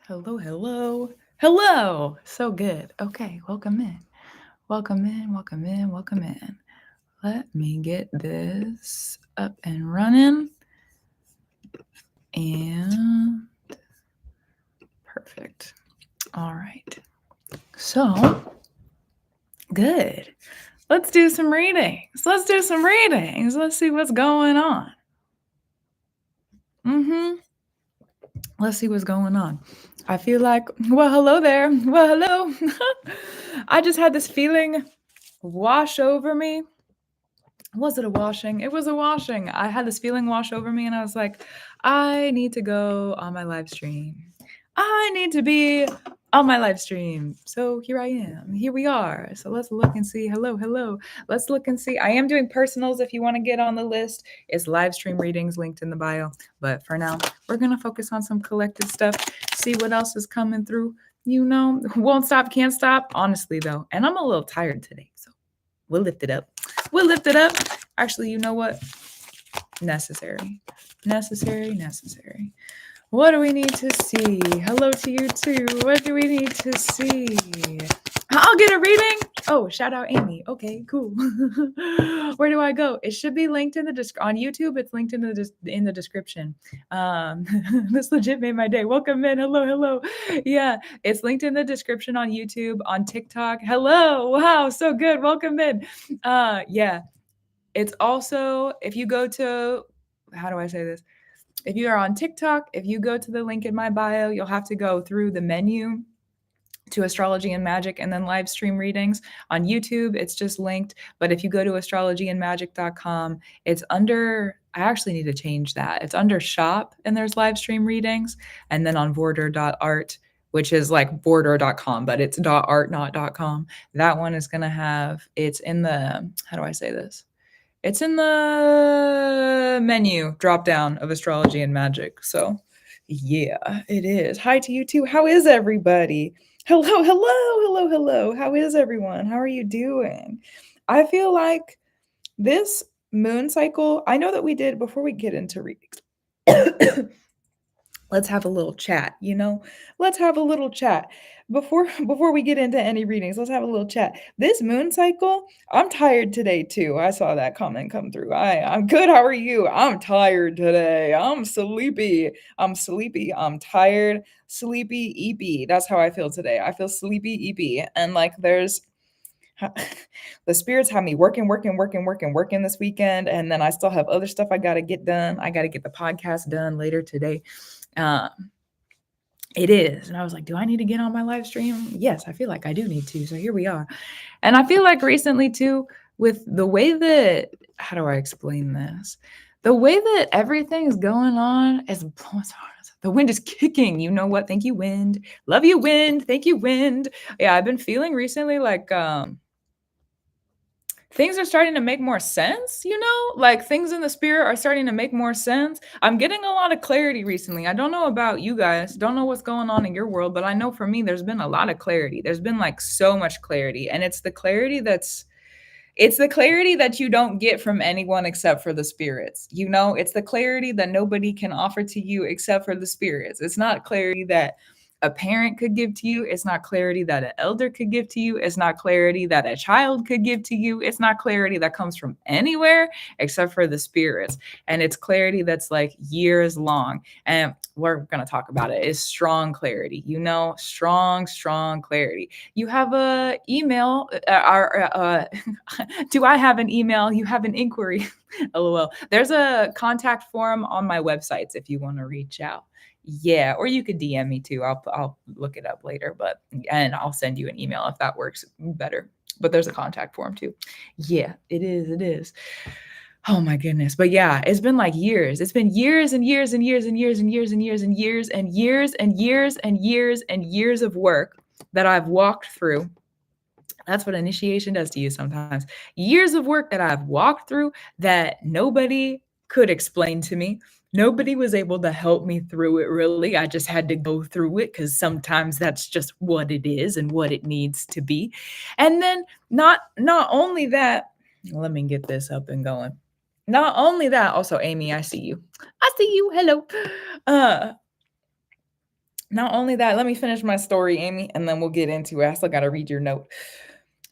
Hello, hello, hello. So good. Okay, welcome in. Welcome in, welcome in, welcome in. Let me get this up and running. And perfect. All right. So good. Let's do some readings. Let's do some readings. Let's see what's going on. Let's see what's going on. I feel like, well, hello there. Well, hello. I just had this feeling wash over me. Was it a washing? It was a washing. I had this feeling wash over me, and I was like, I need to go on my live stream. I need to be on my live stream. So here I am. Here we are. So let's look and see. Hello, hello. Let's look and see. I am doing personals if you want to get on the list. It's live stream readings linked in the bio. But for now, we're going to focus on some collective stuff, see what else is coming through. You know, won't stop, can't stop. Honestly, though. And I'm a little tired today. So we'll lift it up. We'll lift it up. Actually, you know what? Necessary. Necessary. What do we need to see? Hello to you too. What do we need to see? I'll get a reading. Oh, shout out Amy. Okay, cool. Where do I go? It should be linked in the on YouTube. It's linked in the description. This legit made my day. Welcome in. Hello. Yeah, it's linked in the description on YouTube, on TikTok. Hello. Wow, so good. Welcome in. Yeah. It's also, if you go to, how do I say this? If you are on TikTok, if you go to the link in my bio, you'll have to go through the menu to Astrology and Magick and then live stream readings. On YouTube, it's just linked. But if you go to astrologyandmagic.com, it's under, I actually need to change that. It's under shop and there's live stream readings. And then on border.art, which is like border.com, but it's .art, not .com. That one is going to have, it's in the, how do I say this? It's in the menu drop down of Astrology and Magick. So, yeah, it is. Hi to you too. How is everybody? Hello. How is everyone? How are you doing? I feel like this moon cycle, I know that we did before we get into readings. Let's have a little chat, you know? Let's have a little chat. Before we get into any readings, let's have a little chat. This moon cycle, I'm tired today too. I saw that comment come through. I'm good. How are you? I'm tired today. I'm sleepy. I'm tired, sleepy, eepy. That's how I feel today. I feel sleepy, eepy. And like there's the spirits have me working this weekend. And then I still have other stuff I got to get done. I got to get the podcast done later today. It is. And I was like, do I need to get on my live stream? Yes, I feel like I do need to. So here we are. And I feel like recently too, with the way that, how do I explain this? The way that everything's going on is the wind is kicking. You know what? Thank you, wind. Love you, wind. Thank you, wind. Yeah, I've been feeling recently like things are starting to make more sense, you know? Like things in the spirit are starting to make more sense. I'm getting a lot of clarity recently. I don't know about you guys, don't know what's going on in your world, but I know for me, there's been a lot of clarity. There's been like so much clarity. And it's the clarity that you don't get from anyone except for the spirits. You know, it's the clarity that nobody can offer to you except for the spirits. It's not clarity that a parent could give to you. It's not clarity that an elder could give to you. It's not clarity that a child could give to you. It's not clarity that comes from anywhere except for the spirits. And it's clarity that's like years long. And we're going to talk about it. It's strong clarity, you know, strong clarity. You have a email, do I have an email? You have an inquiry. LOL. There's a contact form on my websites if you want to reach out. Yeah, or you could DM me too. I'll look it up later, and I'll send you an email if that works better. But there's a contact form too. Yeah, it is. Oh my goodness. But yeah, it's been like years. It's been years and years of work that I've walked through. That's what initiation does to you sometimes. Years of work that I've walked through that nobody could explain to me. Nobody was able to help me through it, really. I just had to go through it because sometimes that's just what it is and what it needs to be. And then not only that, let me get this up and going. Not only that, also, Amy, I see you. Hello. Not only that, let me finish my story, Amy, and then we'll get into it. I still got to read your note.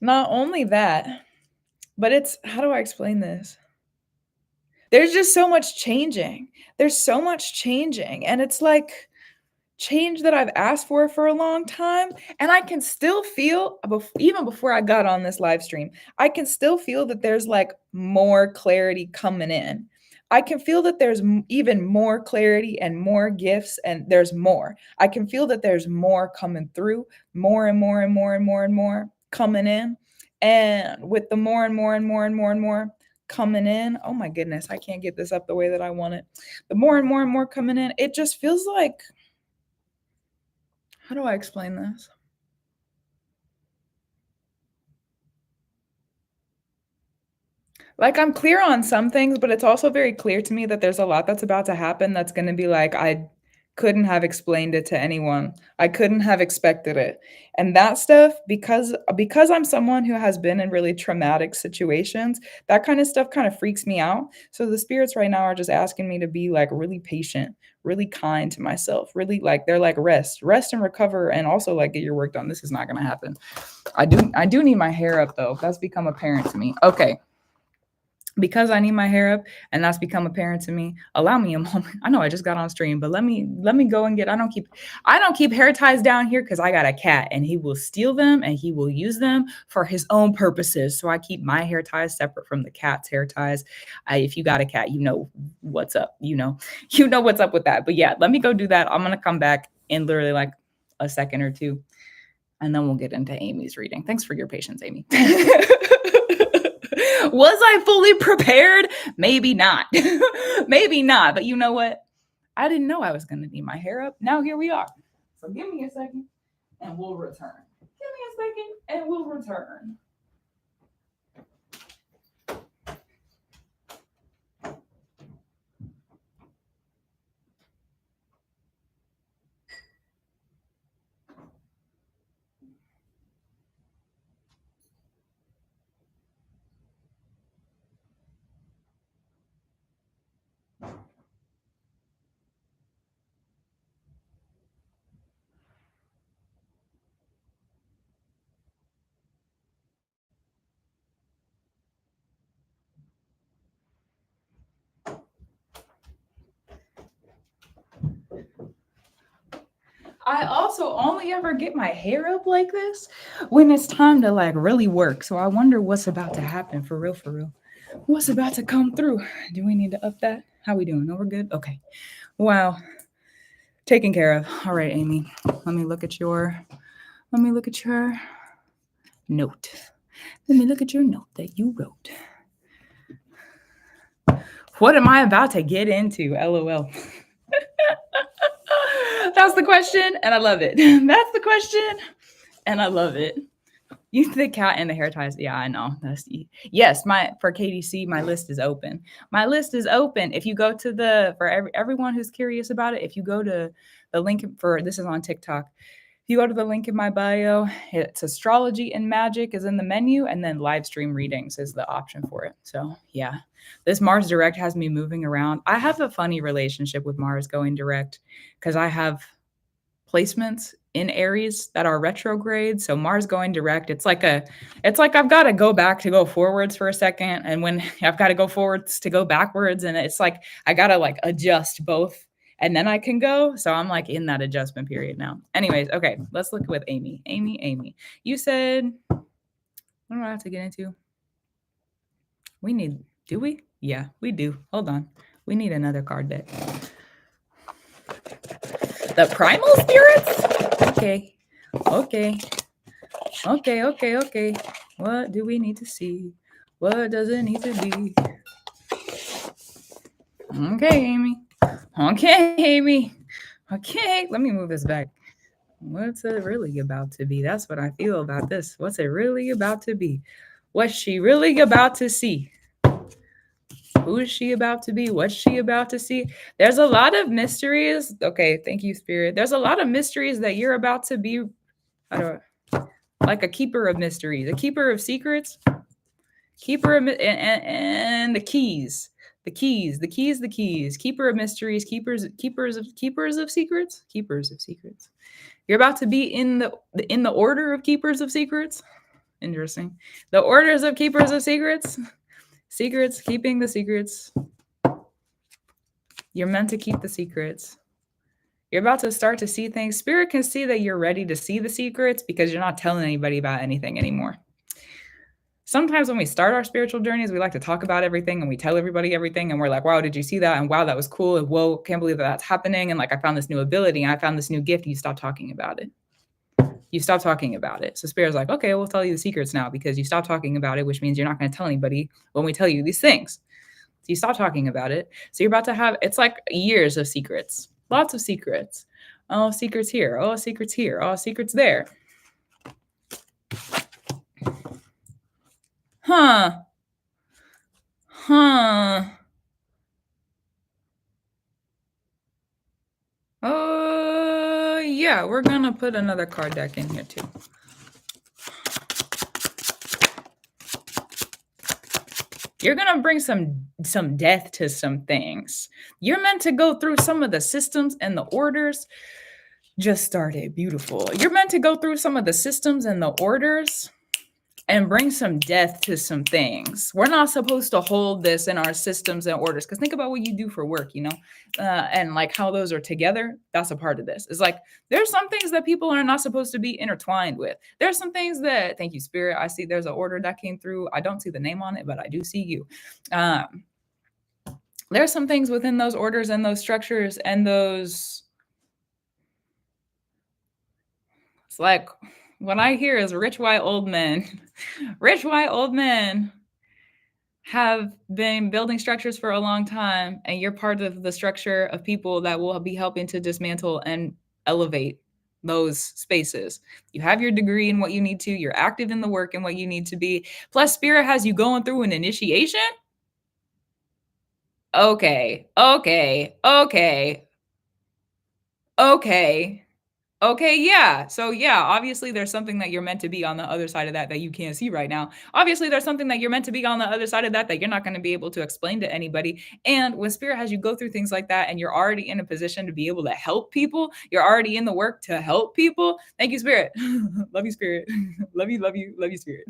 Not only that, but it's, how do I explain this? There's just so much changing. There's so much changing. And it's like change that I've asked for a long time. And I can still feel, even before I got on this live stream, I can still feel that there's like more clarity coming in. I can feel that there's even more clarity and more gifts, and there's more. I can feel that there's more coming through, more and more and more and more and more coming in. And with the more and more and more and more and more coming in, oh my goodness, I can't get this up the way that I want it. The more and more and more coming in, it just feels like, how do I explain this? Like, I'm clear on some things, but it's also very clear to me that there's a lot that's about to happen that's gonna be like, I couldn't have explained it to anyone. I couldn't have expected it. And that stuff, because I'm someone who has been in really traumatic situations, that kind of stuff kind of freaks me out. So the spirits right now are just asking me to be like really patient, really kind to myself, really like they're like rest and recover, and also like get your work done. This is not gonna happen. I do need my hair up though. That's become apparent to me. Okay, because I need my hair up and that's become apparent to me, allow me a moment. I know I just got on stream, but let me go and get, I don't keep hair ties down here because I got a cat and he will steal them and he will use them for his own purposes. So I keep my hair ties separate from the cat's hair ties. If you got a cat, you know what's up, you know what's up with that. But yeah, let me go do that. I'm gonna come back in literally like a second or two, and then we'll get into Amy's reading. Thanks for your patience, Amy. Was I fully prepared? Maybe not. Maybe not. But you know what? I didn't know I was going to need my hair up. Now here we are. So give me a second and we'll return. Give me a second and we'll return. I also only ever get my hair up like this when it's time to like really work. So I wonder what's about to happen for real, for real. What's about to come through? Do we need to up that? How we doing? No, we're good. Okay. Wow. Taken care of. All right, Amy. Let me look at your note. Let me look at your note that you wrote. What am I about to get into? LOL. That's the question, and I love it. That's the question, and I love it. You the cat and the hair ties. Yeah, I know. Yes, for KDC, my list is open. My list is open. If you go to for everyone who's curious about it, if you go to the link for, this is on TikTok. If you go to the link in my bio, it's Astrology and Magick is in the menu, and then live stream readings is the option for it. So yeah, this Mars direct has me moving around. I have a funny relationship with Mars going direct because I have placements in Aries that are retrograde. So Mars going direct, it's like I've got to go back to go forwards for a second, and when I've got to go forwards to go backwards, and it's like I got to like adjust both and then I can go. So I'm like in that adjustment period now. Anyways, okay, let's look with Amy. Amy. You said, what do I have to get into? Do we? Yeah, we do. Hold on. We need another card deck. The primal spirits? Okay. What do we need to see? What does it need to be? Okay, Amy. Okay, let me move this back. What's it really about to be? That's what I feel about this. What's it really about to be? What's she really about to see? Who is she about to be? What's she about to see? There's a lot of mysteries. Okay, thank you, Spirit. There's a lot of mysteries that you're about to be, like a keeper of mysteries, a keeper of secrets, keeper of, and the keys. The keys, the keys, the keys. Keeper of mysteries, keepers of secrets, keepers of secrets. You're about to be in the order of keepers of secrets. Interesting. The orders of keepers of secrets. Secrets, keeping the secrets. You're meant to keep the secrets. You're about to start to see things. Spirit can see that you're ready to see the secrets because you're not telling anybody about anything anymore. Sometimes when we start our spiritual journeys, we like to talk about everything and we tell everybody everything. And we're like, wow, did you see that? And wow, that was cool. And whoa, can't believe that that's happening. And like, I found this new ability and I found this new gift. You stop talking about it. You stop talking about it. So Spirit's like, okay, we'll tell you the secrets now because you stop talking about it, which means you're not going to tell anybody when we tell you these things. So you stop talking about it. So you're about to have, it's like years of secrets, lots of secrets. Oh, secrets here. Oh, secrets here. Oh, secrets there. Huh. Yeah, we're gonna put another card deck in here too. You're gonna bring some death to some things. You're meant to go through some of the systems and the orders. Just started. Beautiful. You're meant to go through some of the systems and the orders and bring some death to some things. We're not supposed to hold this in our systems and orders because think about what you do for work, and like how those are together. That's a part of this. It's like there's some things that people are not supposed to be intertwined with. There's some things that, thank you, Spirit. I see there's an order that came through. I don't see the name on it, but I do see you. There's some things within those orders and those structures and those. It's like what I hear is rich white old men. Rich white old men have been building structures for a long time, and you're part of the structure of people that will be helping to dismantle and elevate those spaces. You have your degree in what you need to, you're active in the work and what you need to be. Plus, Spirit has you going through an initiation. Okay. Okay, yeah. So yeah, obviously there's something that you're meant to be on the other side of that you can't see right now. Obviously there's something that you're meant to be on the other side of that you're not going to be able to explain to anybody. And when Spirit has you go through things like that and you're already in a position to be able to help people, you're already in the work to help people. Thank you, Spirit. Love you, Spirit. Love you, Spirit.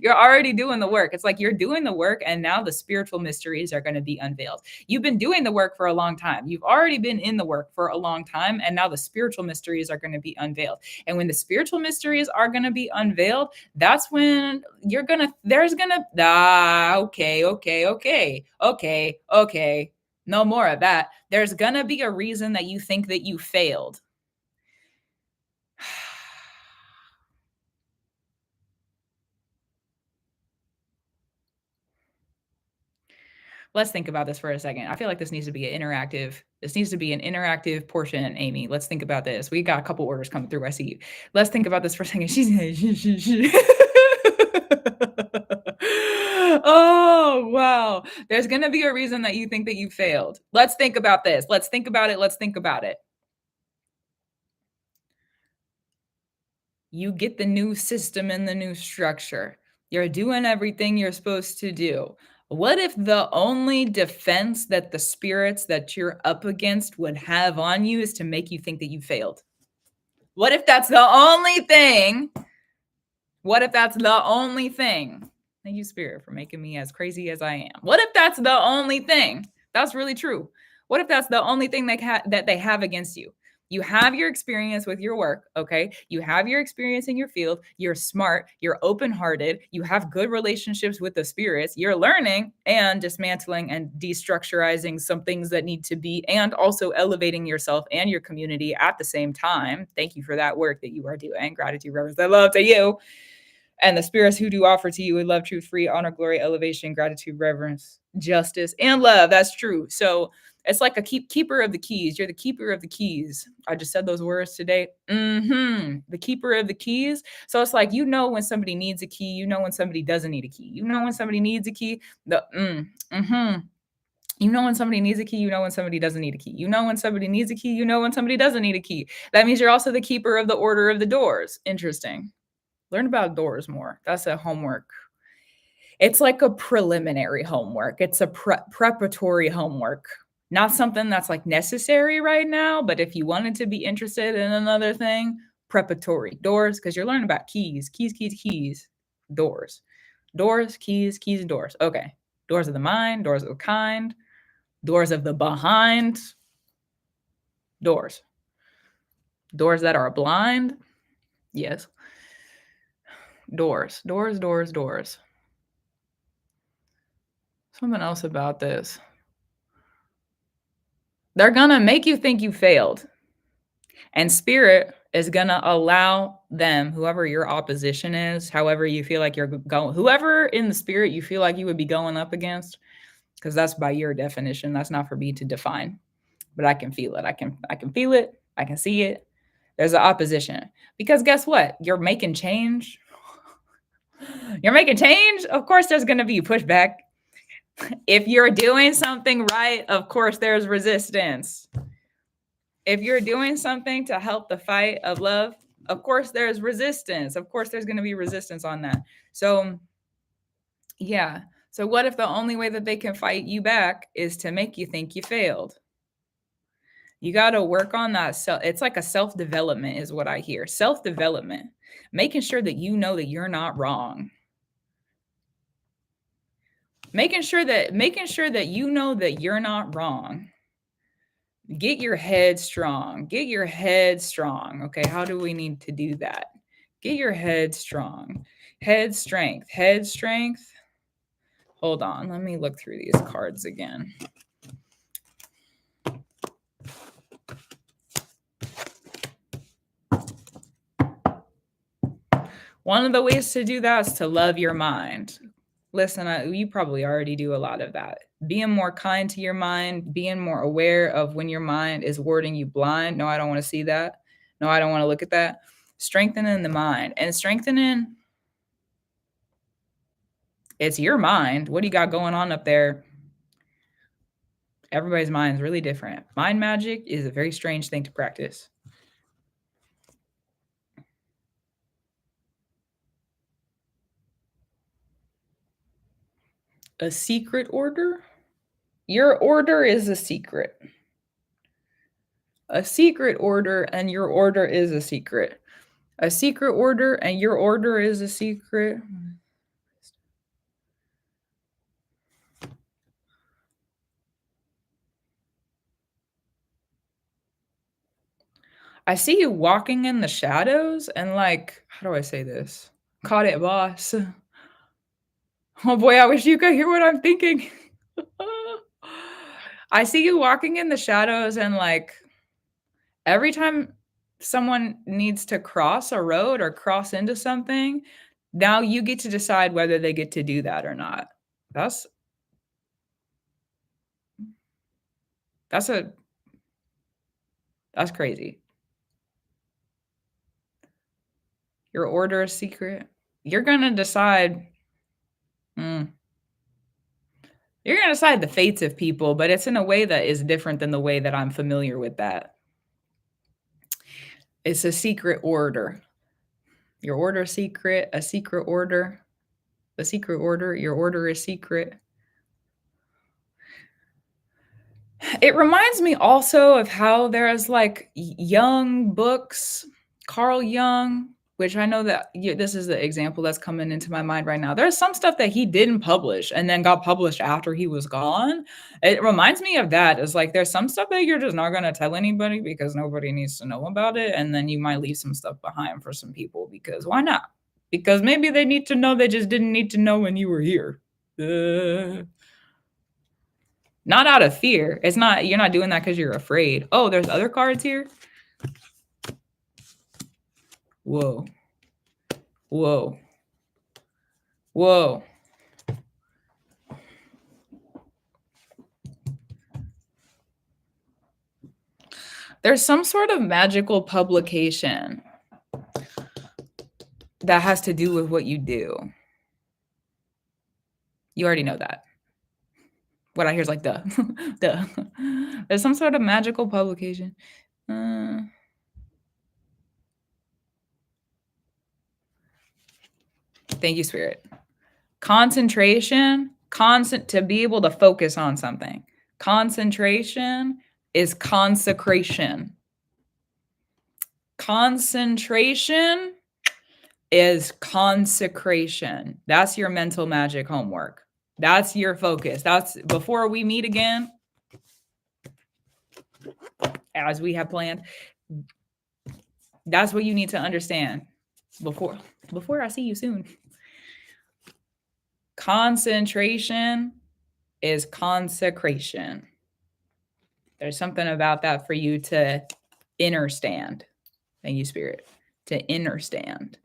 You're already doing the work. It's like you're doing the work and now the spiritual mysteries are going to be unveiled. You've been doing the work for a long time. You've already been in the work for a long time. And now the spiritual mysteries are going to be unveiled. And when the spiritual mysteries are going to be unveiled, that's when okay. No more of that. There's going to be a reason that you think that you failed. Let's think about this for a second. I feel like this needs to be an interactive portion, Amy. Let's think about this. We got a couple orders coming through. I see you. Let's think about this for a second. Oh, wow. There's going to be a reason that you think that you failed. Let's think about this. Let's think about it. You get the new system and the new structure. You're doing everything you're supposed to do. What if the only defense that the spirits that you're up against would have on you is to make you think that you failed? What if that's the only thing? Thank you, Spirit, for making me as crazy as I am. What if that's the only thing? That's really true. What if that's the only thing that they have against you? You have your experience with your work, okay? You have your experience in your field. You're smart. You're open-hearted. You have good relationships with the spirits. You're learning and dismantling and destructurizing some things that need to be, and also elevating yourself and your community at the same time. Thank you for that work that you are doing. Gratitude, reverence, and love to you. And the spirits who do offer to you with love, truth, free, honor, glory, elevation, gratitude, reverence, justice, and love. That's true. So it's like a keeper of the keys. You're the keeper of the keys. I just said those words today. The keeper of the keys. So it's like, when somebody needs a key, when somebody doesn't need a key. When somebody needs a key. When somebody needs a key, when somebody doesn't need a key. When somebody needs a key, when somebody doesn't need a key. That means you're also the keeper of the order of the doors. Interesting. Learn about doors more. That's a homework. It's like a preliminary homework. It's a preparatory homework. Not something that's like necessary right now, but if you wanted to be interested in another thing, preparatory. Doors, because you're learning about keys. Keys. Doors. Doors, keys, and doors. Okay. Doors of the mind, doors of the kind, doors of the behind, doors. Doors that are blind. Yes. Doors. Something else about this. They're going to make you think you failed. And spirit is going to allow them, whoever your opposition is, however you feel like you're going, whoever in the spirit you feel like you would be going up against, because that's by your definition. That's not for me to define. But I can feel it. I can feel it. I can see it. There's an opposition. Because guess what? You're making change. You're making change. Of course, there's going to be pushback. If you're doing something right, of course, there's resistance. If you're doing something to help the fight of love, of course, there's resistance. Of course, there's going to be resistance on that. So, yeah. So, what if the only way that they can fight you back is to make you think you failed? You got to work on that. It's like a self-development is what I hear. Self-development, making sure that you know that you're not wrong. Making sure that you know that you're not wrong. Get your head strong. Okay, how do we need to do that? Get your head strong. Head strength. Hold on, let me look through these cards again. One of the ways to do that is to love your mind. Listen, you probably already do a lot of that. Being more kind to your mind, being more aware of when your mind is wording you blind. No, I don't want to see that. No, I don't want to look at that. Strengthening the mind and strengthening. It's your mind. What do you got going on up there? Everybody's mind is really different. Mind magic is a very strange thing to practice. A secret order? Your order is a secret. A secret order and your order is a secret. A secret order and your order is a secret. I see you walking in the shadows and like, how do I say this? Caught it, boss. Oh boy, I wish you could hear what I'm thinking. I see you walking in the shadows and like every time someone needs to cross a road or cross into something, now you get to decide whether they get to do that or not. That's crazy. Your order is secret. You're going to decide. You're going to decide the fates of people, but it's in a way that is different than the way that I'm familiar with that. It's a secret order. Your order is secret, a secret order. The secret order, your order is secret. It reminds me also of how there's like Jung books, Carl Jung, which I know that this is the example that's coming into my mind right now. There's some stuff that he didn't publish and then got published after he was gone. It reminds me of that. It's like there's some stuff that you're just not going to tell anybody because nobody needs to know about it. And then you might leave some stuff behind for some people because why not? Because maybe they need to know, they just didn't need to know when you were here. Not out of fear. It's not, you're not doing that because you're afraid. Oh, there's other cards here. Whoa. There's some sort of magical publication that has to do with what you do. You already know that. What I hear is like, duh. There's some sort of magical publication. Thank you, Spirit. Concentration, to be able to focus on something. Concentration is consecration. Concentration is consecration. That's your mental magic homework. That's your focus. That's before we meet again, as we have planned. That's what you need to understand before I see you soon. Concentration is consecration. There's something about that for you to understand. Thank you, Spirit. To understand.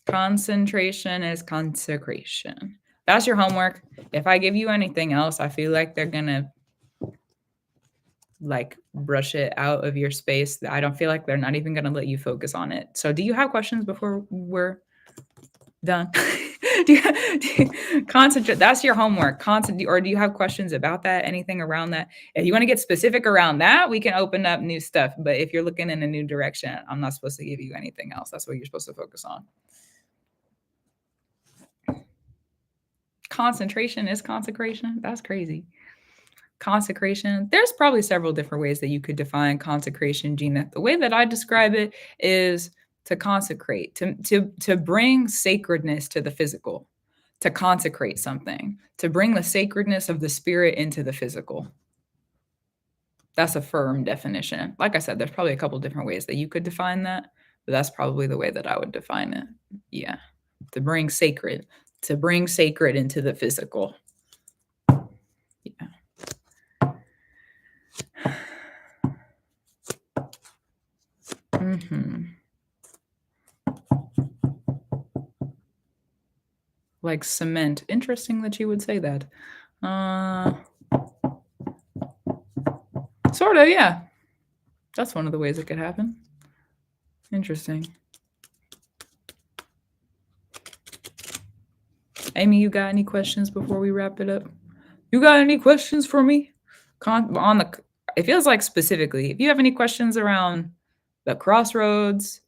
Concentration is consecration. That's your homework. If I give you anything else, I feel like they're gonna like brush it out of your space. I don't feel like they're not even gonna let you focus on it. So do you have questions before we're done? do you concentrate? That's your homework. Or do you have questions about that? Anything around that? If you want to get specific around that, we can open up new stuff. But if you're looking in a new direction, I'm not supposed to give you anything else. That's what you're supposed to focus on. Concentration is consecration. That's crazy. Consecration. There's probably several different ways that you could define consecration, Gina. The way that I describe it is to consecrate, to bring sacredness to the physical, to consecrate something, to bring the sacredness of the spirit into the physical. That's a firm definition. Like I said, there's probably a couple different ways that you could define that, but that's probably the way that I would define it. Yeah. To bring sacred into the physical. Yeah. Mm-hmm. Like cement. Interesting that you would say that. Sort of, yeah. That's one of the ways it could happen. Interesting. Amy, you got any questions before we wrap it up? You got any questions for me? It feels like specifically, if you have any questions around the crossroads,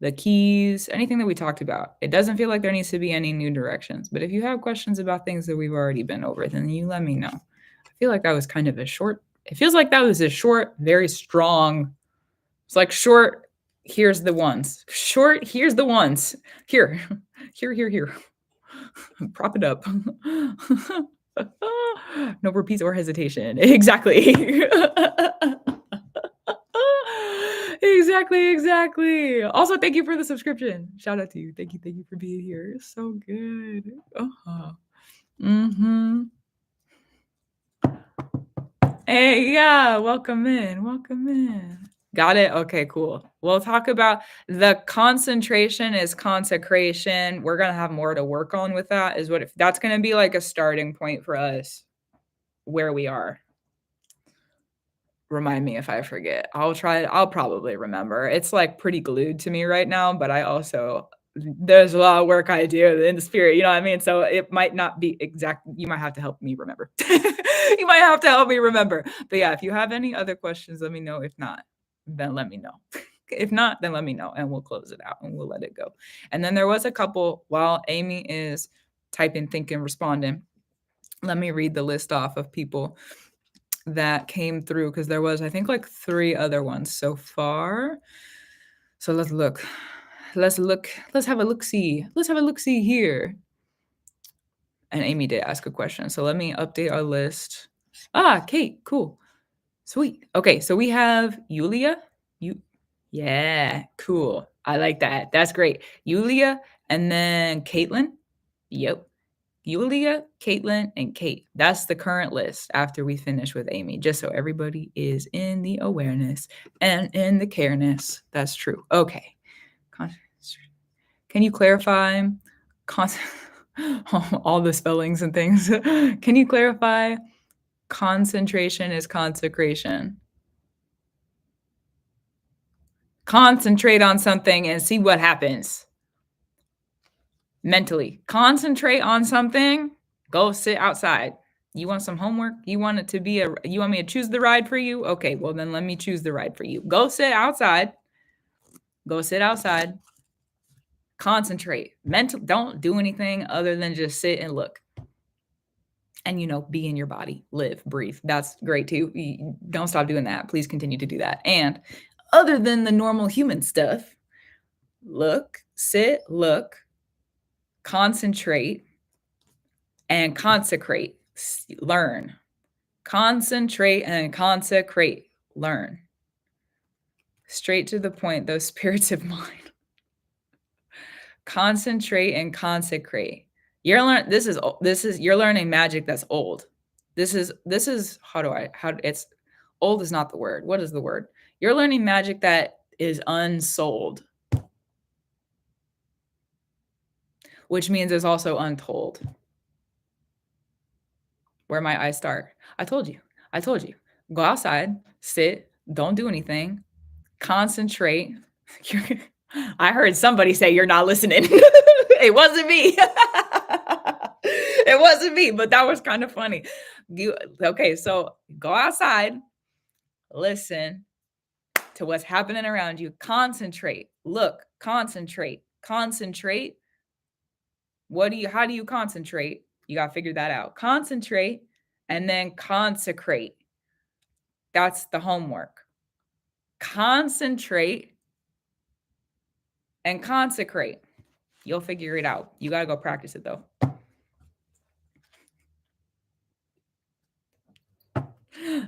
the keys, anything that we talked about, it doesn't feel like there needs to be any new directions. But if you have questions about things that we've already been over, then you let me know. I feel like that was kind of it feels like that was a short, very strong. It's like short, here's the ones. Short, here's the ones. Here. Prop it up. No repeats or hesitation. Exactly. Exactly. Also, thank you for the subscription. Shout out to you. Thank you for being here. It's so good. Mm-hmm. Hey, yeah, welcome in. Got it? Okay, cool. We'll talk about the concentration is consecration. We're going to have more to work on with that. That's going to be like a starting point for us where we are. Remind me if I forget. I'll probably remember. It's like pretty glued to me right now, but there's a lot of work I do in the spirit, you know what I mean? So it might not be exact. You might have to help me remember. You might have to help me remember. But yeah, if you have any other questions, let me know. If not, then let me know. If not, then let me know and we'll close it out and we'll let it go. And then there was a couple while Amy is typing, thinking, responding. Let me read the list off of people that came through because there was, I think, like 3 other ones so far. So let's look. Let's have a look-see. Let's have a look-see here. And Amy did ask a question. So let me update our list. Kate, cool. Sweet. Okay, so we have Yulia. Yeah, cool. I like that. That's great. Yulia and then Caitlin. Yep. Yulia, Caitlin, and Kate. That's the current list after we finish with Amy, just so everybody is in the awareness and in the careness. That's true. Okay. Can you clarify all the spellings and things? Can you clarify concentration is consecration? Concentrate on something and see what happens. Mentally, concentrate on something. Go sit outside. You want some homework? You want me to choose the ride for you? Okay, well then let me choose the ride for you. Go sit outside. Concentrate. Don't do anything other than just sit and look. And, be in your body, live, breathe. That's great too. Don't stop doing that. Please continue to do that. And other than the normal human stuff, look, sit, look, concentrate, and consecrate. Learn. Concentrate and consecrate. Learn. Straight to the point, those spirits of mine. Concentrate and consecrate. You're learning magic that's old. This is it's old is not the word. What is the word? You're learning magic that is unsold, which means it's also untold. Where might I start? I told you. Go outside, sit, don't do anything, concentrate. I heard somebody say you're not listening. It wasn't me. It wasn't me, but that was kind of funny. Okay, so go outside, listen to what's happening around you, concentrate, look, concentrate. How do you concentrate? You got to figure that out. Concentrate and then consecrate. That's the homework. Concentrate and consecrate. You'll figure it out. You got to go practice it though.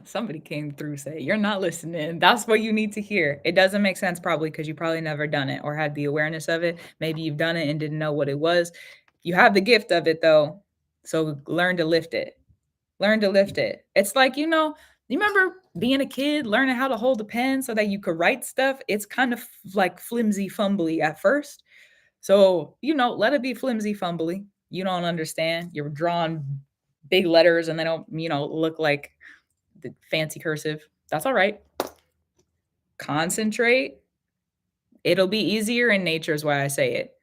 Somebody came through say, you're not listening. That's what you need to hear. It doesn't make sense probably because you probably never done it or had the awareness of it. Maybe you've done it and didn't know what it was. You have the gift of it though. So learn to lift it. Learn to lift it. It's like, you remember being a kid, learning how to hold a pen so that you could write stuff? It's kind of like flimsy fumbly at first. So, let it be flimsy fumbly. You don't understand. You're drawing big letters and they don't, look like the fancy cursive. That's all right. Concentrate. It'll be easier in nature is why I say it,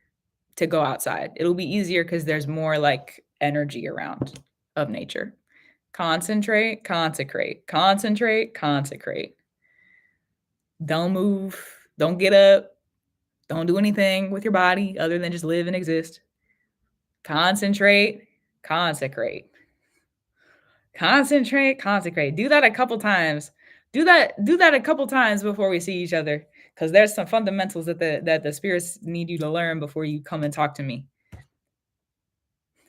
to go outside. It'll be easier because there's more like energy around of nature. Concentrate, consecrate, concentrate, consecrate. Don't move. Don't get up. Don't do anything with your body other than just live and exist. Concentrate, consecrate. Concentrate, consecrate. Do that a couple times. Do that a couple times before we see each other. Because there's some fundamentals that the spirits need you to learn before you come and talk to me.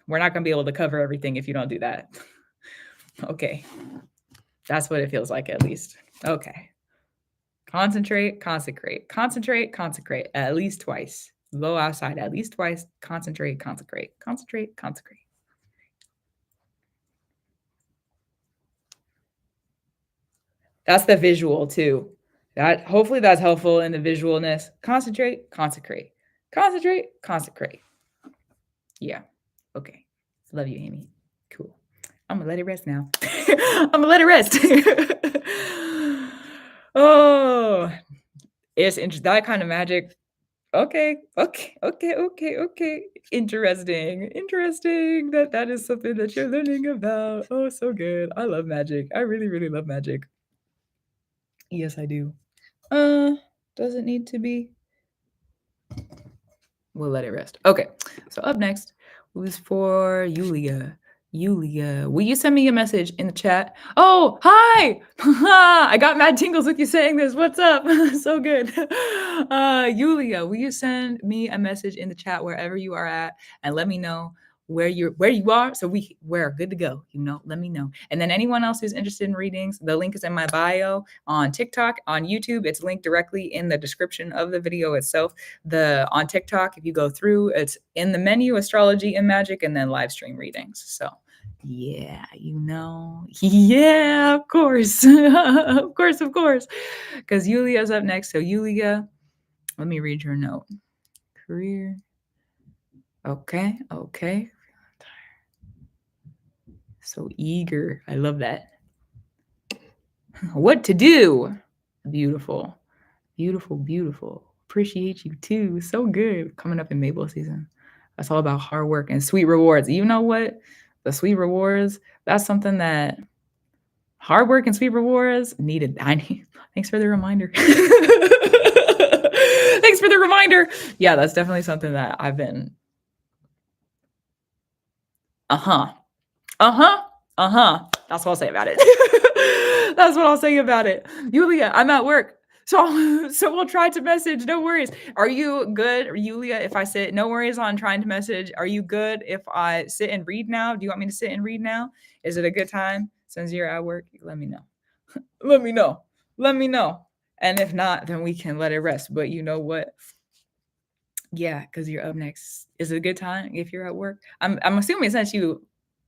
We're not going to be able to cover everything if you don't do that. Okay. That's what it feels like at least. Okay. Concentrate, consecrate. Concentrate, consecrate. At least twice. Go outside at least twice. Concentrate, consecrate. Concentrate, consecrate. That's the visual too. Hopefully that's helpful in the visualness. Concentrate, consecrate. Concentrate, consecrate. Yeah. Okay. Love you, Amy. Cool. I'm gonna let it rest now. I'm gonna let it rest. Oh, it's interesting. That kind of magic. Okay. Interesting. That is something that you're learning about. Oh, so good. I love magic. I really, really love magic. Yes, I do. Does it need to be? We'll let it rest. Okay. So up next was for Yulia. Will you send me a message in the chat? Oh, hi! I got mad tingles with you saying this. What's up? So good. Yulia, will you send me a message in the chat wherever you are at and let me know where you are so we're good to go. Let me know. And then anyone else who's interested in readings, the link is in my bio on TikTok, on YouTube. It's linked directly in the description of the video itself. On TikTok, if you go through, it's in the menu, Astrology and Magic, and then live stream readings. So yeah, yeah, of course. of course. Because Yulia's up next. So Yulia, let me read your note. Career. Okay. So eager. I love that. What to do? Beautiful. Appreciate you too. So good. Coming up in Maple season. That's all about hard work and sweet rewards. You know what? The sweet rewards, that's something that hard work and sweet rewards needed. Thanks for the reminder. reminder. Yeah, that's definitely something that I've been. Uh-huh. Uh-huh. Uh-huh. That's what I'll say about it. That's what I'll say about it. Yulia, I'm at work. So we'll try to message. No worries. Are you good, Yulia, if I sit? No worries on trying to message. Are you good if I sit and read now? Do you want me to sit and read now? Is it a good time? Since you're at work, let me know. Let me know. Let me know. And if not, then we can let it rest. But you know what? Yeah, because you're up next. Is it a good time if you're at work? I'm assuming since you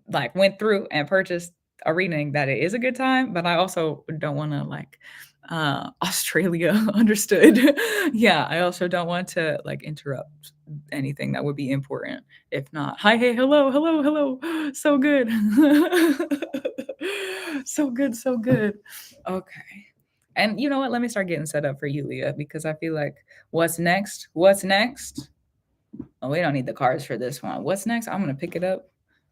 like went through and purchased a reading that it is a good time, but I also don't want to like Australia understood. Yeah, I also don't want to like interrupt anything that would be important. If not, hi, hey, hello, hello, hello. So good. So good, so good. Okay. And you know what? Let me start getting set up for you, Leah, because I feel like what's next? What's next? Oh, we don't need the cards for this one. What's next? I'm going to pick it up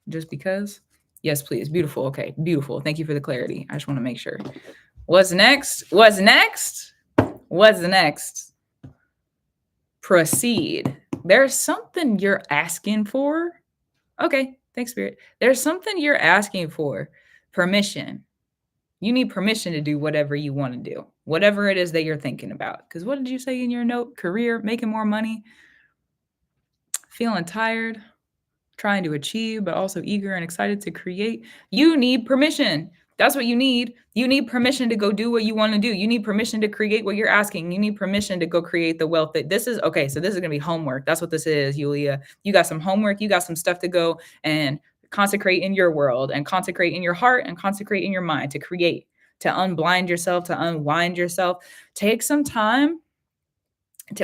just because. Yes, please. Beautiful. Okay. Beautiful. Thank you for the clarity. I just want to make sure. What's next? What's next? What's next? Proceed. There's something you're asking for. Okay. Thanks, Spirit. There's something you're asking for. Permission. You need permission to do whatever you want to do, whatever it is that you're thinking about. Because what did you say in your note? Career, making more money, feeling tired, trying to achieve, but also eager and excited to create. You need permission. That's what you need. You need permission to go do what you want to do. You need permission to create what you're asking. You need permission to go create the wealth that this is. Okay, so this is going to be homework. That's what this is, Yulia. You got some homework. You got some stuff to go and consecrate in your world and consecrate in your heart and consecrate in your mind to create, to unblind yourself, to unwind yourself. Take some time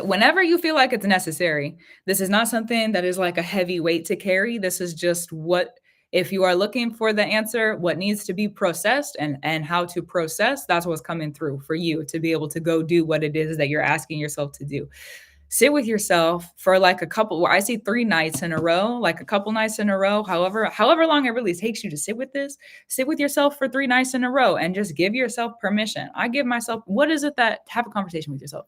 whenever you feel like it's necessary. This is not something that is like a heavy weight to carry. This is just what, if you are looking for the answer, what needs to be processed and how to process, that's what's coming through for you to be able to go do what it is that you're asking yourself to do. Sit with yourself for like a couple, well, I see 3 nights in a row, like a couple nights in a row, however long it really takes you to sit with this, sit with yourself for 3 nights in a row and just give yourself permission. I give myself, what is it that, have a conversation with yourself.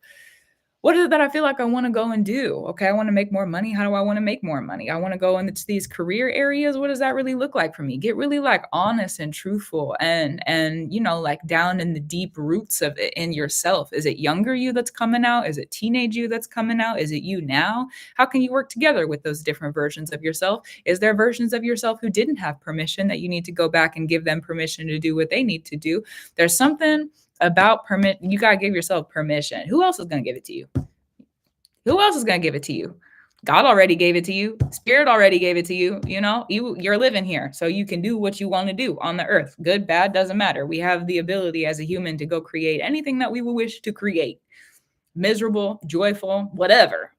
What is it that I feel like I want to go and do? Okay, I want to make more money. How do I want to make more money? I want to go into these career areas. What does that really look like for me? Get really like honest and truthful and you know, like down in the deep roots of it in yourself. Is it younger you that's coming out? Is it teenage you that's coming out? Is it you now? How can you work together with those different versions of yourself? Is there versions of yourself who didn't have permission that you need to go back and give them permission to do what they need to do? There's something about permit. You got to give yourself permission. Who else is going to give it to you? Who else is going to give it to you? God already gave it to you. Spirit already gave it to you. You know, you're living here, so you can do what you want to do on the earth. Good, bad, doesn't matter. We have the ability as a human to go create anything that we would wish to create. Miserable, joyful, whatever.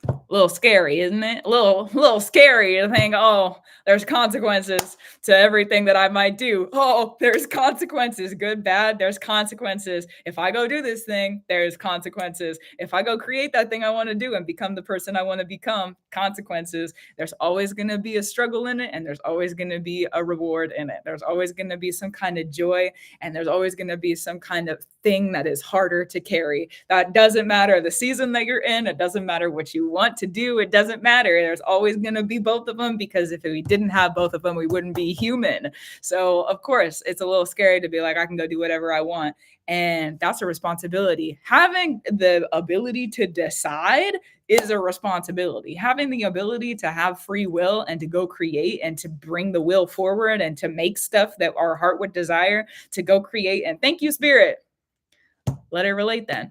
A little scary, isn't it? A little scary to think, oh, there's consequences to everything that I might do. Oh, there's consequences. Good, bad, there's consequences. If I go do this thing, there's consequences. If I go create that thing I want to do and become the person I want to become, consequences. There's always going to be a struggle in it, and there's always going to be a reward in it. There's always going to be some kind of joy, and there's always going to be some kind of thing that is harder to carry. That doesn't matter the season that you're in. It doesn't matter what you want to do. It doesn't matter. There's always going to be both of them, because if we didn't have both of them, we wouldn't be human. So of course it's a little scary to be like, I can go do whatever I want. And that's a responsibility. Having the ability to decide is a responsibility. Having the ability to have free will and to go create and to bring the will forward and to make stuff that our heart would desire, to go create. And thank you, Spirit. Let it relate then.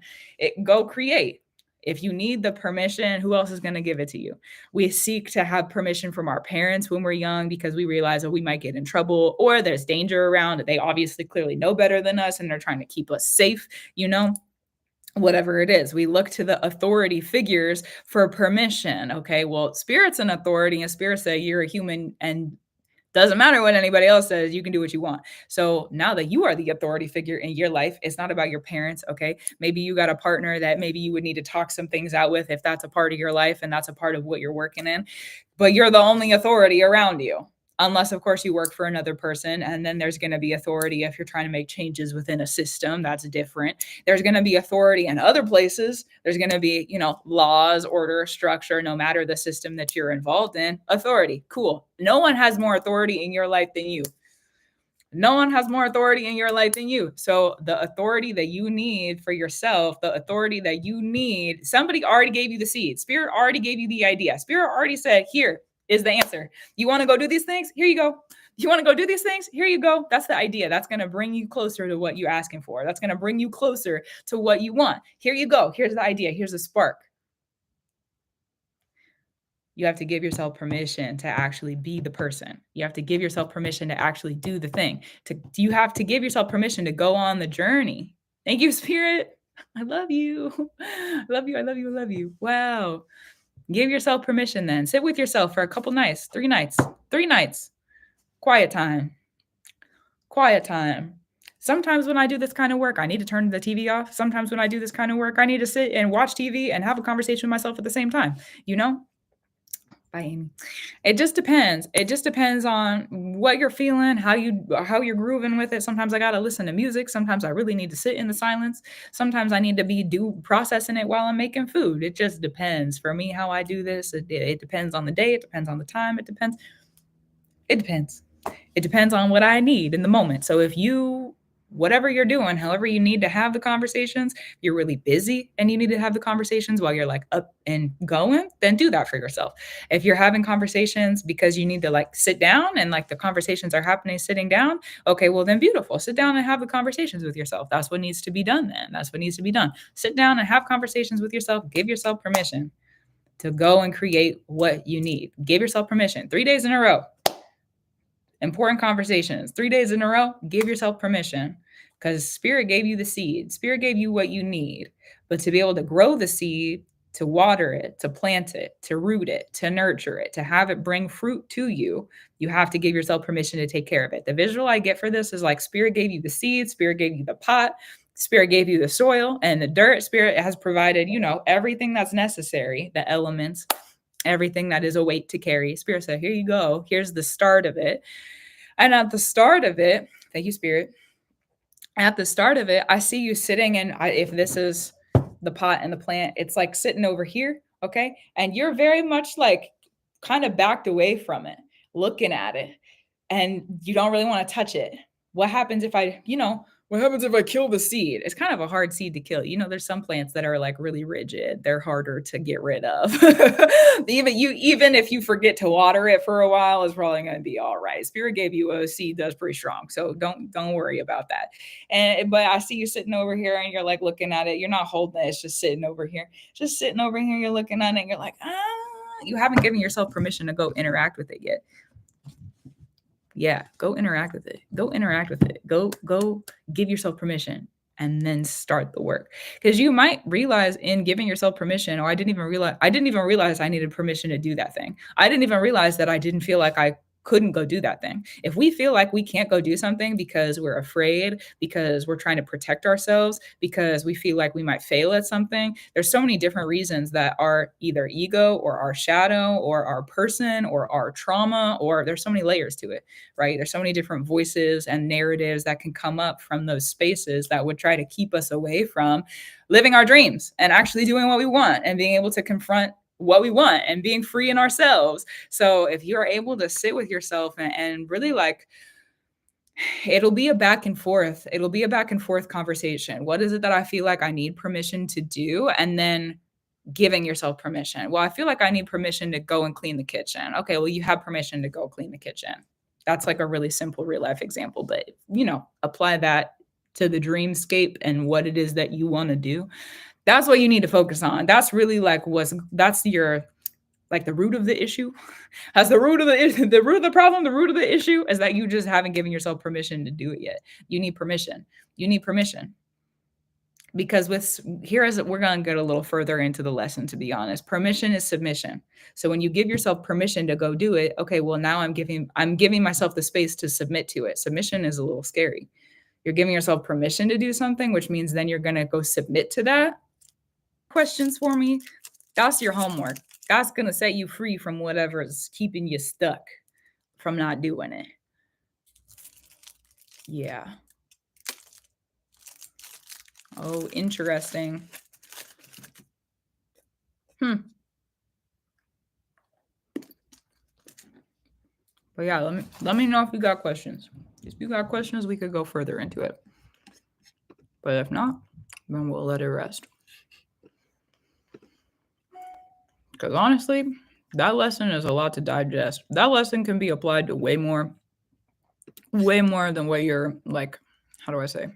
Go create. If you need the permission, who else is going to give it to you? We seek to have permission from our parents when we're young because we realize that we might get in trouble or there's danger around. They obviously clearly know better than us and they're trying to keep us safe, you know? Whatever it is, we look to the authority figures for permission. Okay, well, Spirit's an authority and Spirit say you're a human and doesn't matter what anybody else says, you can do what you want. So now that you are the authority figure in your life, it's not about your parents, okay? Maybe you got a partner that maybe you would need to talk some things out with if that's a part of your life and that's a part of what you're working in, but you're the only authority around you. unless of course you work for another person, and then there's going to be authority if you're trying to make changes within a system. That's different. There's going to be authority in other places. There's going to be, laws, order, structure, no matter the system that you're involved in. Authority, cool. No one has more authority in your life than you. No one has more authority in your life than you. So the authority that you need for yourself, the authority that you need, somebody already gave you the seed. Spirit already gave you the idea. Spirit already said, here is the answer. You want to go do these things? Here you go. You want to go do these things? Here you go. That's the idea. That's going to bring you closer to what you're asking for. That's going to bring you closer to what you want. Here you go. Here's the idea. Here's the spark. You have to give yourself permission to actually be the person. You have to give yourself permission to actually do the thing. You have to give yourself permission to go on the journey. Thank you, Spirit. I love you. I love you. I love you. I love you. Wow. Give yourself permission then. Sit with yourself for a couple nights, 3 nights. Quiet time. Quiet time. Sometimes when I do this kind of work, I need to turn the TV off. Sometimes when I do this kind of work, I need to sit and watch TV and have a conversation with myself at the same time, Bye, Amy. It just depends. It just depends on what you're feeling, how you're grooving with it. Sometimes I gotta listen to music. Sometimes I really need to sit in the silence. Sometimes I need to be processing it while I'm making food. It just depends. For me, how I do this, it depends on the day. It depends on the time. It depends. It depends on what I need in the moment. So if whatever you're doing, however you need to have the conversations, you're really busy and you need to have the conversations while you're like up and going, then do that for yourself. If you're having conversations because you need to like sit down and like the conversations are happening sitting down, okay, well then beautiful. Sit down and have the conversations with yourself. That's what needs to be done then. That's what needs to be done. Sit down and have conversations with yourself. Give yourself permission to go and create what you need. Give yourself permission. 3 days in a row. Important conversations. 3 days in a row, give yourself permission because Spirit gave you the seed. Spirit gave you what you need. But to be able to grow the seed, to water it, to plant it, to root it, to nurture it, to have it bring fruit to you, you have to give yourself permission to take care of it. The visual I get for this is like Spirit gave you the seed, Spirit gave you the pot, Spirit gave you the soil and the dirt. Spirit has provided, everything that's necessary, the elements, everything that is a weight to carry. Spirit said, here you go. Here's the start of it. And at the start of it, thank you, Spirit. At the start of it, I see you sitting and if this is the pot and the plant, it's like sitting over here. Okay. And you're very much like kind of backed away from it, looking at it, and you don't really want to touch it. What happens if I kill the seed? It's kind of a hard seed to kill. There's some plants that are like really rigid. They're harder to get rid of. Even if you forget to water it for a while, it's probably going to be all right. Spirit gave you a seed that's pretty strong. So don't worry about that. But I see you sitting over here and you're like looking at it. You're not holding it. It's just sitting over here. You're looking at it and you're like, you haven't given yourself permission to go interact with it yet. Yeah, go interact with it. Go give yourself permission and then start the work. Because you might realize in giving yourself permission, I didn't even realize I needed permission to do that thing. I didn't even realize that I didn't feel like I couldn't go do that thing. If we feel like we can't go do something because we're afraid, because we're trying to protect ourselves, because we feel like we might fail at something, there's so many different reasons that our either ego or our shadow or our person or our trauma, or there's so many layers to it, right? There's so many different voices and narratives that can come up from those spaces that would try to keep us away from living our dreams and actually doing what we want and being able to confront what we want and being free in ourselves. So if you're able to sit with yourself and really like, it'll be a back and forth conversation. What is it that I feel like I need permission to do? And then giving yourself permission. Well, I feel like I need permission to go and clean the kitchen. Okay, well, you have permission to go clean the kitchen. That's like a really simple real life example, but apply that to the dreamscape and what it is that you want to do. That's what you need to focus on. That's really like that's your like the root of the issue. That's the root of the root of the problem. The root of the issue is that you just haven't given yourself permission to do it yet. You need permission. Because we're going to get a little further into the lesson, to be honest. Permission is submission. So when you give yourself permission to go do it, okay, well, now I'm giving myself the space to submit to it. Submission is a little scary. You're giving yourself permission to do something, which means then you're going to go submit to that. Questions for me? That's your homework. That's going to set you free from whatever is keeping you stuck. from not doing it. Yeah. Oh, interesting. But yeah, let me know if you got questions. If you got questions, we could go further into it. But if not, then we'll let it rest. Because honestly, that lesson is a lot to digest. That lesson can be applied to way more than what you're like, how do I say?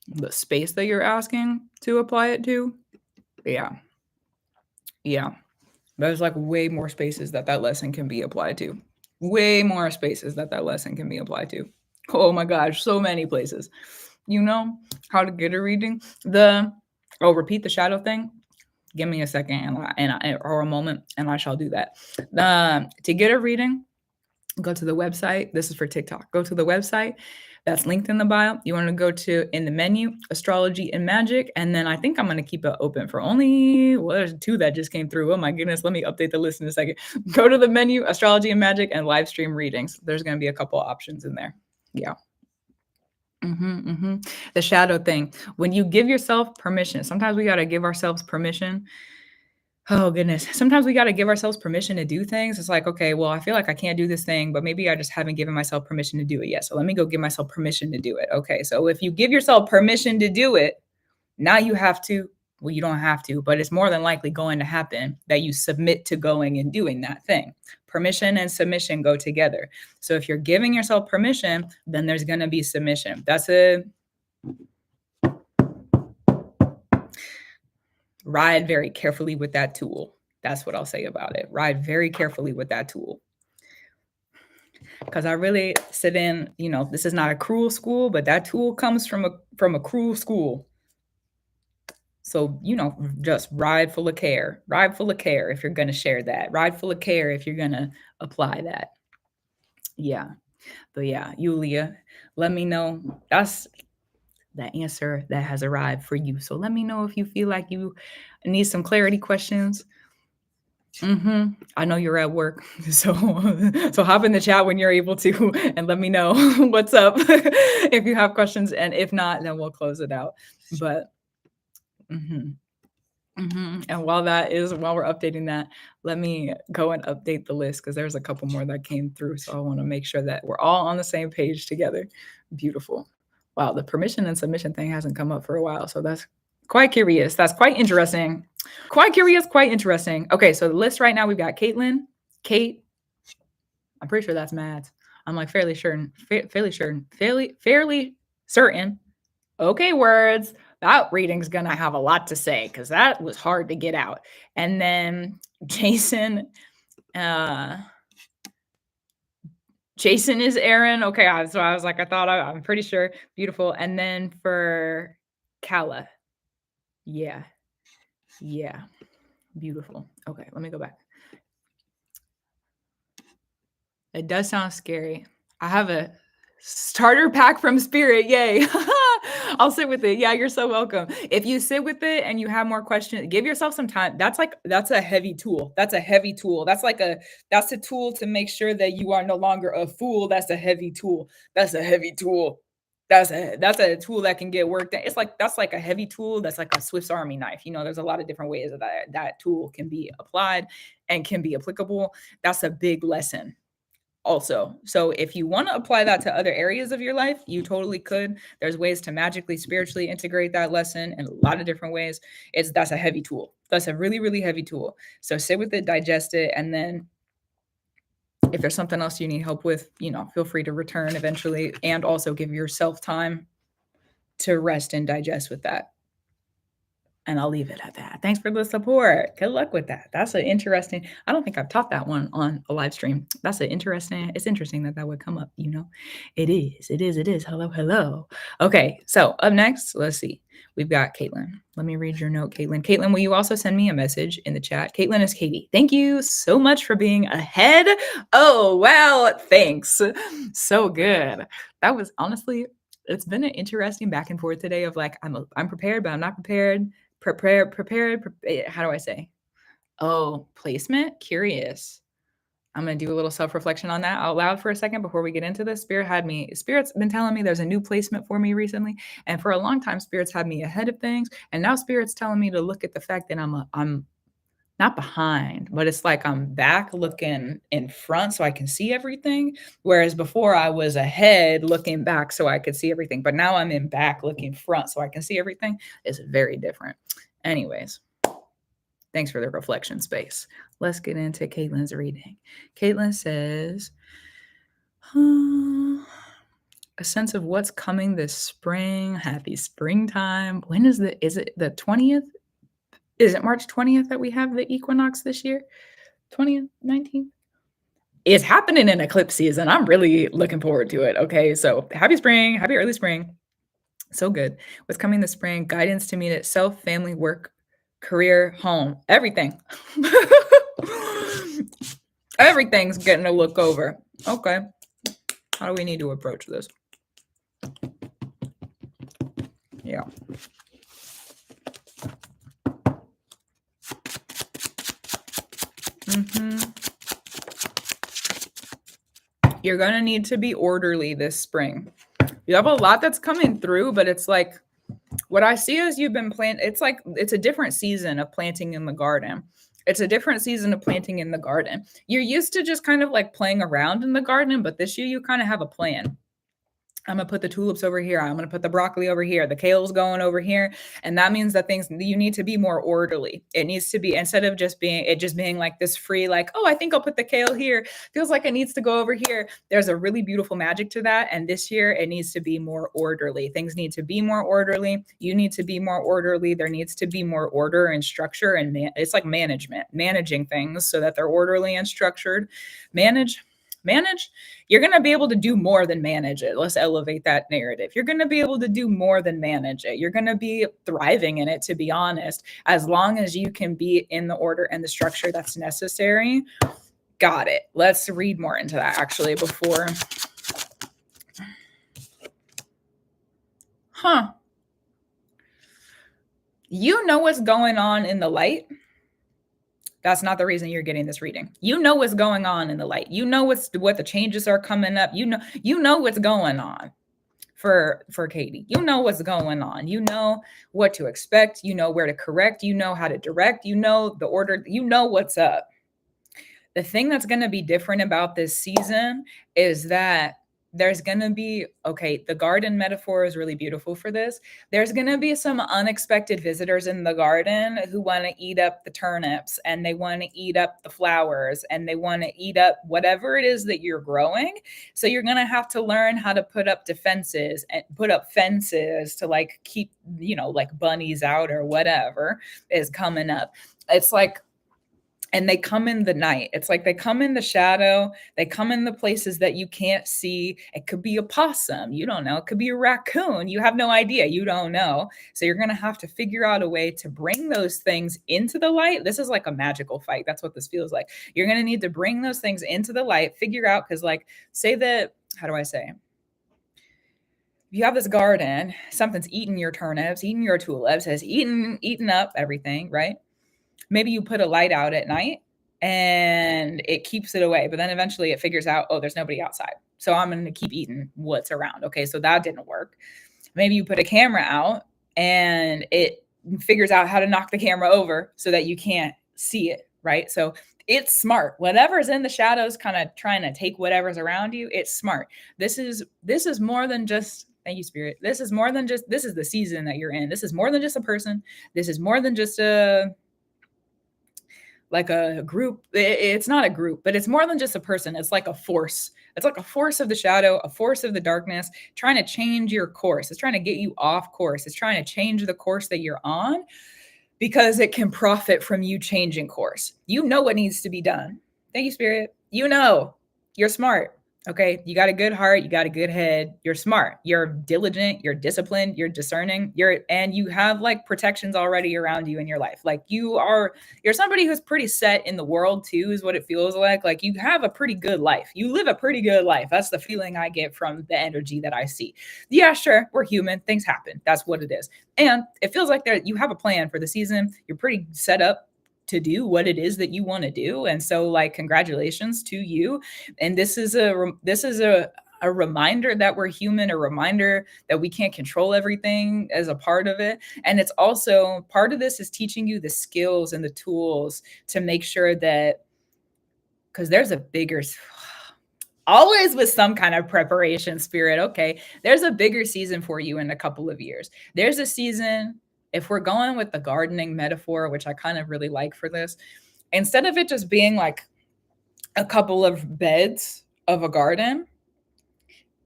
The space that you're asking to apply it to. Yeah. Yeah. There's like way more spaces that lesson can be applied to. Way more spaces that lesson can be applied to. Oh my gosh, so many places. You know how to get a reading? Repeat the shadow thing. Give me a second or a moment, and I shall do that. To get a reading, go to the website. This is for TikTok. Go to the website that's linked in the bio. You want to go to in the menu, Astrology and Magick. And then I think I'm going to keep it open for only, well, there's 2 that just came through. Oh my goodness. Let me update the list in a second. Go to the menu, Astrology and Magick, and live stream readings. There's going to be a couple options in there. Yeah. The shadow thing. When you give yourself permission, sometimes we got to give ourselves permission. Oh goodness. Sometimes we got to give ourselves permission to do things. It's like, okay, well, I feel like I can't do this thing, but maybe I just haven't given myself permission to do it yet. So let me go give myself permission to do it. Okay. So if you give yourself permission to do it, now you have to, well, you don't have to, but it's more than likely going to happen that you submit to going and doing that thing. Permission and submission go together. So if you're giving yourself permission, then there's going to be submission. Ride very carefully with that tool. That's what I'll say about it. Ride very carefully with that tool. Because I really sit in, this is not a cruel school, but that tool comes from a cruel school. So, just ride full of care. Ride full of care if you're going to share that. Ride full of care if you're going to apply that. Yeah. But yeah, Yulia, let me know. That's the answer that has arrived for you. So let me know if you feel like you need some clarity questions. I know you're at work, so hop in the chat when you're able to and let me know what's up if you have questions, and if not, then we'll close it out. But and while we're updating that, let me go and update the list because there's a couple more that came through. So I want to make sure that we're all on the same page together. Beautiful. Wow, the permission and submission thing hasn't come up for a while. So that's quite curious. That's quite interesting. Quite curious, quite interesting. Okay, so the list right now, we've got Caitlin, Kate. I'm pretty sure that's Matt. I'm like fairly certain. Okay, words. That reading's gonna have a lot to say because that was hard to get out. And then Jason is Aaron. Okay, so I was like, I'm pretty sure. Beautiful. And then for Kala. Yeah. Beautiful. Okay, let me go back. It does sound scary. I have a starter pack from Spirit. Yay. I'll sit with it. Yeah, you're so welcome. If you sit with it and you have more questions, give yourself some time. That's a heavy tool. That's a heavy tool. That's a tool to make sure that you are no longer a fool. That's a heavy tool. That's a heavy tool. That's a tool that can get worked. That's like a heavy tool. That's like a Swiss Army knife. There's a lot of different ways that tool can be applied and can be applicable. That's a big lesson also. So if you want to apply that to other areas of your life, you totally could. There's ways to magically, spiritually integrate that lesson in a lot of different ways. That's a heavy tool. That's a really, really heavy tool. So sit with it, digest it, and then if there's something else you need help with, feel free to return eventually, and also give yourself time to rest and digest with that. And I'll leave it at that. Thanks for the support. Good luck with that. That's I don't think I've taught that one on a live stream. It's interesting that would come up, It is. Hello. Okay, so up next, let's see. We've got Caitlin. Let me read your note, Caitlin. Caitlin, will you also send me a message in the chat? Caitlin is Katie. Thank you so much for being ahead. Oh, wow. Thanks. So good. That was honestly, it's been an interesting back and forth today of like, I'm prepared, but I'm not prepared. Prepared. How do I say? Oh, placement? Curious. I'm going to do a little self-reflection on that out loud for a second before we get into this. Spirit's been telling me there's a new placement for me recently. And for a long time, Spirit's had me ahead of things. And now Spirit's telling me to look at the fact that I'm not behind, but it's like I'm back looking in front so I can see everything. Whereas before I was ahead looking back so I could see everything. But now I'm in back looking front so I can see everything. It's very different. Anyways, thanks for the reflection space. Let's get into Caitlin's reading. Caitlin says, a sense of what's coming this spring. Happy springtime. When is it the 20th? Is it March 20th that we have the equinox this year? 20th, 19th? It's happening in eclipse season. I'm really looking forward to it. Okay, so happy spring, happy early spring. So good. What's coming this spring? Guidance to meet itself, family, work, career, home, everything. Everything's getting a look over. Okay. How do we need to approach this? Yeah. You're going to need to be orderly this spring. You have a lot that's coming through, but it's like what I see is you've been planting. It's like it's a different season of planting in the garden. It's a different season of planting in the garden. You're used to just kind of like playing around in the garden, but this year you kind of have a plan. I'm going to put the tulips over here. I'm going to put the broccoli over here. The kale's going over here. And that means that you need to be more orderly. It needs to be, instead of just being like this free, like, oh, I think I'll put the kale here. Feels like it needs to go over here. There's a really beautiful magic to that. And this year it needs to be more orderly. Things need to be more orderly. You need to be more orderly. There needs to be more order and structure. And it's like managing things so that they're orderly and structured. Manage, you're going to be able to do more than manage it. Let's elevate that narrative. You're going to be able to do more than manage it. You're going to be thriving in it, to be honest, as long as you can be in the order and the structure that's necessary. Got it. Let's read more into that actually before. You know what's going on in the light. That's not the reason you're getting this reading. You know what's going on in the light. You know what the changes are coming up. You know what's going on for Katie. You know what's going on. You know what to expect. You know where to correct. You know how to direct. You know the order. You know what's up. The thing that's going to be different about this season is that there's going to be, the garden metaphor is really beautiful for this. There's going to be some unexpected visitors in the garden who want to eat up the turnips and they want to eat up the flowers and they want to eat up whatever it is that you're growing. So you're going to have to learn how to put up defenses and put up fences to like keep, like bunnies out or whatever is coming up. It's like, and they come in the night. It's like they come in the shadow. They come in the places that you can't see. It could be a possum. You don't know. It could be a raccoon. You have no idea. You don't know. So you're going to have to figure out a way to bring those things into the light. This is like a magical fight. That's what this feels like. You're going to need to bring those things into the light, figure out, because like say that, how do I say? You have this garden, something's eating your turnips, eating your tulips, has eaten up everything, right? Maybe you put a light out at night and it keeps it away, but then eventually it figures out, oh, there's nobody outside. So I'm going to keep eating what's around. Okay, so that didn't work. Maybe you put a camera out and it figures out how to knock the camera over so that you can't see it, right? So it's smart. Whatever's in the shadows kind of trying to take whatever's around you, it's smart. This is more than just, thank you, Spirit. This is more than just, this is the season that you're in. This is more than just a person. This is more than just a group. It's not a group, but it's more than just a person. It's like a force. It's like a force of the shadow, a force of the darkness, trying to change your course. It's trying to get you off course. It's trying to change the course that you're on because it can profit from you changing course. You know what needs to be done. Thank you, Spirit. You know, you're smart. Okay. You got a good heart. You got a good head. You're smart. You're diligent. You're disciplined. You're discerning. And you have like protections already around you in your life. Like you're somebody who's pretty set in the world too, is what it feels like. Like you have a pretty good life. You live a pretty good life. That's the feeling I get from the energy that I see. Yeah, sure. We're human. Things happen. That's what it is. And it feels like you have a plan for the season. You're pretty set up. to do what it is that you want to do. And so like, congratulations to you. And this is a reminder that we're human, a reminder that we can't control everything as a part of it. And it's also part of this is teaching you the skills and the tools to make sure that, because there's a bigger, always with some kind of preparation spirit. Okay, there's a bigger season for you in a couple of years. There's a season, if we're going with the gardening metaphor, which I kind of really like for this, instead of it just being like a couple of beds of a garden,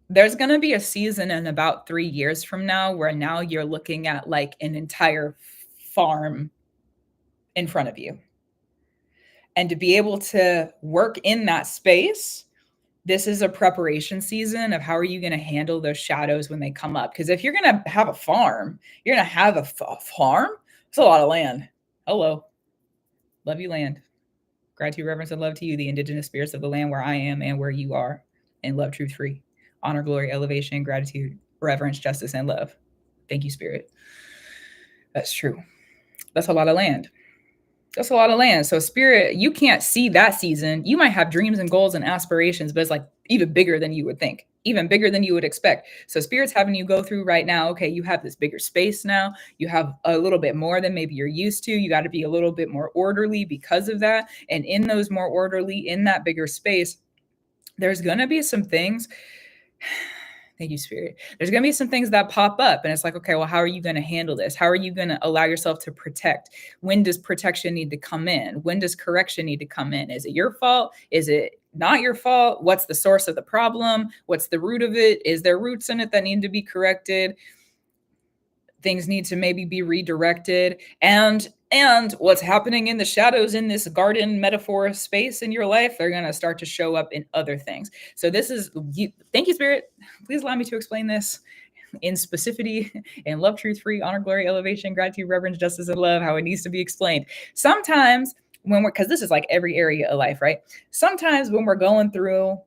there's going to be a season in about 3 years from now where now you're looking at like an entire farm in front of you. And to be able to work in that space, this is a preparation season of how are you going to handle those shadows when they come up. Because if you're going to have a farm, you're going to have a farm. It's a lot of land. Hello. Love you, land. Gratitude, reverence, and love to you, the indigenous spirits of the land where I am and where you are. And love, truth, free. Honor, glory, elevation, gratitude, reverence, justice, and love. Thank you, spirit. That's true. That's a lot of land. That's a lot of land. So spirit, you can't see that season. You might have dreams and goals and aspirations, but it's like even bigger than you would think, even bigger than you would expect. So spirit's having you go through right now. Okay, you have this bigger space now. You have a little bit more than maybe you're used to. You got to be a little bit more orderly because of that. And in those more orderly, in that bigger space, there's going to be some things. Thank you, spirit. There's going to be some things that pop up and it's like, okay, well, how are you going to handle this? How are you going to allow yourself to protect? When does protection need to come in? When does correction need to come in? Is it your fault? Is it not your fault? What's the source of the problem? What's the root of it? Is there roots in it that need to be corrected? Things need to maybe be redirected. And what's happening in the shadows in this garden metaphor space in your life, they're going to start to show up in other things. So this is, thank you, spirit. Please allow me to explain this in specificity, in love, truth, free, honor, glory, elevation, gratitude, reverence, justice, and love, how it needs to be explained. Sometimes when we're, because this is like every area of life, right? Sometimes when we're going through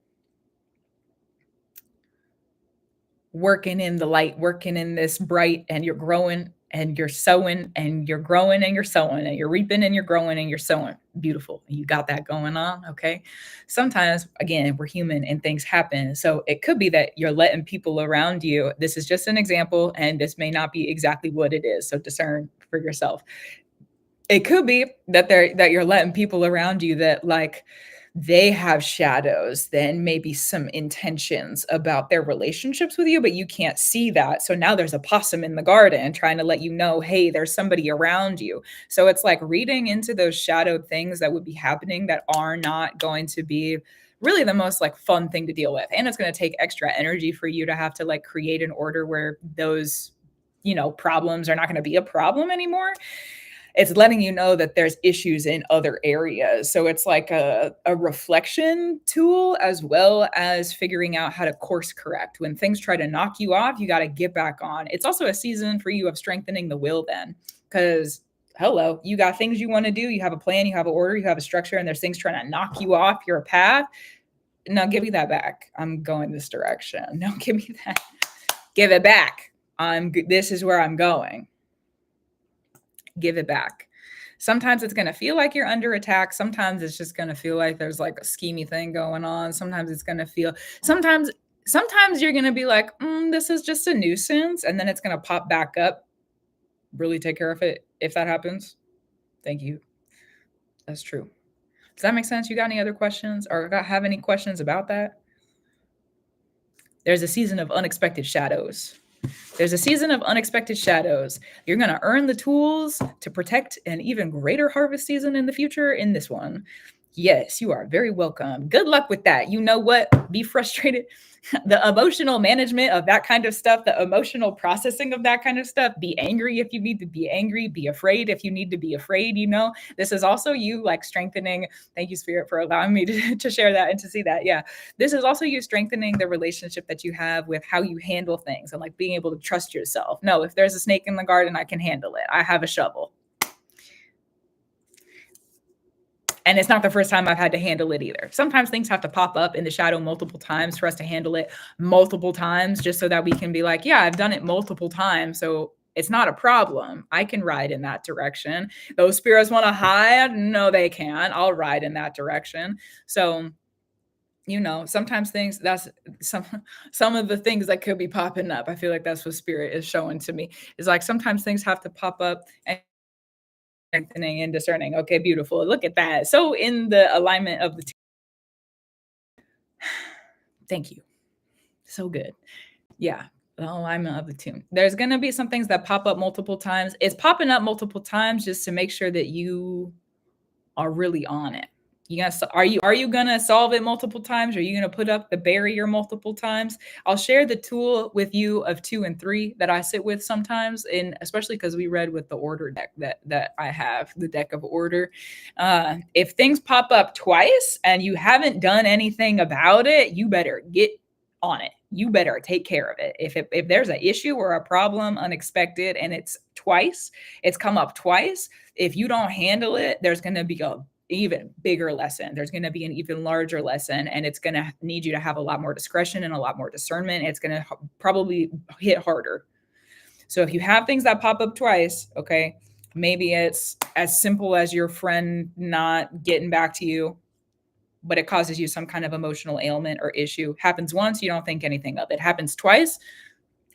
working in the light, working in this bright, and you're growing and you're sowing and you're growing and you're sowing and you're reaping and you're growing and you're sowing. Beautiful. You got that going on. Okay. Sometimes, again, we're human and things happen. So it could be that you're letting people around you. This is just an example, and this may not be exactly what it is. So discern for yourself. It could be that you're letting people around you that like, they have shadows, then maybe some intentions about their relationships with you, but you can't see that. So now there's a possum in the garden trying to let you know, hey, there's somebody around you. So it's like reading into those shadowed things that would be happening that are not going to be really the most like fun thing to deal with. And it's going to take extra energy for you to have to like create an order where those, problems are not going to be a problem anymore. It's letting you know that there's issues in other areas. So it's like a reflection tool as well as figuring out how to course correct. When things try to knock you off, you got to get back on. It's also a season for you of strengthening the will then, because hello, you got things you want to do. You have a plan, you have an order, you have a structure, and there's things trying to knock you off your path. No, give me that back. I'm going this direction. No, give me that. Give it back. This is where I'm going. Give it back. Sometimes it's going to feel like you're under attack. Sometimes it's just going to feel like there's like a schemy thing going on. Sometimes it's going to feel, sometimes you're going to be like, this is just a nuisance. And then it's going to pop back up. Really take care of it if that happens. Thank you. That's true. Does that make sense? You got any other questions or have any questions about that? There's a season of unexpected shadows. There's a season of unexpected shadows. You're going to earn the tools to protect an even greater harvest season in the future in this one. Yes, you are very welcome. Good luck with that. You know what? Be frustrated. The emotional management of that kind of stuff, the emotional processing of that kind of stuff. Be angry if you need to be angry. Be afraid if you need to be afraid. This is also you like strengthening. Thank you, Spirit, for allowing me to share that and to see that. Yeah. This is also you strengthening the relationship that you have with how you handle things and like being able to trust yourself. No, if there's a snake in the garden, I can handle it. I have a shovel. And it's not the first time I've had to handle it either. Sometimes things have to pop up in the shadow multiple times for us to handle it multiple times, just so that we can be like, yeah, I've done it multiple times. So It's not a problem. I can ride in that direction. Those spirits want to hide? No, they can't. I'll ride in that direction. So, sometimes things that's some some of the things that could be popping up. I feel like that's what spirit is showing to me. Is like sometimes things have to pop up and strengthening and discerning. Okay, beautiful. Look at that. So in the alignment of the thank you. So good. Yeah. The alignment of the tune. There's gonna be some things that pop up multiple times. It's popping up multiple times just to make sure that you are really on it. Are you gonna solve it multiple times? Are you gonna put up the barrier multiple times? I'll share the tool with you of 2 and 3 that I sit with sometimes, and especially because we read with the order deck that I have, the deck of order. If things pop up twice and you haven't done anything about it, you better get on it. You better take care of it. If there's an issue or a problem unexpected and it's come up twice, if you don't handle it, there's going to be a even bigger lesson. There's going to be an even larger lesson, and it's going to need you to have a lot more discretion and a lot more discernment. It's going to probably hit harder. So if you have things that pop up twice, okay, maybe it's as simple as your friend not getting back to you, but it causes you some kind of emotional ailment or issue. Happens once, you don't think anything of it. Happens twice,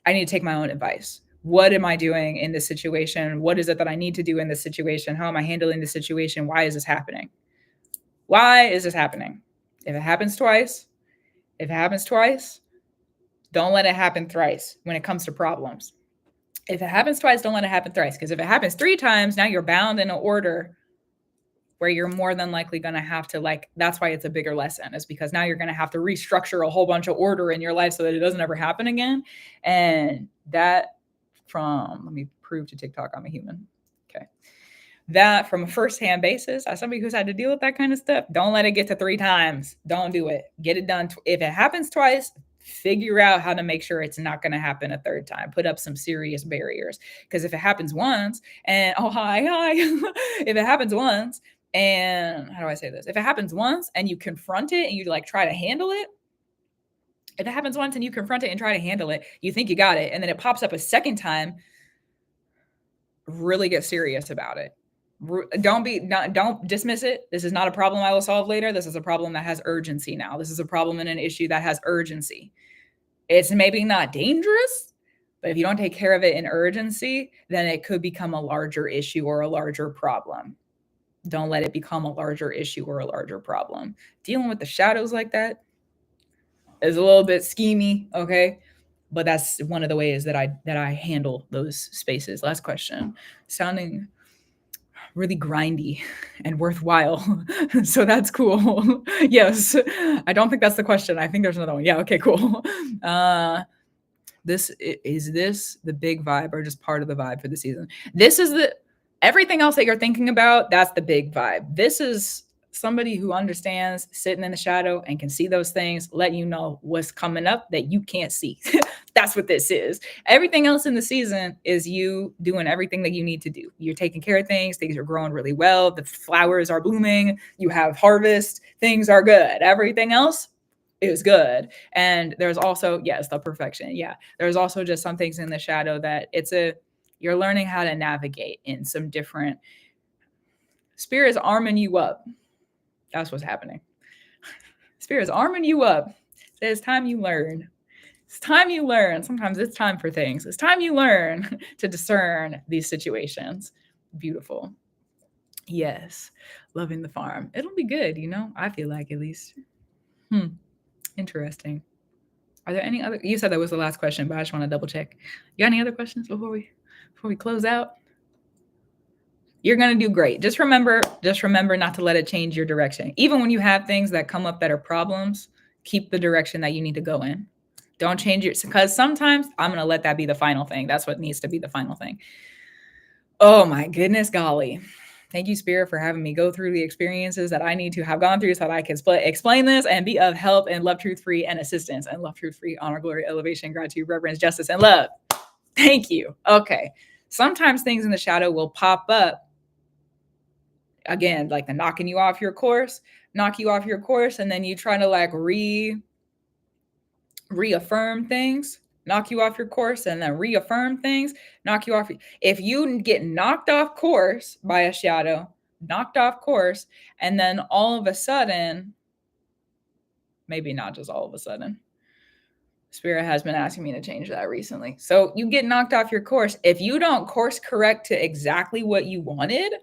I need to take my own advice. What am I doing in this situation? What is it that I need to do in this situation? How am I handling this situation? Why is this happening? Why is this happening? If it happens twice, don't let it happen thrice when it comes to problems. If it happens twice, don't let it happen thrice. Because if it happens 3 times, now you're bound in an order where you're more than likely going to have to that's why it's a bigger lesson, is because now you're going to have to restructure a whole bunch of order in your life so that it doesn't ever happen again. And that let me prove to TikTok I'm a human. Okay. That from a firsthand basis, as somebody who's had to deal with that kind of stuff, don't let it get to 3 times. Don't do it. Get it done. If it happens twice, figure out how to make sure it's not going to happen a 3rd time. Put up some serious barriers. Because if it happens once and, hi. If it happens once and, how do I say this? If it happens once and you confront it and you try to handle it, if it happens once and you confront it and try to handle it, you think you got it, and then it pops up a 2nd time, really get serious about it. Don't dismiss it. This is not a problem I will solve later. This is a problem that has urgency now. This is a problem and an issue that has urgency. It's maybe not dangerous, but if you don't take care of it in urgency, then it could become a larger issue or a larger problem. Don't let it become a larger issue or a larger problem. Dealing with the shadows like that is a little bit schemy, okay? But that's one of the ways that I handle those spaces. Last question. Sounding really grindy and worthwhile. So that's cool. Yes. I don't think that's the question. I think there's another one. Yeah, okay, cool. Is this the big vibe or just part of the vibe for the season? This is everything else that you're thinking about, that's the big vibe. This is somebody who understands sitting in the shadow and can see those things, let you know what's coming up that you can't see. That's what this is. Everything else in the season is you doing everything that you need to do. You're taking care of things are growing really well, the flowers are blooming, you have harvest, things are good. Everything else is good. And there's also, yes, the perfection. Yeah. There's also just some things in the shadow that you're learning how to navigate in some different spirits arming you up. That's what's happening. Spirit's arming you up. It's time you learn. It's time you learn. Sometimes it's time for things. It's time you learn to discern these situations. Beautiful. Yes. Loving the farm. It'll be good, I feel like, at least. Interesting. Are there any other? You said that was the last question, but I just want to double check. You got any other questions before we close out? You're going to do great. Just remember not to let it change your direction. Even when you have things that come up that are problems, keep the direction that you need to go in. Don't change it, because sometimes I'm going to let that be the final thing. That's what needs to be the final thing. Oh my goodness, golly. Thank you, Spirit, for having me go through the experiences that I need to have gone through so that I can explain this and be of help and love, truth, free, and assistance, and love, truth, free, honor, glory, elevation, gratitude, reverence, justice, and love. Thank you. Okay. Sometimes things in the shadow will pop up. Again, like the knock you off your course, and then you try to reaffirm things. knock you off your course and then reaffirm things, knock you off. If you get knocked off course by a shadow, knocked off course, and then all of a sudden, maybe not just all of a sudden, Spirit has been asking me to change that recently. So you get knocked off your course. If you don't course correct to exactly what you wanted,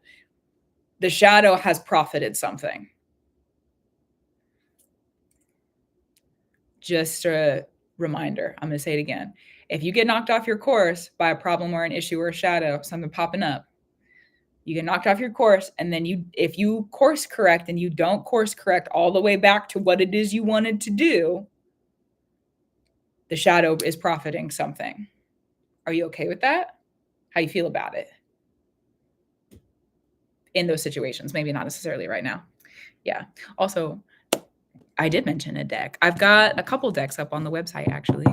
the shadow has profited something. Just a reminder, I'm going to say it again. If you get knocked off your course by a problem or an issue or a shadow, something popping up, you get knocked off your course, and then if you course correct and you don't course correct all the way back to what it is you wanted to do, the shadow is profiting something. Are you okay with that? How you feel about it in those situations? Maybe not necessarily right now. Yeah. Also, I did mention a deck. I've got a couple decks up on the website, actually.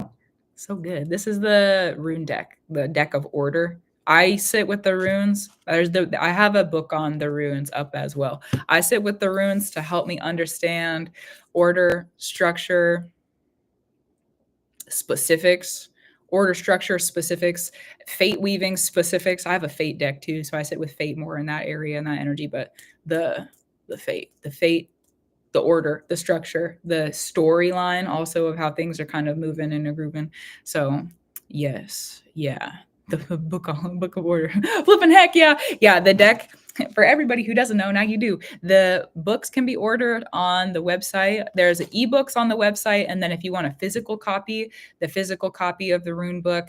So good. This is the rune deck, the deck of order. I sit with the runes. I have a book on the runes up as well. I sit with the runes to help me understand order, structure, specifics, order, structure, specifics, fate weaving specifics. I have a fate deck too, so I sit with fate more in that area and that energy. But the fate, the order, the structure, the storyline also of how things are kind of moving and grooving. So yes, yeah. The book of order. Flipping heck yeah. Yeah, the deck, for everybody who doesn't know, now you do. The books can be ordered on the website. There's ebooks on the website, and then if you want a physical copy, the physical copy of the rune book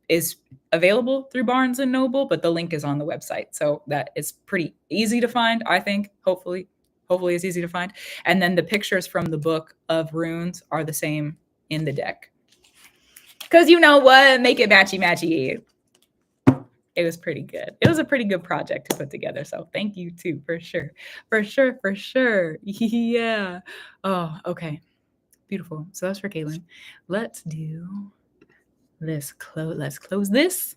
is available through Barnes and Noble, but the link is on the website. So that is pretty easy to find, I think, hopefully it's easy to find. And then the pictures from the book of runes are the same in the deck. Because you know what? Make it matchy. It was pretty good. It was a pretty good project to put together. So thank you too, for sure. For sure. Yeah. Oh, okay. Beautiful. So that's for Caitlin. Let's do this. Let's close this.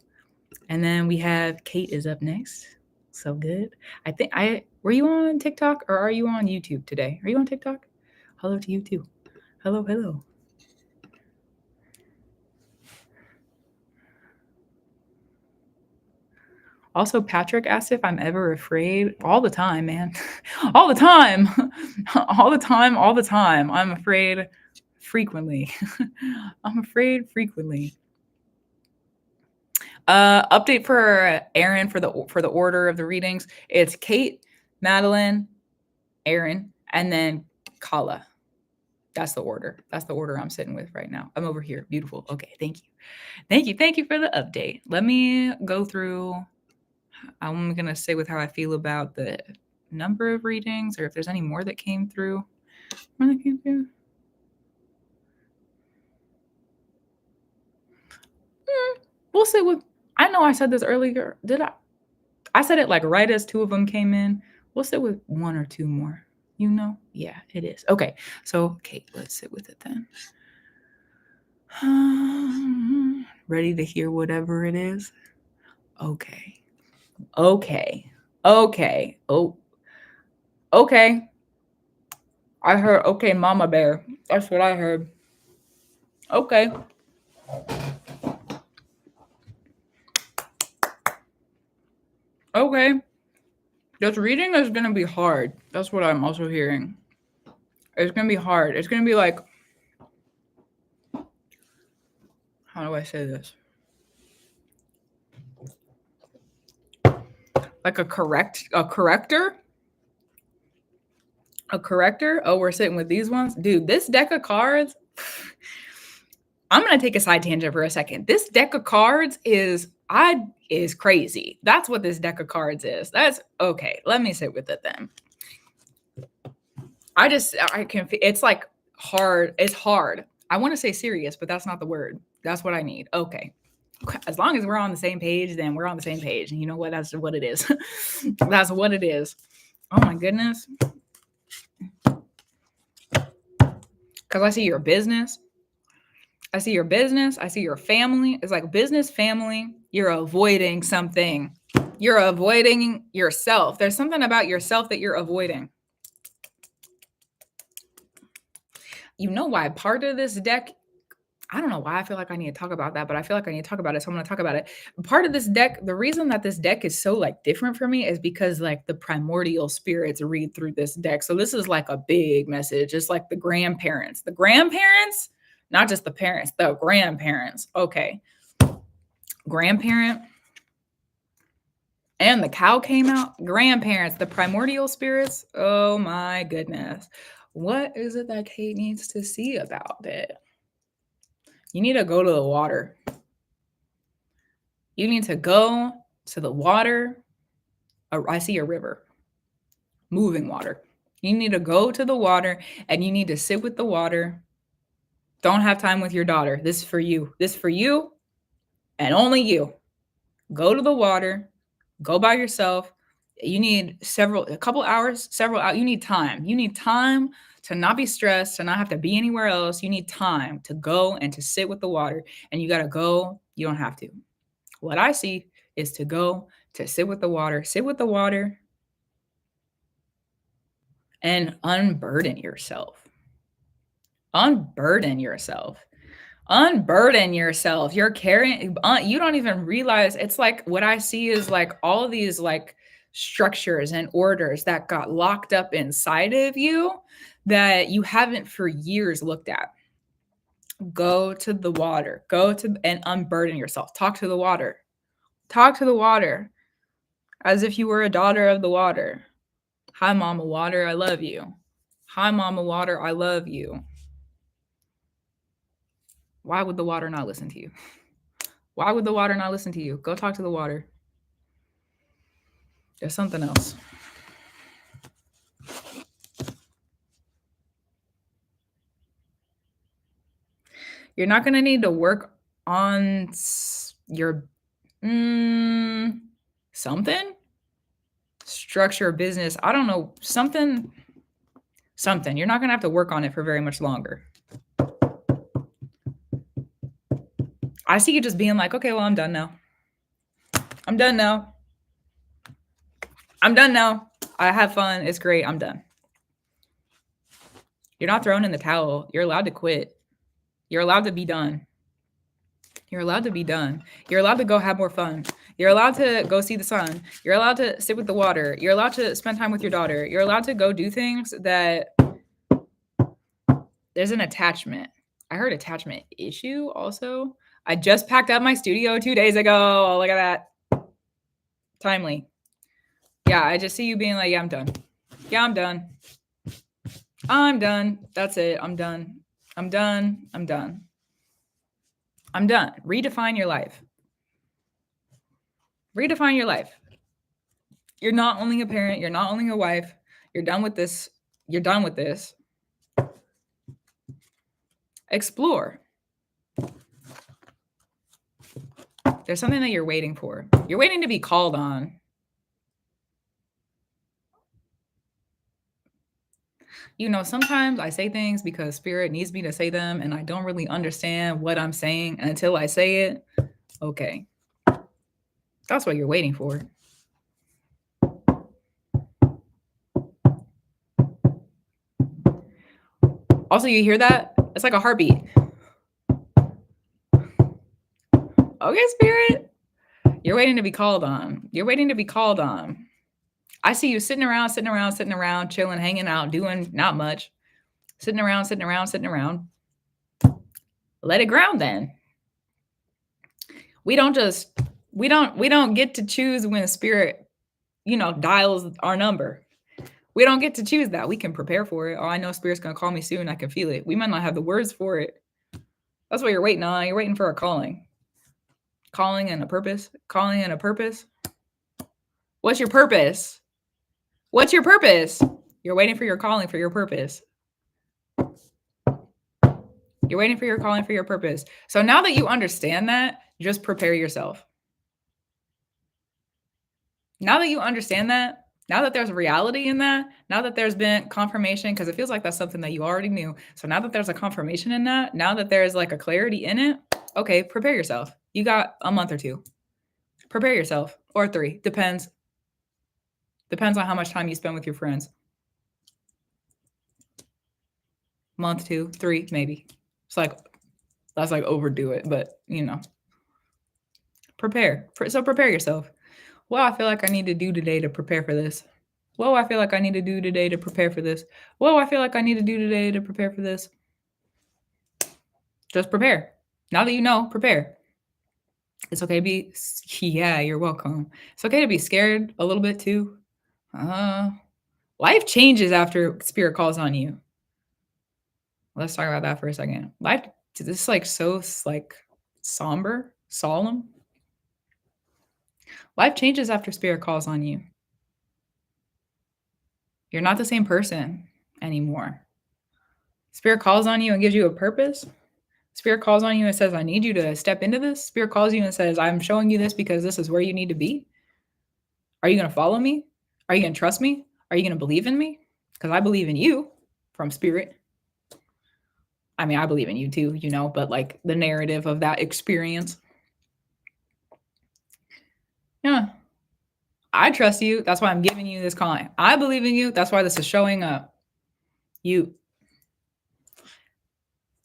And then we have Kate is up next. So good. Were you on TikTok or are you on YouTube today? Are you on TikTok? Hello to you too. Hello. Also, Patrick asked if I'm ever afraid. All the time, man. All the time. I'm afraid frequently. Update for Aaron for the order of the readings. It's Kate, Madeline, Aaron, and then Kala. That's the order. That's the order I'm sitting with right now. I'm over here. Beautiful. Okay, thank you for the update. Let me go through. I'm going to say with how I feel about the number of readings or if there's any more that came through. We'll see what, I know I said this earlier. Did I? I said it like right as two of them came in. We'll sit with one or two more. You know? Yeah, it is. Okay. So, Kate, let's sit with it then. Ready to hear whatever it is? Okay. Oh, okay. I heard, okay, mama bear. That's what I heard. Okay. Okay. This reading is going to be hard. That's what I'm also hearing. It's going to be hard. It's going to be like, how do I say this? Like a corrector? A corrector? Oh, we're sitting with these ones? Dude, this deck of cards, I'm going to take a side tangent for a second. This deck of cards is crazy. That's what this deck of cards is. That's okay. Let me sit with it then. It's like hard. It's hard. I want to say serious, but that's not the word. That's what I need. Okay. As long as we're on the same page, then we're on the same page. And you know what? That's what it is. That's what it is. Oh my goodness. Because I see your business. I see your family. It's like business, family. You're avoiding something. You're avoiding yourself. There's something about yourself that you're avoiding. You know why part of this deck I don't know why I feel like I need to talk about that, but I feel like I need to talk about it, so I'm gonna talk about it. Part of this deck, the reason that this deck is so, like, different for me is because, like, the primordial spirits read through this deck, so this is, like, a big message. It's like the grandparents. The grandparents? Not just the parents, the grandparents. Okay. Grandparent and the cow came out. Grandparents, the primordial spirits. Oh my goodness. What is it that Kate needs to see about it? You need to go to the water. You need to go to the water. I see a river, moving water. You need to go to the water and you need to sit with the water. Don't have time with your daughter. This is for you. This is for you and only you. Go to the water. Go by yourself. You need a couple hours, several hours. You need time. You need time to not be stressed, to not have to be anywhere else. You need time to go and to sit with the water. And you got to go. You don't have to. What I see is to go to sit with the water, and unburden yourself. Unburden yourself. Unburden yourself. You're carrying, you don't even realize. It's like what I see is like all of these like structures and orders that got locked up inside of you that you haven't for years looked at. Go to the water. Go to and unburden yourself. Talk to the water. Talk to the water as if you were a daughter of the water. Hi, Mama Water, I love you. Hi, Mama Water, I love you. Why would the water not listen to you? Why would the water not listen to you? Go talk to the water. There's something else. You're not going to need to work on your something structure business. I don't know, something. You're not going to have to work on it for very much longer. I see you just being like, okay, well, I'm done now. I'm done now. I'm done now. I have fun. It's great. I'm done. You're not thrown in the towel. You're allowed to quit. You're allowed to be done. You're allowed to be done. You're allowed to go have more fun. You're allowed to go see the sun. You're allowed to sit with the water. You're allowed to spend time with your daughter. You're allowed to go do things that there's an attachment. I heard attachment issue also. I just packed up my studio 2 days ago. Look at that. Timely. Yeah, I just see you being like, yeah, I'm done. Yeah, I'm done. I'm done. That's it. I'm done. I'm done. I'm done. I'm done. Redefine your life. Redefine your life. You're not only a parent. You're not only a wife. You're done with this. You're done with this. Explore. There's something that you're waiting for. You're waiting to be called on. You know, sometimes I say things because spirit needs me to say them and I don't really understand what I'm saying until I say it. Okay. That's what you're waiting for. Also, you hear that? It's like a heartbeat. Okay, spirit. You're waiting to be called on. You're waiting to be called on. I see you sitting around, chilling, hanging out, doing not much. Sitting around. Let it ground then. We don't get to choose when spirit, dials our number. We don't get to choose that. We can prepare for it. Oh, I know spirit's going to call me soon. I can feel it. We might not have the words for it. That's what you're waiting on. You're waiting for a calling. Calling and a purpose. Calling and a purpose. What's your purpose? What's your purpose? You're waiting for your calling for your purpose. You're waiting for your calling for your purpose. So now that you understand that, just prepare yourself. Now that you understand that, now that there's reality in that, now that there's been confirmation, because it feels like that's something that you already knew. So now that there's a confirmation in that, now that there's like a clarity in it, okay, prepare yourself. You got a month or 2. Prepare yourself, or 3. Depends. Depends on how much time you spend with your friends. Month, 2, 3, maybe. It's like That's like overdo it, but prepare. So prepare yourself. What I feel like I need to do today to prepare for this. What do I feel like I need to do today to prepare for this? What do I feel like I need to do today to prepare for this? Just prepare. Now that you know, prepare. It's okay to be, yeah, you're welcome. It's okay to be scared a little bit too. Life changes after spirit calls on you. Let's talk about that for a second. Life, this is like so like somber, solemn. Life changes after spirit calls on you. You're not the same person anymore. Spirit calls on you and gives you a purpose. Spirit calls on you and says, I need you to step into this. Spirit calls you and says, I'm showing you this because this is where you need to be. Are you going to follow me? Are you going to trust me? Are you going to believe in me? Because I believe in you from spirit. I mean, I believe in you too, but like the narrative of that experience. Yeah. I trust you. That's why I'm giving you this calling. I believe in you. That's why this is showing up. You.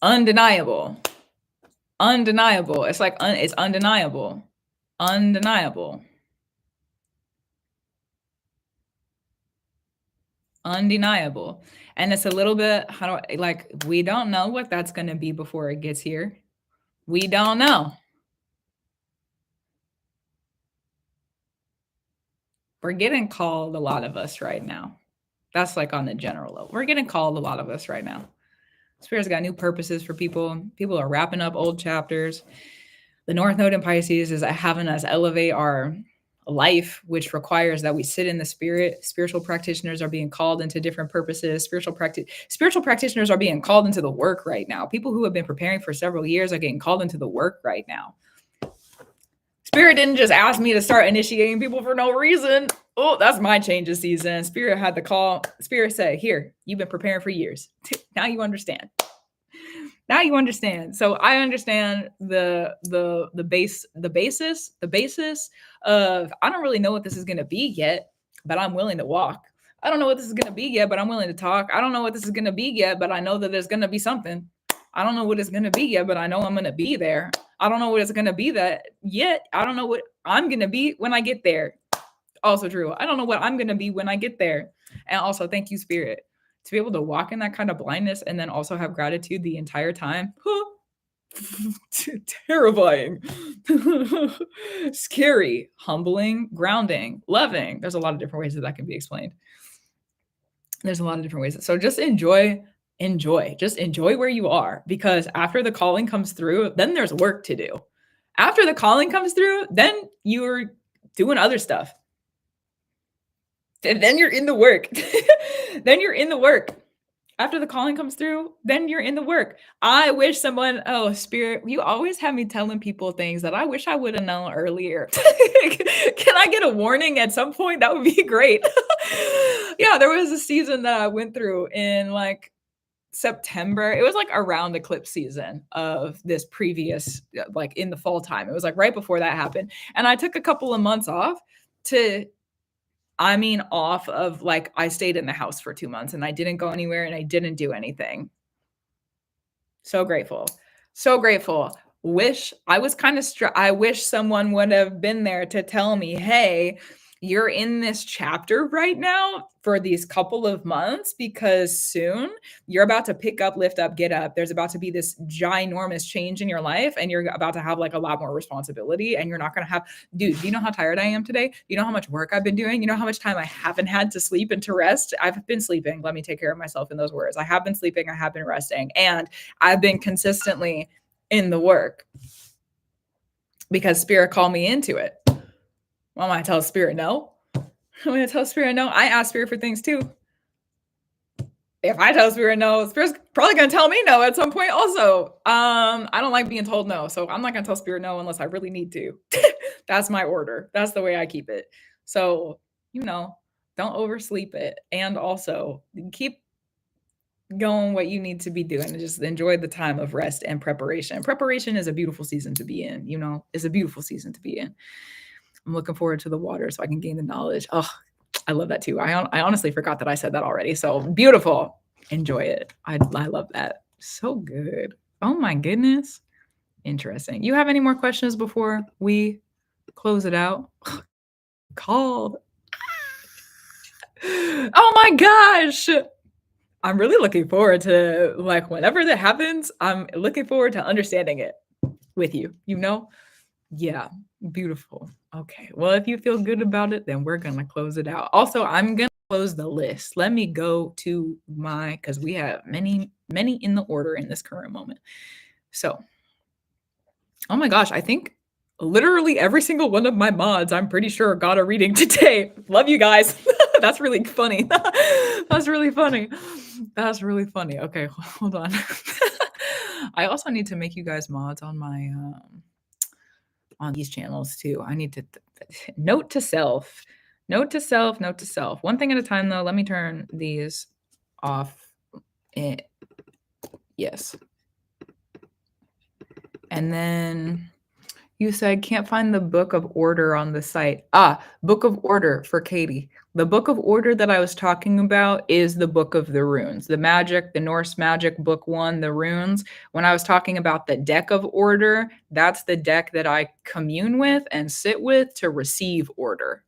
Undeniable. Undeniable. It's like, it's undeniable. Undeniable. Undeniable. And it's a little bit, we don't know what that's going to be before it gets here. We don't know. We're getting called, a lot of us right now. That's like on the general level. We're getting called, a lot of us right now. Spirit's got new purposes for people. People are wrapping up old chapters. The North Node in Pisces is having us elevate our life, which requires that we sit in the spirit. Spiritual practitioners are being called into different purposes. Spiritual practitioners are being called into the work right now. People who have been preparing for several years are getting called into the work right now. Spirit didn't just ask me to start initiating people for no reason. Oh, that's my changes season. Spirit had the call. Spirit said, here, you've been preparing for years. Now you understand. Now you understand. So I understand the basis of, I don't really know what this is going to be yet, but I'm willing to walk. I don't know what this is going to be yet, but I'm willing to talk. I don't know what this is going to be yet, but I know that there's going to be something. I don't know what it's going to be yet, but I know I'm going to be there. I don't know what it's going to be that yet. I don't know what I'm going to be when I get there. Also true. I don't know what I'm going to be when I get there. And also, thank you, Spirit, to be able to walk in that kind of blindness and then also have gratitude the entire time. Terrifying. Scary, humbling, grounding, loving. There's a lot of different ways that can be explained. There's a lot of different ways. So just enjoy. Just enjoy where you are, because after the calling comes through, then there's work to do. After the calling comes through, then you're doing other stuff. And then you're in the work. Then you're in the work. After the calling comes through, then you're in the work. I wish someone, Spirit, you always have me telling people things that I wish I would have known earlier. Can I get a warning at some point? That would be great. Yeah, there was a season that I went through in like September. It was like around eclipse season of this previous, like in the fall time. It was like right before that happened. And I took a couple of months off off of like, I stayed in the house for 2 months and I didn't go anywhere and I didn't do anything. So grateful. So grateful. I wish someone would have been there to tell me, hey, you're in this chapter right now for these couple of months, because soon you're about to pick up, lift up, get up. There's about to be this ginormous change in your life, and you're about to have like a lot more responsibility, and you're not going to have, dude, do you know how tired I am today? You know how much work I've been doing? You know how much time I haven't had to sleep and to rest? I've been sleeping. Let me take care of myself in those words. I have been sleeping. I have been resting, and I've been consistently in the work because Spirit called me into it. Well, I tell Spirit no. I'm going to tell Spirit no. I ask Spirit for things too. If I tell Spirit no, Spirit's probably going to tell me no at some point also. I don't like being told no, so I'm not going to tell Spirit no unless I really need to. That's my order. That's the way I keep it. So, don't oversleep it. And also keep going what you need to be doing, and just enjoy the time of rest and preparation. Preparation is a beautiful season to be in, it's a beautiful season to be in. I'm looking forward to the water so I can gain the knowledge. Oh, I love that too. I honestly forgot that I said that already. So beautiful. Enjoy it. I love that. So good. Oh my goodness. Interesting. You have any more questions before we close it out? Called. Oh my gosh. I'm really looking forward to, like, whenever that happens, I'm looking forward to understanding it with you, you know? Yeah, beautiful. Okay. Well, if you feel good about it, then we're going to close it out. Also, I'm going to close the list. Let me go to because we have many, many in the order in this current moment. So, oh my gosh, I think literally every single one of my mods, I'm pretty sure, got a reading today. Love you guys. That's really funny. That's really funny. That's really funny. Okay, hold on. I also need to make you guys mods on my on these channels too. I need to note to self. Note to self, note to self. One thing at a time though. Let me turn these off. Yes. And then you said can't find the book of order on the site. Book of order for Katie. The book of order that I was talking about is the book of the runes, the Magick, the Norse Magick book 1, the runes. When I was talking about the deck of order, that's the deck that I commune with and sit with to receive order.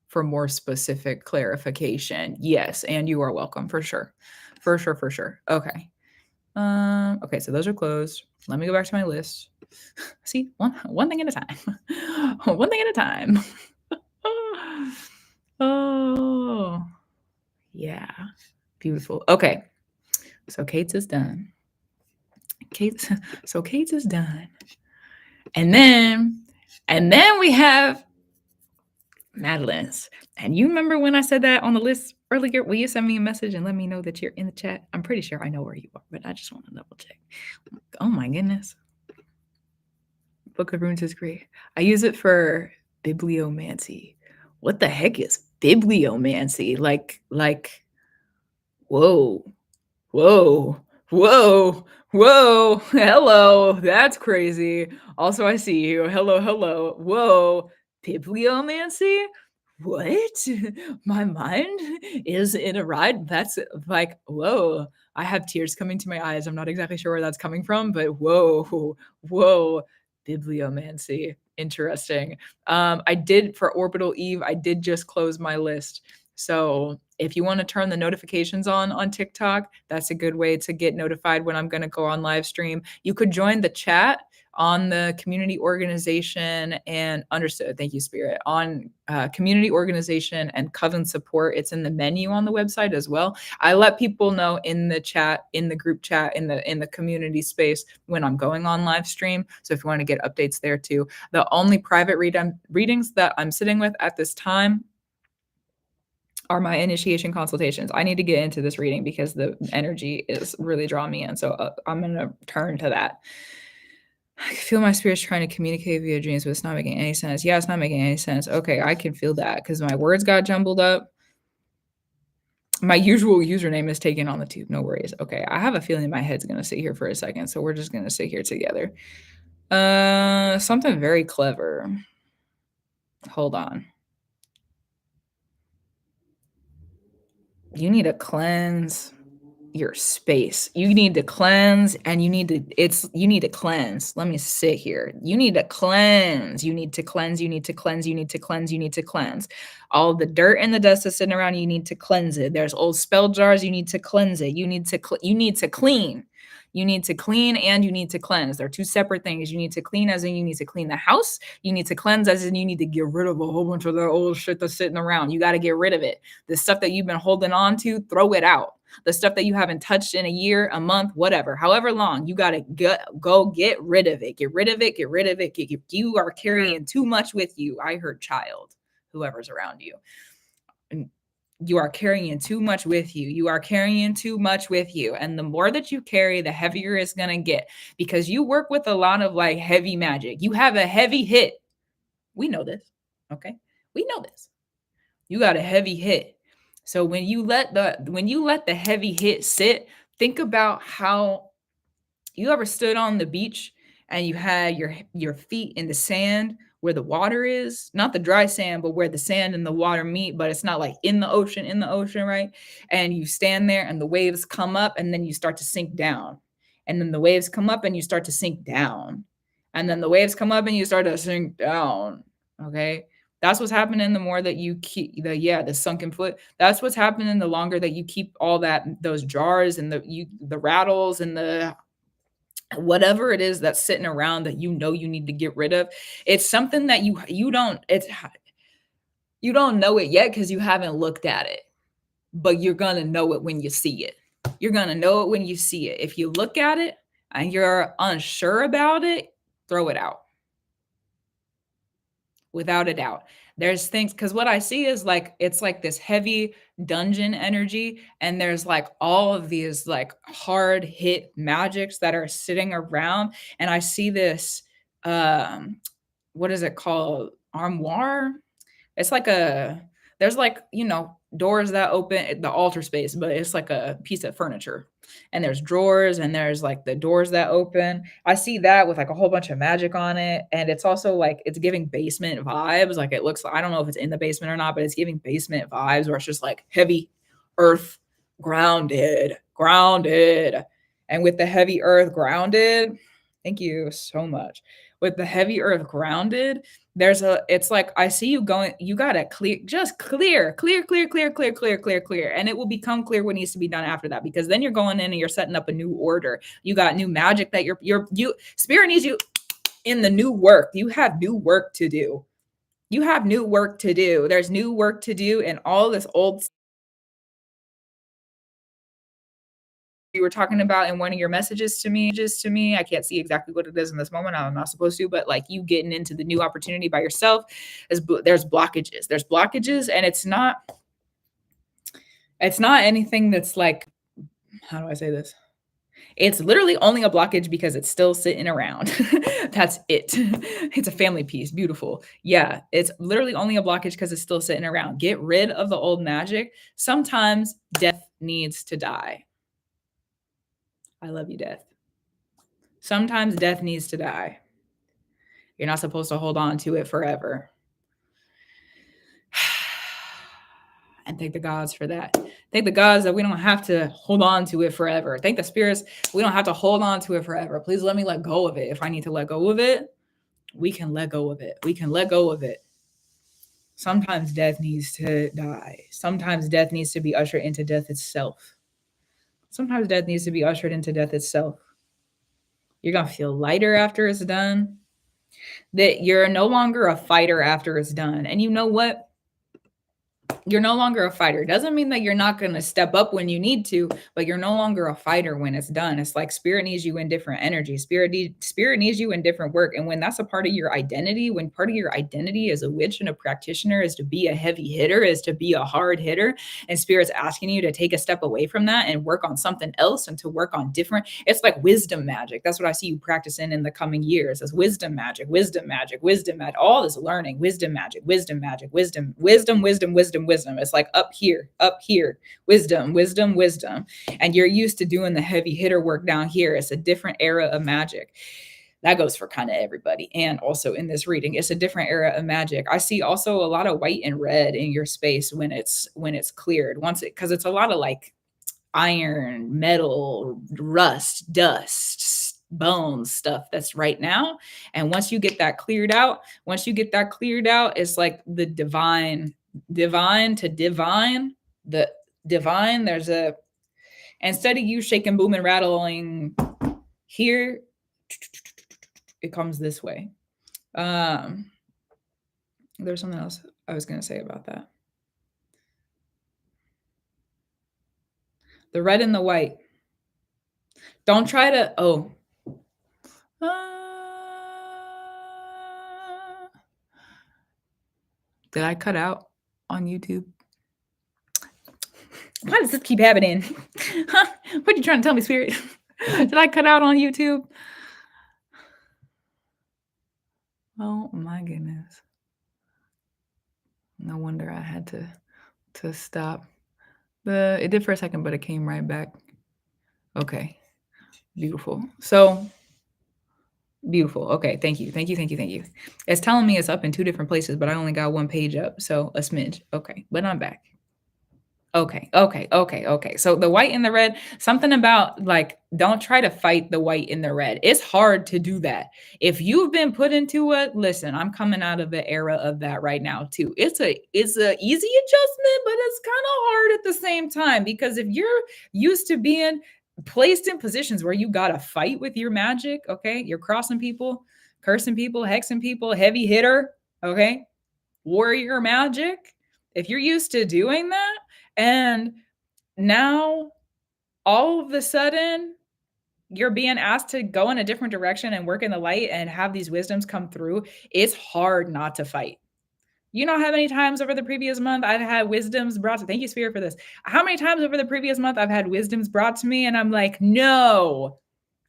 For more specific clarification. Yes, and you are welcome for sure. For sure, for sure. Okay. Okay, so those are closed. Let me go back to my list. See, one thing at a time. One thing at a time. Oh, yeah. Beautiful. Okay. So Kate's is done. Kate's is done. And then we have Madeline's. And you remember when I said that on the list earlier? Will you send me a message and let me know that you're in the chat? I'm pretty sure I know where you are, but I just want to double check. Oh my goodness. Book of Runes is great. I use it for bibliomancy. What the heck is bibliomancy? Like, whoa, whoa, whoa, whoa, hello, that's crazy. Also, I see you. Hello, hello. Whoa, bibliomancy? What? My mind is in a ride. That's like, whoa. I have tears coming to my eyes. I'm not exactly sure where that's coming from, but whoa, whoa, bibliomancy. Interesting. I did for Orbital Eve, I did just close my list. So if you want to turn the notifications on TikTok, that's a good way to get notified when I'm going to go on live stream. You could join the chat on the community organization and understood. Thank you, Spirit. On community organization and Coven support. It's in the menu on the website as well. I let people know in the chat, in the group chat, in the community space when I'm going on live stream. So if you want to get updates there too. The only private readings that I'm sitting with at this time are my initiation consultations. I need to get into this reading because the energy is really drawing me in. So I'm going to turn to that. I feel my spirit's trying to communicate via dreams, but it's not making any sense. Yeah, it's not making any sense. Okay, I can feel that because my words got jumbled up. My usual username is taken on the tube. No worries. Okay, I have a feeling my head's going to sit here for a second. So we're just going to sit here together. Something very clever. Hold on. You need to cleanse your space. You need to cleanse and you need to cleanse. Let me sit here. You need to cleanse. You need to cleanse. You need to cleanse. You need to cleanse. You need to cleanse. All the dirt and the dust that's sitting around, you need to cleanse it. There's old spell jars. You need to cleanse it. You need to clean. You need to clean and you need to cleanse. They're two separate things. You need to clean as in you need to clean the house. You need to cleanse as in you need to get rid of a whole bunch of the old shit that's sitting around. You got to get rid of it. The stuff that you've been holding on to, throw it out. The stuff that you haven't touched in a year, a month, whatever, however long, you got to go get rid of it. Get rid of it. Get rid of it. You are carrying too much with you. I heard child, whoever's around you. You are carrying too much with you. You are carrying too much with you. And the more that you carry, the heavier it's going to get because you work with a lot of like heavy magic. You have a heavy hit. We know this. Okay. We know this. You got a heavy hit. So when you let the heavy hit sit, think about how you ever stood on the beach and you had your feet in the sand where the water is, not the dry sand, but where the sand and the water meet, but it's not like in the ocean, right? And you stand there and the waves come up and then you start to sink down. And then the waves come up and you start to sink down. And then the waves come up and you start to sink down. Okay. That's what's happening the more that you keep the sunken foot. That's what's happening the longer that you keep all those jars and the rattles and the whatever it is that's sitting around that you know you need to get rid of. It's something that you don't know it yet because you haven't looked at it, but you're gonna know it when you see it. You're gonna know it when you see it. If you look at it and you're unsure about it, throw it out without a doubt. There's things because what I see is like it's like this heavy dungeon energy, and there's like all of these like hard hit magics that are sitting around, and I see this what is it called? Armoire? It's like there's like, doors that open the altar space, but it's like a piece of furniture. And there's drawers and there's like the doors that open. I see that with like a whole bunch of magic on it. And it's also like it's giving basement vibes. Like it looks, I don't know if it's in the basement or not, but it's giving basement vibes where it's just like heavy earth, grounded. And with the heavy earth grounded, thank you so much. With the heavy earth grounded, it's like I see you going, you gotta clear, and it will become clear what needs to be done after that, because then you're going in and you're setting up a new order. You got new magic that you spirit needs you in the new work. You have new work to do. There's new work to do, and all this old you were talking about in one of your messages to me. I can't see exactly what it is in this moment. I'm not supposed to, but like you getting into the new opportunity by yourself, there's blockages. And it's not anything that's like, how do I say this? It's literally only a blockage because it's still sitting around. That's it. It's a family piece. Beautiful. Yeah, it's literally only a blockage because it's still sitting around. Get rid of the old magic. Sometimes death needs to die. I love you, death. Sometimes death needs to die. You're not supposed to hold on to it forever. And thank the gods for that. Thank the gods that we don't have to hold on to it forever. Thank the spirits we don't have to hold on to it forever. Please let me let go of it. If I need to let go of it, we can let go of it. Sometimes death needs to die. Sometimes death needs to be ushered into death itself. You're going to feel lighter after it's done. That you're no longer a fighter after it's done. And you know what? You're no longer a fighter. Doesn't mean that you're not going to step up when you need to, but you're no longer a fighter when it's done. It's like spirit needs you in different energy. Spirit needs you in different work. And when that's a part of your identity, when part of your identity as a witch and a practitioner is to be a heavy hitter, is to be a hard hitter, and spirit's asking you to take a step away from that and work on something else and to work on different, it's like wisdom magic. That's what I see you practicing in the coming years as wisdom magic, all this learning, wisdom magic, wisdom. It's like up here, wisdom. And you're used to doing the heavy hitter work down here. It's a different era of magic. That goes for kind of everybody. And also in this reading, it's a different era of magic. I see also a lot of white and red in your space when it's cleared. Because it's a lot of like iron, metal, rust, dust, bones stuff that's right now. And once you get that cleared out, it's like the divine to divine, the divine. Instead of you shaking, booming, rattling here, it comes this way. There's something else I was going to say about that. The red and the white. Don't try to, did I cut out on YouTube? Why does this keep happening? What are you trying to tell me, spirit? Did I cut out on YouTube? Oh my goodness. No wonder I had to stop. It did for a second, but it came right back. Okay. Beautiful. So beautiful. Okay. Thank you. It's telling me it's up in two different places, but I only got one page up. So a smidge. Okay. But I'm back. Okay. So the white and the red, something about like, don't try to fight the white and the red. It's hard to do that. If you've been put into it, listen, I'm coming out of the era of that right now too. It's a easy adjustment, but it's kind of hard at the same time because if you're used to being placed in positions where you gotta fight with your magic, okay, you're crossing people, cursing people, hexing people, heavy hitter, okay, warrior magic. If you're used to doing that, and now all of a sudden you're being asked to go in a different direction and work in the light and have these wisdoms come through, it's hard not to fight. You know how many times over the previous month I've had wisdoms brought to, thank you, Spirit, for this. How many times over the previous month I've had wisdoms brought to me and I'm like, no.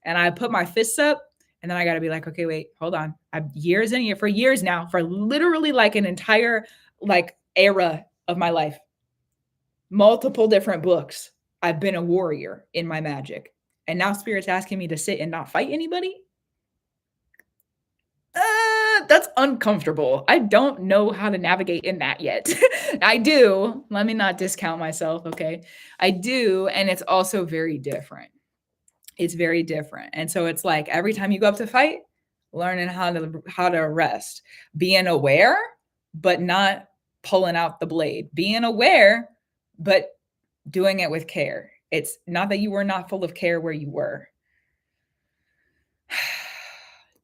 And I put my fists up and then I got to be like, okay, wait, hold on. I've years in here for years now, for literally like an entire like era of my life, multiple different books. I've been a warrior in my magic. And now Spirit's asking me to sit and not fight anybody? That's uncomfortable. I don't know how to navigate in that yet. I do. Let me not discount myself, okay? I do, and it's also very different. It's very different. And so it's like every time you go up to fight, learning how to rest, being aware, but not pulling out the blade, being aware, but doing it with care. It's not that you were not full of care where you were.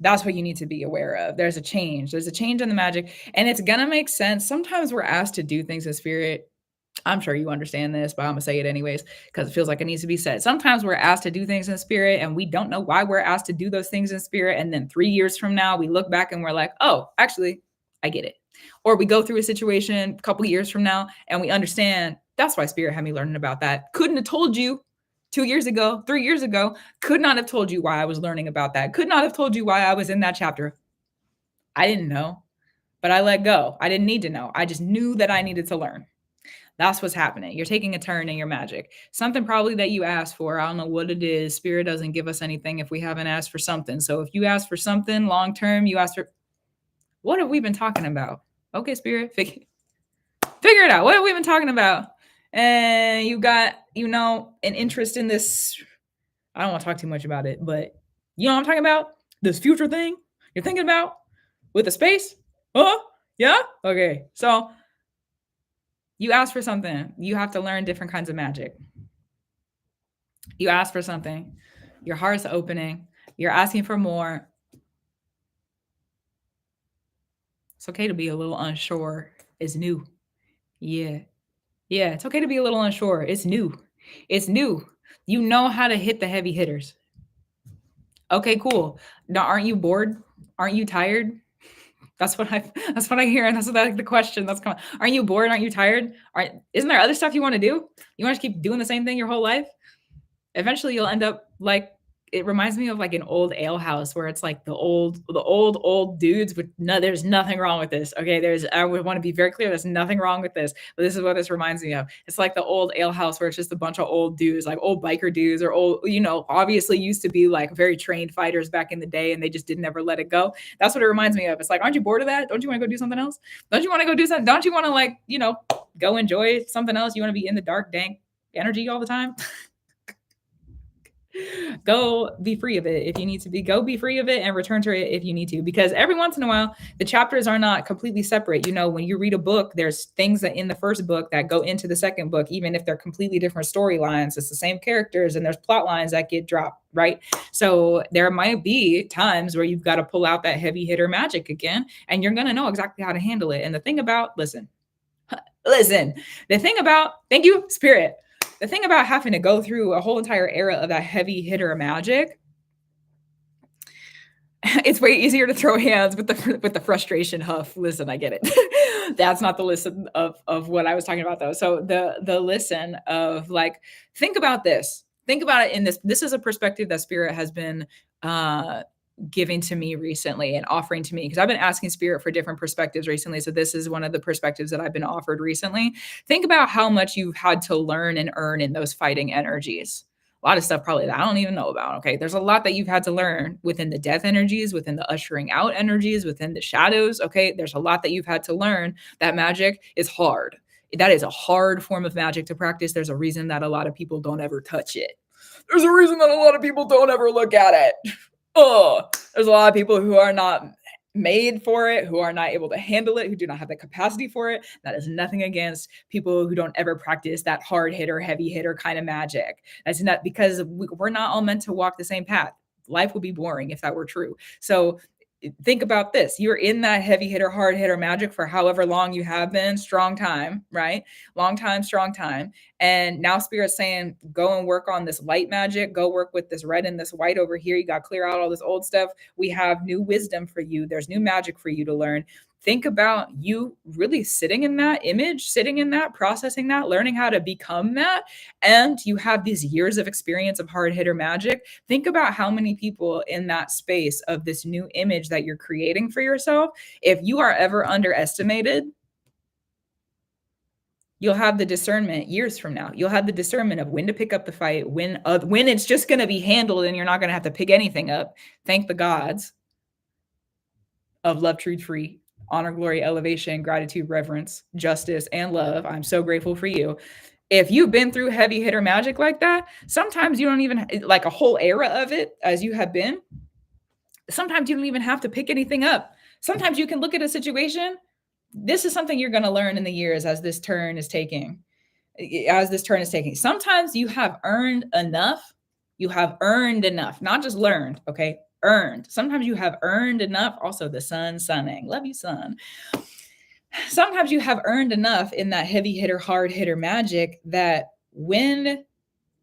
That's what you need to be aware of. There's a change. There's a change in the magic, and it's gonna make sense. Sometimes we're asked to do things in spirit. I'm sure you understand this, but I'm gonna say it anyways because it feels like it needs to be said. Sometimes we're asked to do things in spirit, and we don't know why we're asked to do those things in spirit. And then 3 years from now, we look back and we're like, "Oh, actually, I get it." Or we go through a situation a couple years from now, and we understand that's why spirit had me learning about that. Couldn't have told you 2 years ago, 3 years ago, could not have told you why I was learning about that. Could not have told you why I was in that chapter. I didn't know, but I let go. I didn't need to know. I just knew that I needed to learn. That's what's happening. You're taking a turn in your magic. Something probably that you asked for. I don't know what it is. Spirit doesn't give us anything if we haven't asked for something. So if you ask for something long term, you ask for, what have we been talking about? Okay, Spirit, figure it out. What have we been talking about? And you got, an interest in this. I don't want to talk too much about it, but you know what I'm talking about? This future thing you're thinking about with the space? Yeah? Okay. So you ask for something. You have to learn different kinds of magic. You ask for something. Your heart's opening. You're asking for more. It's okay to be a little unsure. It's new. Yeah. Yeah, it's okay to be a little unsure. It's new. It's new. You know how to hit the heavy hitters. Okay, cool. Now, aren't you bored? Aren't you tired? That's what I hear, and that's what the question that's coming. Aren't you bored? Aren't you tired? Isn't there other stuff you want to do? You want to keep doing the same thing your whole life? Eventually you'll end up like, it reminds me of like an old ale house where it's like the old dudes with no, there's nothing wrong with this. Okay. I would want to be very clear. There's nothing wrong with this, but this is what this reminds me of. It's like the old ale house where it's just a bunch of old dudes, like old biker dudes or old, obviously used to be like very trained fighters back in the day and they just didn't ever let it go. That's what it reminds me of. It's like, aren't you bored of that? Don't you want to go do something else? Don't you want to go do something? Don't you want to like, go enjoy something else? You want to be in the dark, dank energy all the time? Go be free of it if you need to be. Go be free of it and return to it if you need to, because every once in a while the chapters are not completely separate. When you read a book, there's things that in the first book that go into the second book, even if they're completely different storylines. It's the same characters and there's plot lines that get dropped, right? So there might be times where you've got to pull out that heavy hitter magic again, and you're going to know exactly how to handle it. And the thing about thank you, Spirit. The thing about having to go through a whole entire era of that heavy hitter magic, it's way easier to throw hands with the frustration huff. Listen, I get it. That's not the listen of what I was talking about though. So the listen of like, think about this. Think about it in this. This is a perspective that Spirit has been giving to me recently and offering to me, because I've been asking Spirit for different perspectives recently. So this is one of the perspectives that I've been offered recently. Think about how much you've had to learn and earn in those fighting energies. A lot of stuff probably that I don't even know about. Okay. There's a lot that you've had to learn within the death energies, within the ushering out energies, within the shadows. Okay. There's a lot that you've had to learn. That magic is hard. That is a hard form of magic to practice. There's a reason that a lot of people don't ever touch it. There's a reason that a lot of people don't ever look at it. Oh, there's a lot of people who are not made for it, who are not able to handle it, who do not have the capacity for it. That is nothing against people who don't ever practice that hard hitter, heavy hitter kind of magic. That's not because we're not all meant to walk the same path. Life would be boring if that were true. So think about this. You're in that heavy hitter, hard hitter magic for however long you have been, strong time, right? Long time, strong time. And now Spirit's saying, go and work on this light magic. Go work with this red and this white over here. You got to clear out all this old stuff. We have new wisdom for you. There's new magic for you to learn. Think about you really sitting in that image, sitting in that, processing that, learning how to become that. And you have these years of experience of hard hitter magic. Think about how many people in that space of this new image that you're creating for yourself, if you are ever underestimated, you'll have the discernment years from now. You'll have the discernment of when to pick up the fight, when it's just going to be handled and you're not going to have to pick anything up. Thank the gods of love, truth, free, honor, glory, elevation, gratitude, reverence, justice, and love. I'm so grateful for you. If you've been through heavy hitter magic like that, sometimes you don't even like a whole era of it as you have been. Sometimes you don't even have to pick anything up. Sometimes you can look at a situation. This is something you're going to learn in the years as this turn is taking. Sometimes you have earned enough. You have earned enough, not just learned. Okay. Earned. Sometimes you have earned enough. Also the sun, sunning. Love you, sun. Sometimes you have earned enough in that heavy hitter, hard hitter magic that when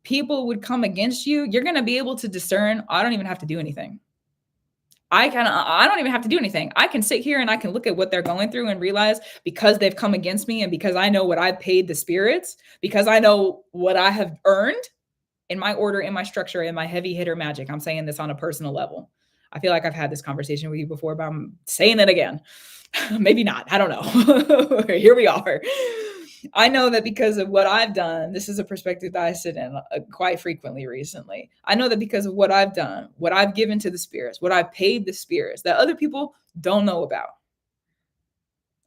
people would come against you, you're going to be able to discern, I don't even have to do anything. I don't even have to do anything. I can sit here and I can look at what they're going through and realize because they've come against me and because I know what I've paid the spirits, because I know what I have earned in my order, in my structure, in my heavy hitter magic. I'm saying this on a personal level. I feel like I've had this conversation with you before, but I'm saying it again. Maybe not. I don't know. Here we are. I know that because of what I've done, this is a perspective that I sit in quite frequently recently. I know that because of what I've done, what I've given to the spirits, what I've paid the spirits that other people don't know about.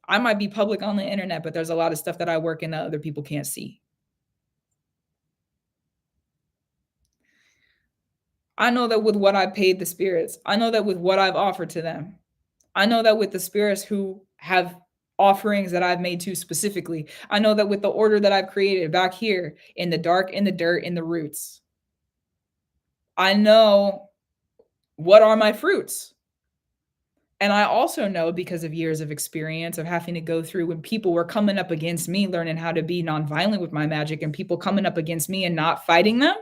I might be public on the internet, but there's a lot of stuff that I work in that other people can't see. I know that with what I paid the spirits, I know that with what I've offered to them, I know that with the spirits who have offerings that I've made to specifically, I know that with the order that I've created back here in the dark, in the dirt, in the roots, I know what are my fruits. And I also know because of years of experience of having to go through when people were coming up against me, learning how to be nonviolent with my magic and people coming up against me and not fighting them,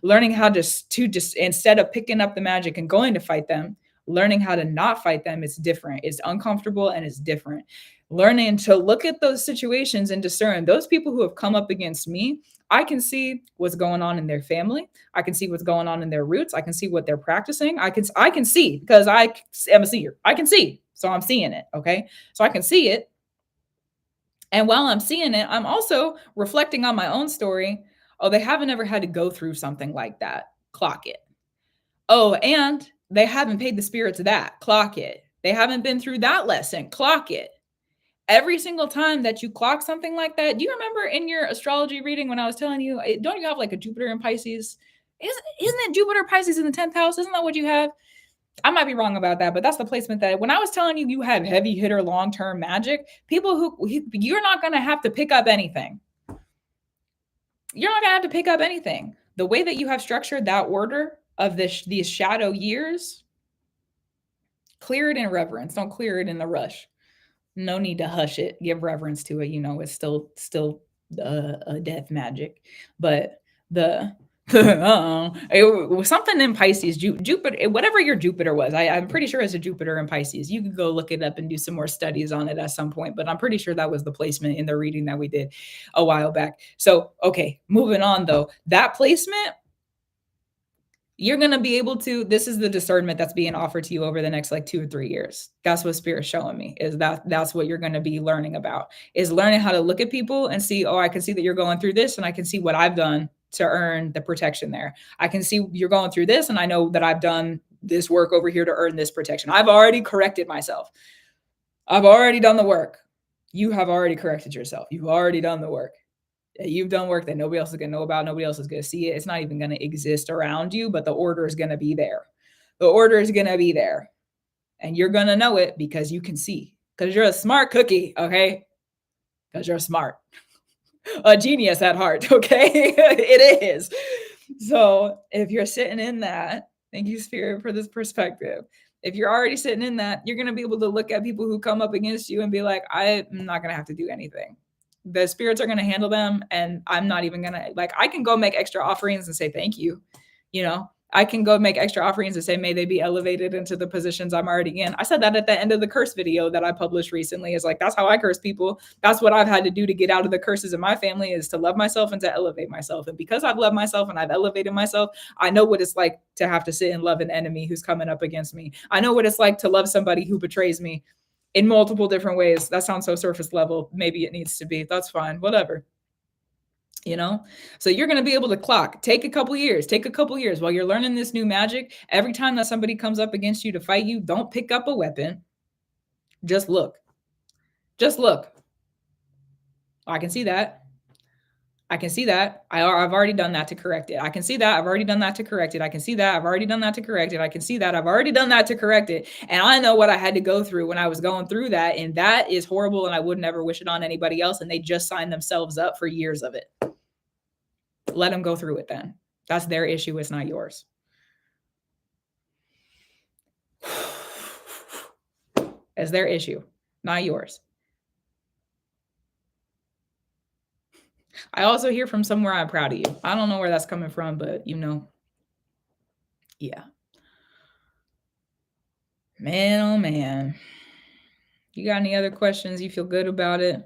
learning how to just instead of picking up the magic and going to fight them, learning how to not fight them is different. It's uncomfortable and it's different. Learning to look at those situations and discern those people who have come up against me, I can see what's going on in their family. I can see what's going on in their roots. I can see what they're practicing. I can see because I am a seer. I can see. So I'm seeing it. Okay. So I can see it. And while I'm seeing it, I'm also reflecting on my own story. Oh, they haven't ever had to go through something like that. Clock it. Oh, and they haven't paid the spirits that. Clock it. They haven't been through that lesson. Clock it. Every single time that you clock something like that, do you remember in your astrology reading when I was telling you, don't you have like a Jupiter in Pisces? Isn't it Jupiter Pisces in the 10th house? Isn't that what you have? I might be wrong about that, but that's the placement that when I was telling you, you have heavy hitter, long-term magic, people who you're not going to have to pick up anything. You're not going to have to pick up anything. The way that you have structured that order of these shadow years, clear it in reverence. Don't clear it in the rush. No need to hush it. Give reverence to it. You know, it's still a death magic, but it was something in Pisces, Jupiter, whatever your Jupiter was. I'm pretty sure it's a Jupiter in Pisces. You could go look it up and do some more studies on it at some point, but I'm pretty sure that was the placement in the reading that we did a while back. So, okay, moving on though, that placement, you're going to be able to, this is the discernment that's being offered to you over the next like 2 or 3 years. That's what Spirit's showing me is that's what you're going to be learning about is learning how to look at people and see, oh, I can see that you're going through this and I can see what I've done to earn the protection there. I can see you're going through this and I know that I've done this work over here to earn this protection. I've already corrected myself. I've already done the work. you have already corrected yourself. You've already done the work. You've done work that nobody else is going to know about. Nobody else is going to see it. It's not even going to exist around you, but the order is going to be there. The order is going to be there. And you're going to know it because you can see. Because you're a smart cookie, okay? Because you're smart. A genius at heart, okay? It is. So if you're sitting in that, thank you, Spirit, for this perspective. If you're already sitting in that, you're going to be able to look at people who come up against you and be like, I'm not going to have to do anything. The spirits are going to handle them. And I'm not even going to, like, I can go make extra offerings and say, thank you. You know, I can go make extra offerings and say, may they be elevated into the positions I'm already in. I said that at the end of the curse video that I published recently. Is like, that's how I curse people. That's what I've had to do to get out of the curses in my family, is to love myself and to elevate myself. And because I've loved myself and I've elevated myself, I know what it's like to have to sit and love an enemy who's coming up against me. I know what it's like to love somebody who betrays me in multiple different ways. That sounds so surface level. Maybe it needs to be. That's fine. Whatever. You know, so you're going to be able to clock. Take a couple years while you're learning this new magic. Every time that somebody comes up against you to fight you, don't pick up a weapon. Just look. Just look. I can see that. I can see that. I've already done that to correct it. I can see that. I've already done that to correct it. I can see that. I've already done that to correct it. I can see that. I've already done that to correct it. And I know what I had to go through when I was going through that. And that is horrible. And I would never wish it on anybody else. And they just signed themselves up for years of it. Let them go through it then. That's their issue. It's not yours. It's their issue, not yours. I also hear from somewhere, I'm proud of you. I don't know where that's coming from, but you know, yeah. Man, oh man. You got any other questions? You feel good about it?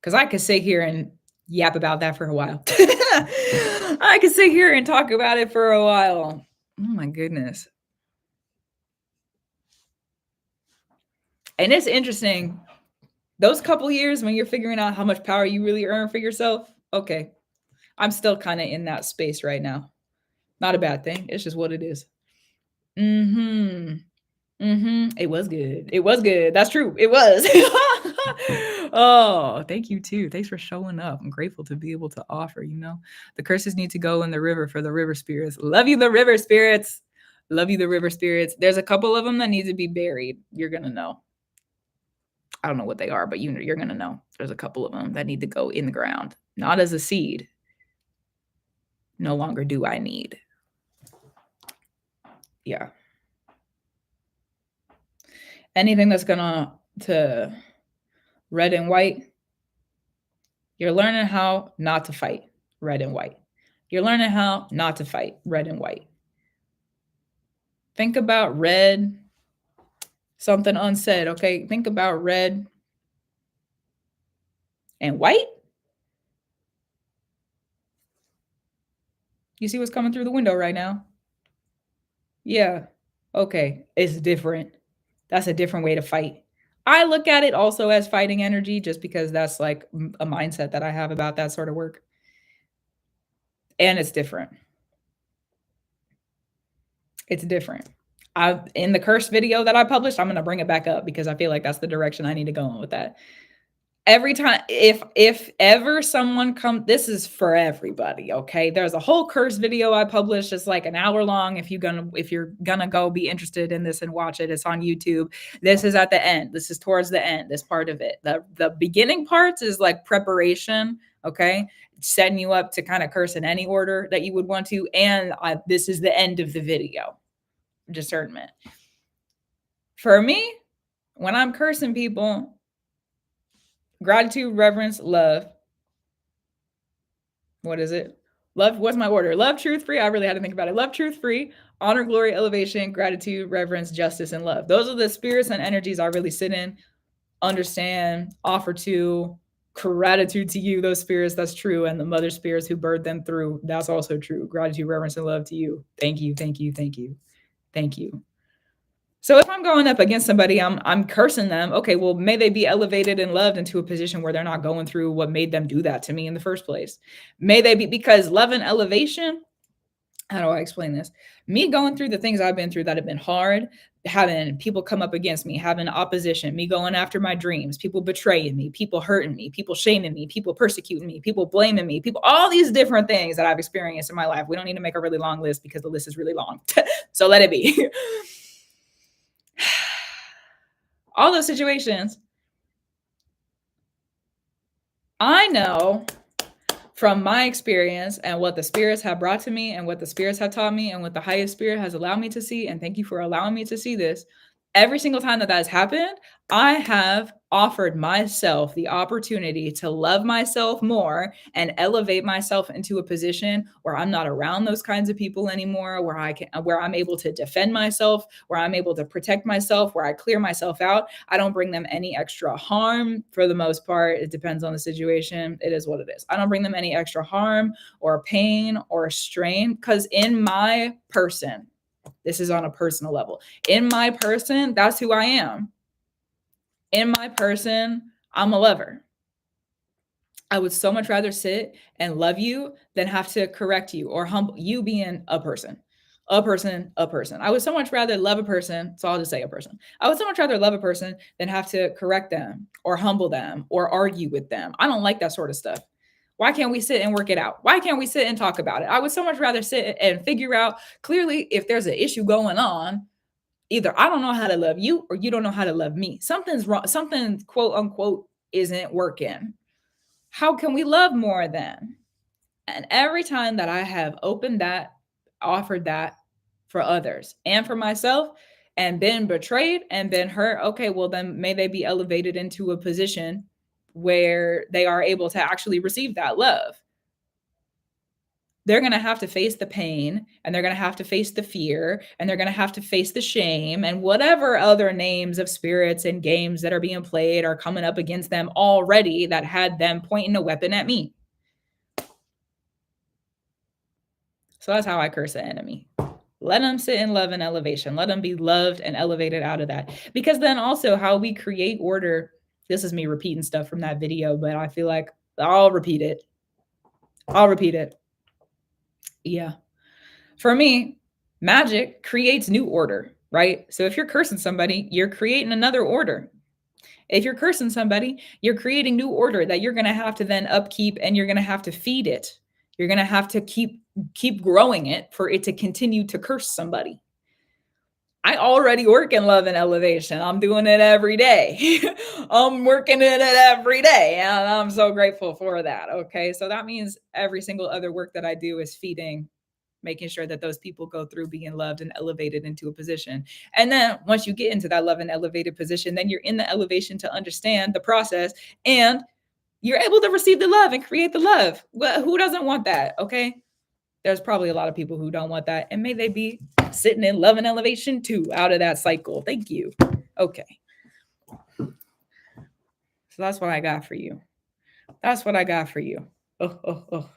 Because I could sit here and yap about that for a while. I could sit here and talk about it for a while. Oh my goodness. And it's interesting. Those couple years when you're figuring out how much power you really earn for yourself. Okay. I'm still kind of in that space right now. Not a bad thing. It's just what it is. It was good. It was good. That's true. It was. Oh, thank you too. Thanks for showing up. I'm grateful to be able to offer, you know. The curses need to go in the river for the river spirits. Love you, the river spirits. Love you, the river spirits. There's a couple of them that need to be buried. You're going to know. I don't know what they are, but you're going to know. There's a couple of them that need to go in the ground. Not as a seed. No longer do I need. Yeah. Anything that's going to red and white, you're learning how not to fight red and white. You're learning how not to fight red and white. Think about red, something unsaid, okay? Think about red and white. You see what's coming through the window right now? Yeah. Okay. It's different. That's a different way to fight. I look at it also as fighting energy, just because that's like a mindset that I have about that sort of work. And it's different. It's different. In the curse video that I published, I'm going to bring it back up because I feel like that's the direction I need to go on with that. Every time, if ever someone comes, this is for everybody, okay? There's a whole curse video I published. It's like an hour long. If you're gonna go be interested in this and watch it, it's on YouTube. This is at the end. This is towards the end, this part of it. The beginning parts is like preparation, okay? Setting you up to kind of curse in any order that you would want to. And this is the end of the video. Discernment. For me, when I'm cursing people, gratitude, reverence, love. What is it? Love, what's my order? Love, truth, free. I really had to think about it. Love, truth, free, honor, glory, elevation, gratitude, reverence, justice, and love. Those are the spirits and energies I really sit in, understand, offer to, gratitude to you, those spirits, that's true. And the mother spirits who birthed them through, that's also true. Gratitude, reverence, and love to you. Thank you, thank you, thank you, thank you. So if I'm going up against somebody, I'm cursing them. Okay, well, may they be elevated and loved into a position where they're not going through what made them do that to me in the first place. May they be, because love and elevation, how do I explain this? Me going through the things I've been through that have been hard, having people come up against me, having opposition, me going after my dreams, people betraying me, people hurting me, people shaming me, people persecuting me, people blaming me, people, all these different things that I've experienced in my life. We don't need to make a really long list because the list is really long. So let it be. All those situations, I know from my experience and what the spirits have brought to me and what the spirits have taught me and what the highest spirit has allowed me to see, and thank you for allowing me to see this, every single time that has happened, I have offered myself the opportunity to love myself more and elevate myself into a position where I'm not around those kinds of people anymore, where I'm able to defend myself, where I'm able to protect myself, where I clear myself out. I don't bring them any extra harm for the most part. It depends on the situation. It is what it is. I don't bring them any extra harm or pain or strain, because in my person, this is on a personal level. In my person, that's who I am. In my person, I'm a lover. I would so much rather sit and love you than have to correct you or humble you being a person. A person, a person. I would so much rather love a person. So I'll just say a person. I would so much rather love a person than have to correct them or humble them or argue with them. I don't like that sort of stuff. Why can't we sit and work it out? Why can't we sit and talk about it? I would so much rather sit and figure out clearly if there's an issue going on. Either I don't know how to love you or you don't know how to love me. Something's wrong. Something, quote unquote, isn't working. How can we love more then? And every time that I have opened that, offered that for others and for myself, and been betrayed and been hurt, okay, well, then may they be elevated into a position where they are able to actually receive that love. They're going to have to face the pain, and they're going to have to face the fear, and they're going to have to face the shame, and whatever other names of spirits and games that are being played are coming up against them already that had them pointing a weapon at me. So that's how I curse the enemy. Let them sit in love and elevation. Let them be loved and elevated out of that. Because then also how we create order, this is me repeating stuff from that video, but I feel like I'll repeat it. Yeah. For me, magic creates new order, right? So if you're cursing somebody, you're creating another order. If you're cursing somebody, you're creating new order that you're going to have to then upkeep, and you're going to have to feed it. You're going to have to keep growing it for it to continue to curse somebody. I already work in love and elevation. I'm doing it every day. I'm working in it every day. And I'm so grateful for that. Okay. So that means every single other work that I do is feeding, making sure that those people go through being loved and elevated into a position. And then once you get into that love and elevated position, then you're in the elevation to understand the process, and you're able to receive the love and create the love. Well, who doesn't want that? Okay. There's probably a lot of people who don't want that. And may they be sitting in love and elevation too, out of that cycle. Thank you. Okay. So that's what I got for you. That's what I got for you. Oh.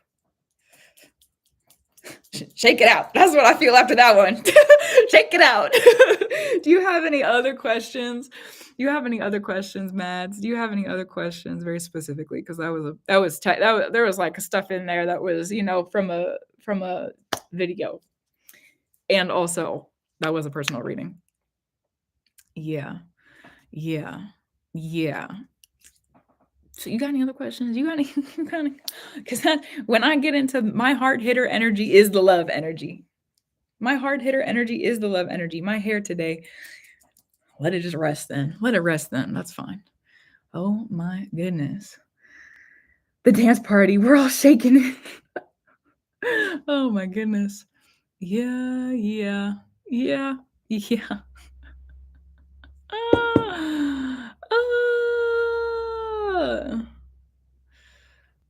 Shake it out. That's what I feel after that one. Shake it out. Do you have any other questions? Do you have any other questions, Mads? Do you have any other questions very specifically? Because there was like stuff in there that was, from a video, and also that was a personal reading. Yeah. So you got any other questions? You got any? Because when I get into my heart hitter energy is the love energy. My heart hitter energy is the love energy. My hair today, let it just rest then. Let it rest then. That's fine. Oh my goodness. The dance party, we're all shaking it. Oh my goodness. Yeah.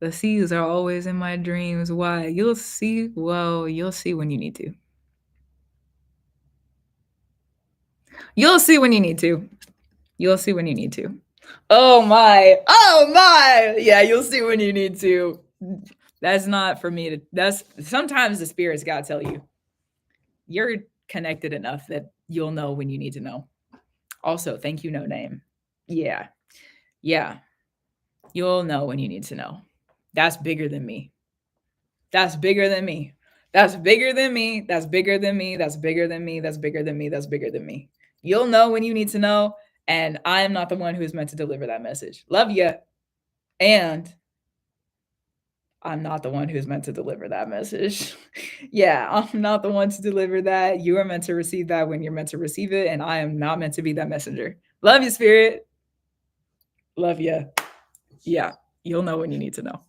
The seas are always in my dreams. Why? You'll see. Well, you'll see when you need to. You'll see when you need to. You'll see when you need to. Oh my. Yeah, you'll see when you need to. That's not for me that's sometimes the spirits gotta tell you. You're connected enough that you'll know when you need to know. Also, thank you, no name. Yeah. You'll know when you need to know. That's bigger than me. That's bigger than me. That's bigger than me. That's bigger than me. That's bigger than me. That's bigger than me. You'll know when you need to know. And I am not the one who's meant to deliver that message. Love you. And I'm not the one who's meant to deliver that message. Yeah, I'm not the one to deliver that. You are meant to receive that when you're meant to receive it. And I am not meant to be that messenger. Love you, Spirit. Love you. Yeah, you'll know when you need to know.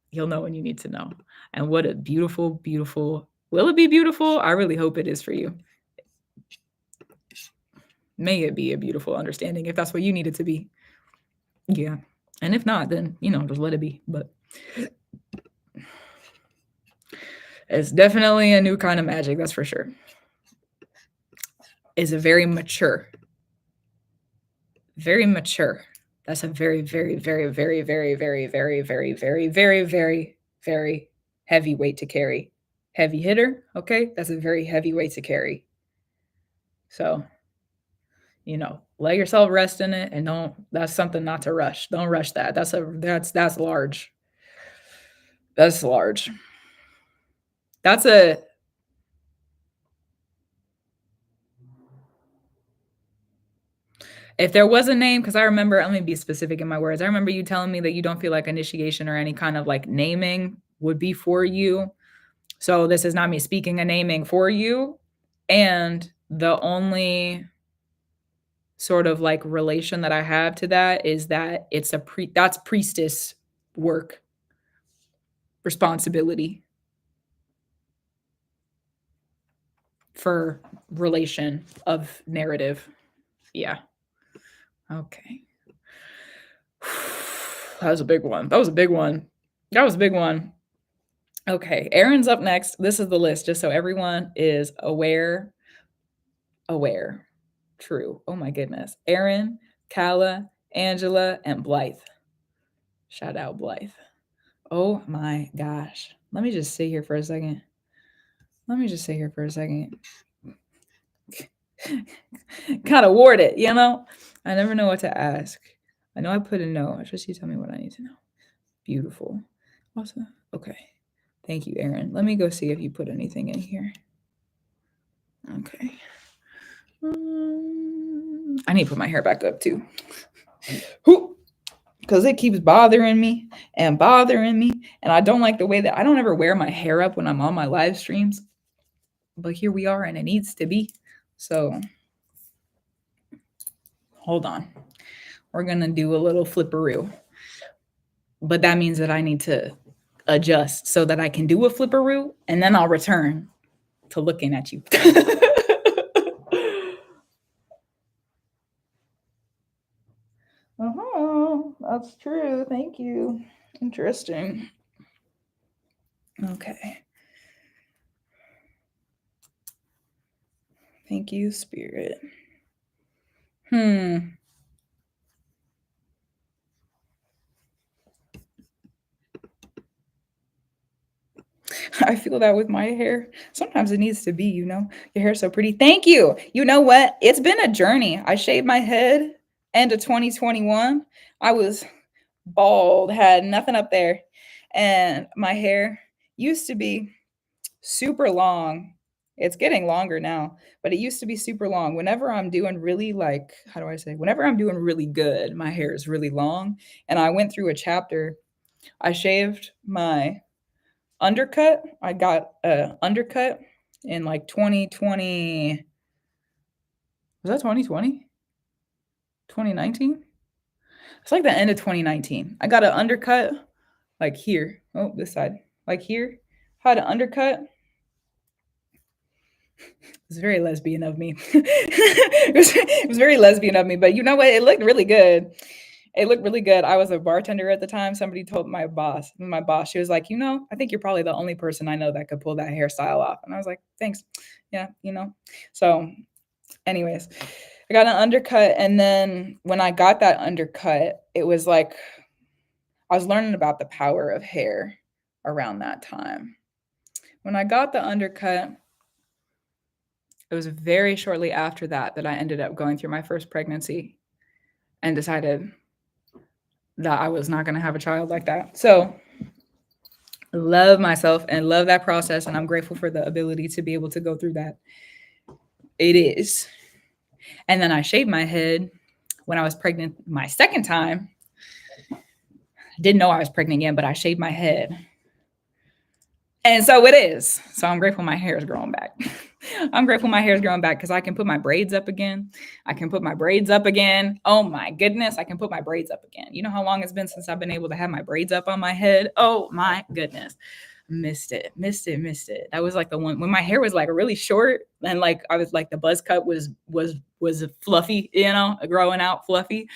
You'll know when you need to know. And what a beautiful, beautiful, will it be beautiful? I really hope it is for you. May it be a beautiful understanding if that's what you need it to be. Yeah. And if not, then, just let it be. But it's definitely a new kind of magic, that's for sure. It's a very mature. Very mature. That's a very, very, very, very, very, very, very, very, very, very, very, very heavy weight to carry. Heavy hitter, okay? That's a very heavy weight to carry. So, let yourself rest in it, and that's something not to rush. Don't rush that. That's large. That's large. That's if there was a name, because I remember, let me be specific in my words. I remember you telling me that you don't feel like initiation or any kind of like naming would be for you. So this is not me speaking a naming for you. And the only sort of like relation that I have to that is that it's that's priestess work, responsibility for relation of narrative. Yeah. Okay. That was a big one. That was a big one. Okay, Aaron's up next. This is the list, just so everyone is aware. True. Oh my goodness. Aaron, Kala, Angela, and Blythe. Shout out Blythe. Oh my gosh. Let me just sit here for a second. Kind of ward it, I never know what to ask. I know I put a note. Just you tell me what I need to know. Beautiful. Awesome. Okay. Thank you, Aaron. Let me go see if you put anything in here. Okay. I need to put my hair back up too. Because it keeps bothering me. And I don't like the way that I don't ever wear my hair up when I'm on my live streams. But here we are, and it needs to be. So hold on. We're going to do a little flipperoo. But that means that I need to adjust so that I can do a flipperoo, and then I'll return to looking at you. That's true. Thank you. Interesting. Okay. Thank you, Spirit. I feel that with my hair. Sometimes it needs to be, your hair's so pretty. Thank you. You know what? It's been a journey. I shaved my head end of 2021. I was bald, had nothing up there. And my hair used to be super long. It's getting longer now, but it used to be super long. Whenever I'm doing really whenever I'm doing really good, my hair is really long. And I went through a chapter. I shaved my undercut. I got a undercut in like 2020. Was that 2020? 2019? It's like the end of 2019. I got an undercut like here. Oh, this side. Like here. Had an undercut. It was very lesbian of me. it was very lesbian of me, but you know what? It looked really good. I was a bartender at the time. Somebody told my boss, she was like, I think you're probably the only person I know that could pull that hairstyle off. And I was like, thanks. Yeah, So anyways, I got an undercut. And then when I got that undercut, it was like, I was learning about the power of hair around that time. When I got the undercut, it was very shortly after that I ended up going through my first pregnancy and decided that I was not going to have a child like that. So love myself and love that process. And I'm grateful for the ability to be able to go through that. It is. And then I shaved my head when I was pregnant my second time. Didn't know I was pregnant again, but I shaved my head. And so it is. So I'm grateful my hair is growing back. I'm grateful my hair is growing back because I can put my braids up again. I can put my braids up again. Oh my goodness, I can put my braids up again. You know how long it's been since I've been able to have my braids up on my head? Oh my goodness. Missed it. That was like the one when my hair was like really short and like I was like the buzz cut was fluffy, growing out fluffy.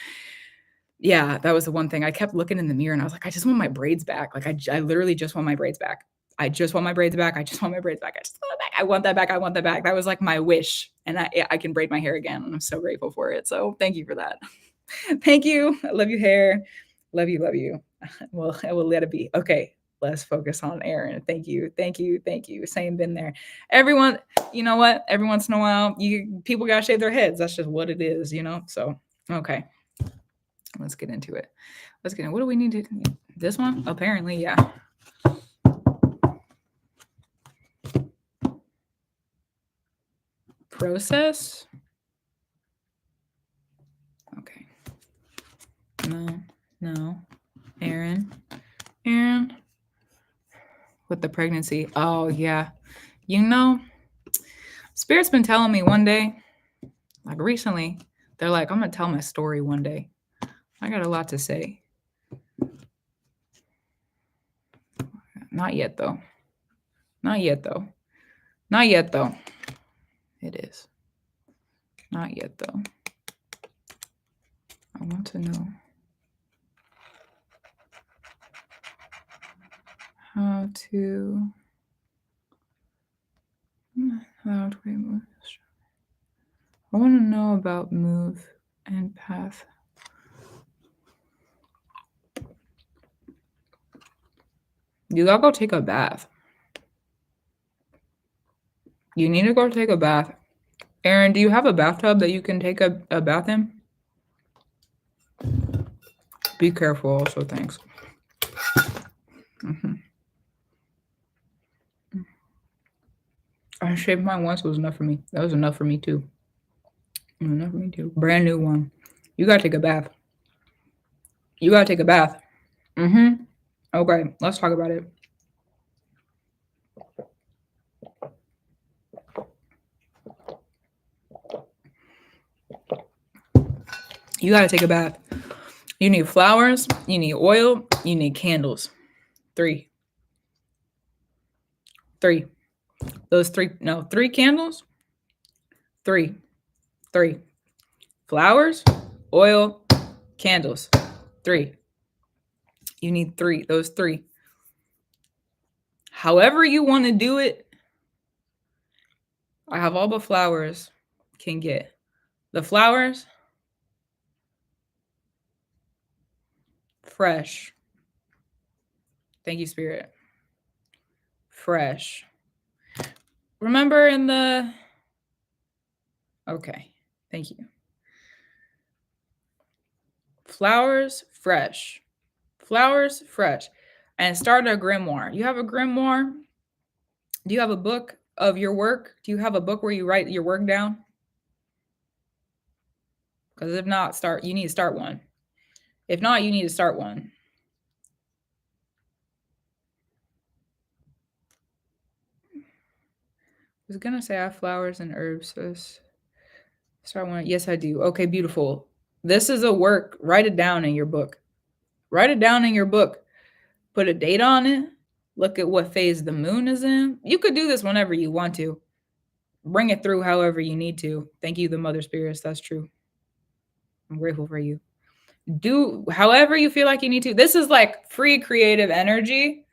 Yeah, that was the one thing. I kept looking in the mirror and I was like, I just want my braids back. Like I literally just want my braids back. I just want my braids back. I just want my braids back. I just want it back. I want that back. I want that back. That was like my wish. And I can braid my hair again. And I'm so grateful for it. So thank you for that. Thank you. I love you, hair. Love you. Love you. Well, I will let it be. Okay. Let's focus on Aaron. Thank you. Thank you. Thank you. Same been there. Everyone, you know what? Every once in a while, people gotta shave their heads. That's just what it is, So okay. Let's get into it. What do we need to this one? Apparently, yeah. Process. Okay. No. Aaron. With the pregnancy. Oh, yeah. Spirit's been telling me one day, like recently, they're like, I'm going to tell my story one day. I got a lot to say. Not yet, though. It is. Not yet, though. I want to know how do we move. I want to know about move and path. You gotta go take a bath. You need to go take a bath. Aaron, do you have a bathtub that you can take a bath in? Be careful also, thanks. I shaved mine once. It was enough for me. That was enough for me too. Brand new one. You gotta take a bath. Okay, let's talk about it. You gotta take a bath. You need flowers, you need oil, you need candles. 3. Those 3, no, 3 candles. 3. Flowers, oil, candles. 3. You need 3, those 3. However you want to do it, I have all the flowers can get. The flowers, fresh. Thank you, Spirit. Fresh. Remember in the... Okay, thank you. Flowers, fresh. And start a grimoire. You have a grimoire? Do you have a book of your work? Do you have a book where you write your work down? Because if not, you need to start one. If not, you need to start one. I was going to say I have flowers and herbs. So start one. Yes, I do. Okay, beautiful. This is a work. Write it down in your book. Put a date on it. Look at what phase the moon is in. You could do this whenever you want to. Bring it through however you need to. Thank you, the Mother Spirits. That's true. I'm grateful for you. Do however you feel like you need to. This is like free creative energy.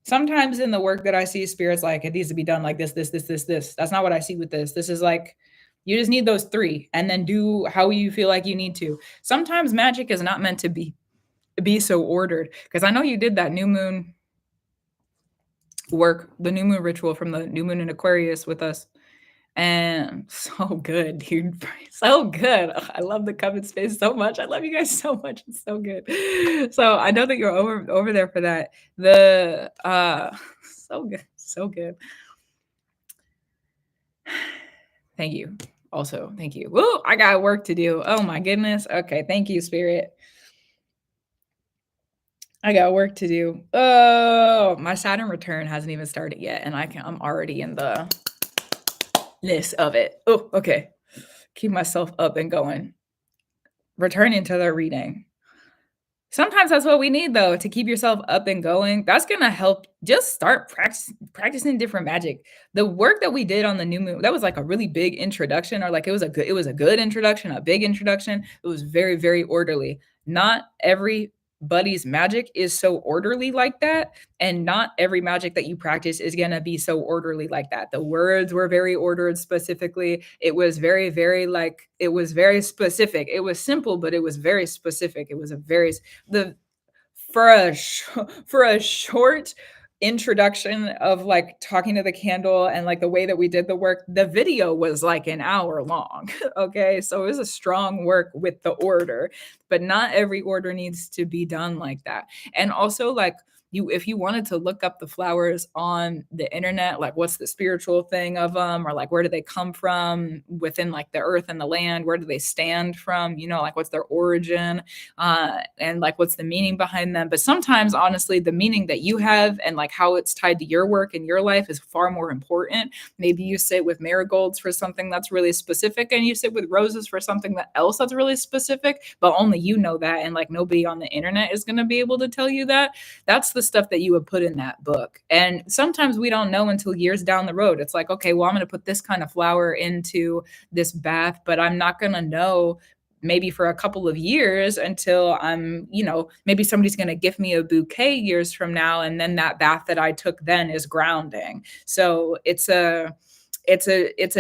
Sometimes in the work that I see, Spirit's like, it needs to be done like this. That's not what I see with this. This is like, you just need those 3 and then do how you feel like you need to. Sometimes magic is not meant to be so ordered. Because I know you did that new moon work, the new moon ritual from the new moon in Aquarius with us. And so good, dude. So good. Ugh, I love the Coven space so much. I love you guys so much. It's so good. So I know that you're over there for that. The so good. So good. Thank you. Also, thank you. Woo, I got work to do. Oh my goodness. Okay, thank you, Spirit. I got work to do. Oh, my Saturn return hasn't even started yet, and I'm already in the list of it. Oh, okay. Keep myself up and going. Returning to the reading. Sometimes that's what we need though, to keep yourself up and going. That's gonna help just start practicing different magic. The work that we did on the new moon, that was like a really big introduction, or like it was a good introduction, a big introduction. It was very, very orderly. Not everybody's magic is so orderly like that, and not every magic that you practice is gonna be so orderly like that. The words were very ordered specifically. It was very, very like it was very specific. It was simple, but it was very specific. It was a very the for for a short introduction of like talking to the candle and like the way that we did the work, the video was like an hour long. Okay, so it was a strong work with the order, but not every order needs to be done like that. And also like if you wanted to look up the flowers on the internet, like what's the spiritual thing of them, or like where do they come from within like the earth and the land, where do they stand from, you know, like what's their origin, and like what's the meaning behind them. But sometimes, honestly, the meaning that you have and like how it's tied to your work and your life is far more important. Maybe you sit with marigolds for something that's really specific, and you sit with roses for something that else that's really specific, but only you know that, and like nobody on the internet is going to be able to tell you that. That's the stuff that you would put in that book. And sometimes we don't know until years down the road. It's like, okay, well, I'm going to put this kind of flower into this bath, but I'm not going to know maybe for a couple of years until I'm, you know, maybe somebody's going to give me a bouquet years from now. And then that bath that I took then is grounding. So it's a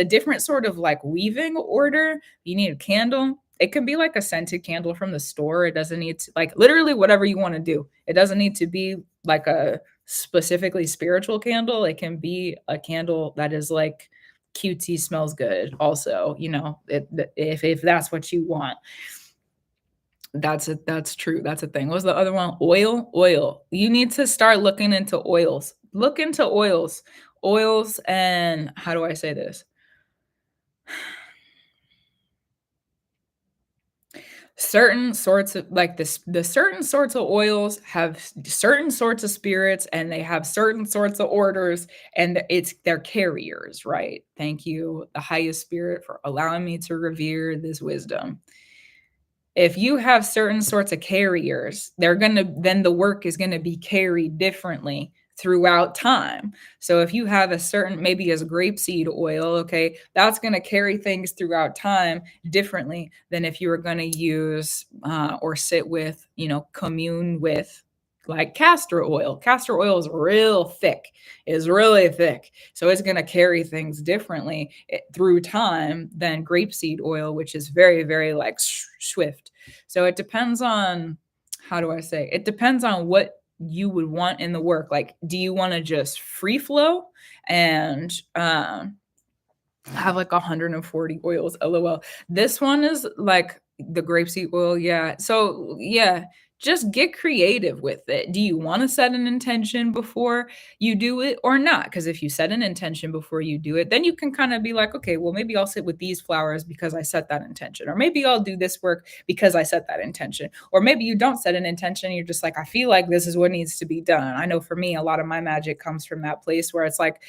different sort of like weaving order. You need a candle. It can be like a scented candle from the store. It doesn't need to, like, literally whatever you want to do. It doesn't need to be like a specifically spiritual candle. It can be a candle that is like cutesy, smells good also, you know, if that's what you want. That's true. That's a thing. What's the other one? Oil. You need to start looking into oils. Look into oils. Oils, and how do I say this? Certain sorts of like this the certain sorts of oils have certain sorts of spirits, and they have certain sorts of orders, and they're carriers, right? Thank you, the highest spirit, for allowing me to revere this wisdom. If you have certain sorts of carriers, then the work is gonna be carried differently throughout time. So if you have a certain, maybe as grapeseed oil, okay, that's gonna carry things throughout time differently than if you were gonna use or sit with, you know, commune with like castor oil. Castor oil is real thick, is really thick. So it's going to carry things differently through time than grapeseed oil, which is very, very like swift. So it depends on, how do I say? It depends on what you would want in the work. Like, do you want to just free flow and have like 140 oils? LOL. This one is like the grapeseed oil. Yeah. So yeah, just get creative with it. Do you want to set an intention before you do it or not? Because if you set an intention before you do it, then you can kind of be like, okay, well, maybe I'll sit with these flowers because I set that intention. Or maybe I'll do this work because I set that intention. Or maybe you don't set an intention. You're just like, I feel like this is what needs to be done. I know for me, a lot of my magic comes from that place where it's like,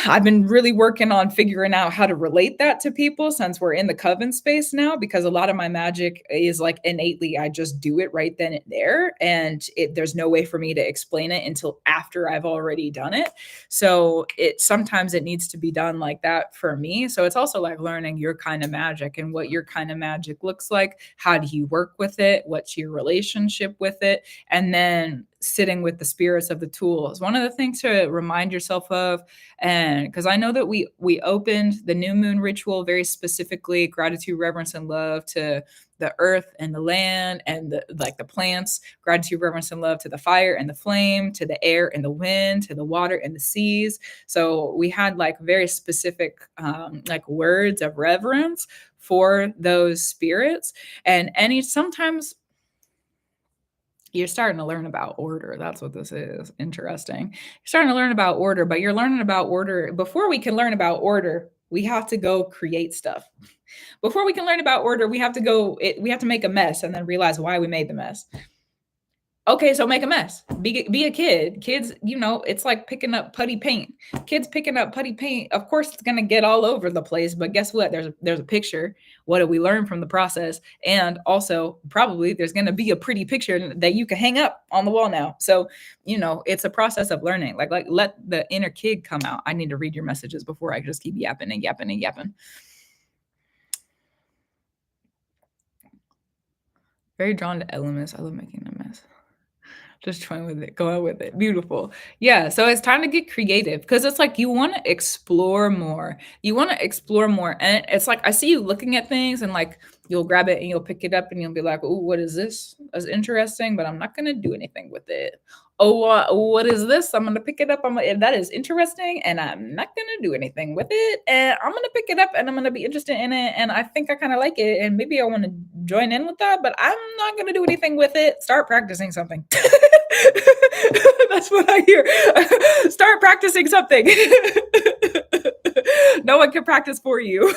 I've been really working on figuring out how to relate that to people since we're in the Coven space now, because a lot of my magic is like innately, I just do it right then and there. And there's no way for me to explain it until after I've already done it. So sometimes it needs to be done like that for me. So it's also like learning your kind of magic and what your kind of magic looks like. How do you work with it? What's your relationship with it? And then sitting with the spirits of the tools. One of the things to remind yourself of, and because I know that we opened the new moon ritual very specifically, gratitude, reverence, and love to the earth and the land and the plants, gratitude, reverence, and love to the fire and the flame, to the air and the wind, to the water and the seas. So we had like very specific like words of reverence for those spirits. And sometimes you're starting to learn about order. That's what this is. Interesting. You're starting to learn about order, but you're learning about order. Before we can learn about order, we have to go create stuff. Before we can learn about order, we have to make a mess and then realize why we made the mess. Okay, so make a mess. Be a kid. Kids, it's like picking up putty paint. Kids picking up putty paint. Of course, it's gonna get all over the place. But guess what? There's a picture. What did we learn from the process? And also, probably there's gonna be a pretty picture that you can hang up on the wall now. So, it's a process of learning. Like let the inner kid come out. I need to read your messages before I just keep yapping and yapping and yapping. Very drawn to elements. I love making a mess. Just trying with it, going with it. Beautiful. Yeah. So it's time to get creative because it's like you want to explore more. You want to explore more. And it's like I see you looking at things and like you'll grab it and you'll pick it up and you'll be like, oh, what is this? That's interesting, but I'm not going to do anything with it. Oh, what is this? I'm going to pick it up. That is interesting and I'm not going to do anything with it. And I'm going to pick it up and I'm going to be interested in it. And I think I kind of like it. And maybe I want to join in with that, but I'm not going to do anything with it. Start practicing something. That's what I hear. Start practicing something. No one can practice for you.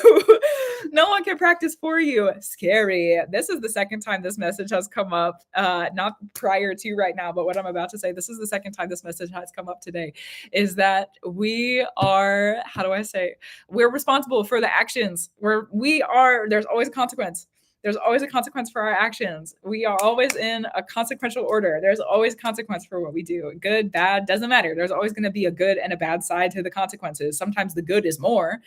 No one can practice for you. Scary. This is the second time this message has come up. Not prior to right now, but what I'm about to say, this is the second time this message has come up today, is that we are, how do I say, we're responsible for the actions. There's always a consequence. There's always a consequence for our actions. We are always in a consequential order. There's always consequence for what we do. Good, bad, doesn't matter. There's always going to be a good and a bad side to the consequences. Sometimes the good is more,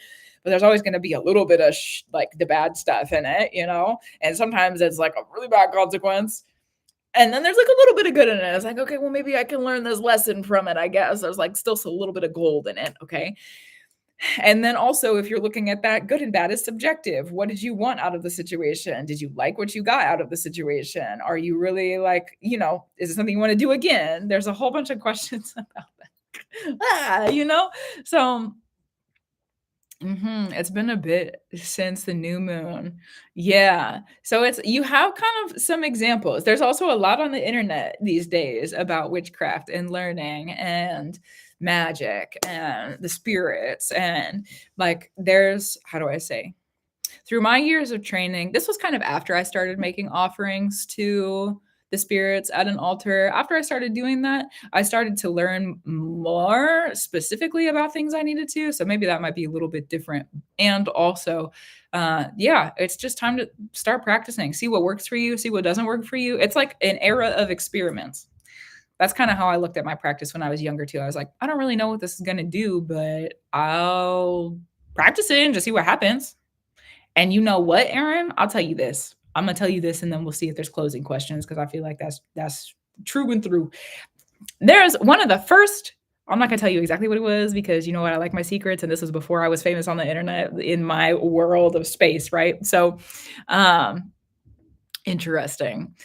but there's always going to be a little bit of like the bad stuff in it, And sometimes it's like a really bad consequence. And then there's like a little bit of good in it. It's like, okay, well, maybe I can learn this lesson from it, I guess. There's like still a little bit of gold in it, okay? And then also, if you're looking at that, good and bad is subjective. What did you want out of the situation? Did you like what you got out of the situation? Are you really like, is it something you want to do again? There's a whole bunch of questions about that. So it's been a bit since the new moon. Yeah. So you have kind of some examples. There's also a lot on the internet these days about witchcraft and learning and magic and the spirits. And like there's, how do I say? Through my years of training, this was kind of after I started making offerings to the spirits at an altar. After I started doing that, I started to learn more specifically about things I needed to. So maybe that might be a little bit different. And also, it's just time to start practicing, see what works for you, see what doesn't work for you. It's like an era of experiments. That's kind of how I looked at my practice when I was younger too. I was like, I don't really know what this is going to do, but I'll practice it and just see what happens. And you know what, Aaron? I'll tell you this. I'm going to tell you this, and then we'll see if there's closing questions, because I feel like that's true and through. There's one of the first, I'm not going to tell you exactly what it was, because you know what? I like my secrets, and this was before I was famous on the internet in my world of space, right? So, interesting.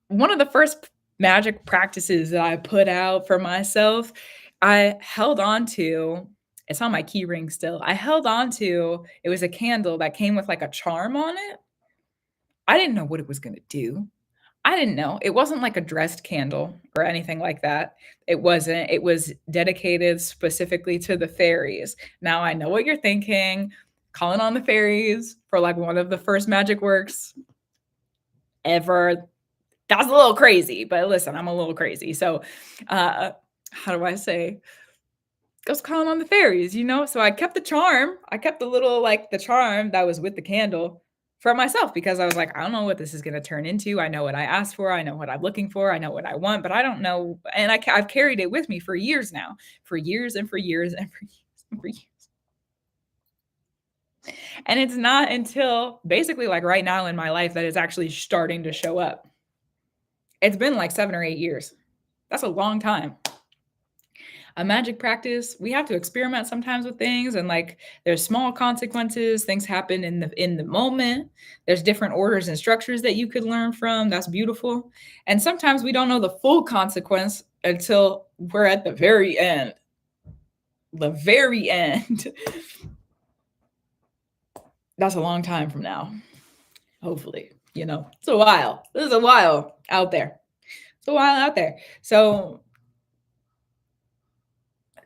One of the first magic practices that I put out for myself, I held on to. It's on my key ring still. I held on to, it was a candle that came with like a charm on it. I didn't know what it was going to do. I didn't know. It wasn't like a dressed candle or anything like that. It wasn't. It was dedicated specifically to the fairies. Now I know what you're thinking, calling on the fairies for like one of the first magic works ever. That's a little crazy, but listen, I'm a little crazy. So, how do I say? Goes calling on the fairies, So I kept the charm. I kept the little, like the charm that was with the candle for myself, because I was like, I don't know what this is going to turn into. I know what I asked for. I know what I'm looking for. I know what I want, but I don't know. And I've carried it with me for years now, for years and for years and for years and for years. And it's not until basically like right now in my life that it's actually starting to show up. It's been like 7 or 8 years. That's a long time. A magic practice, we have to experiment sometimes with things, and like there's small consequences, things happen in the moment. There's different orders and structures that you could learn from. That's beautiful. And sometimes we don't know the full consequence until we're at the very end. The very end. That's a long time from now. Hopefully, it's a while. This is a while out there. It's a while out there. So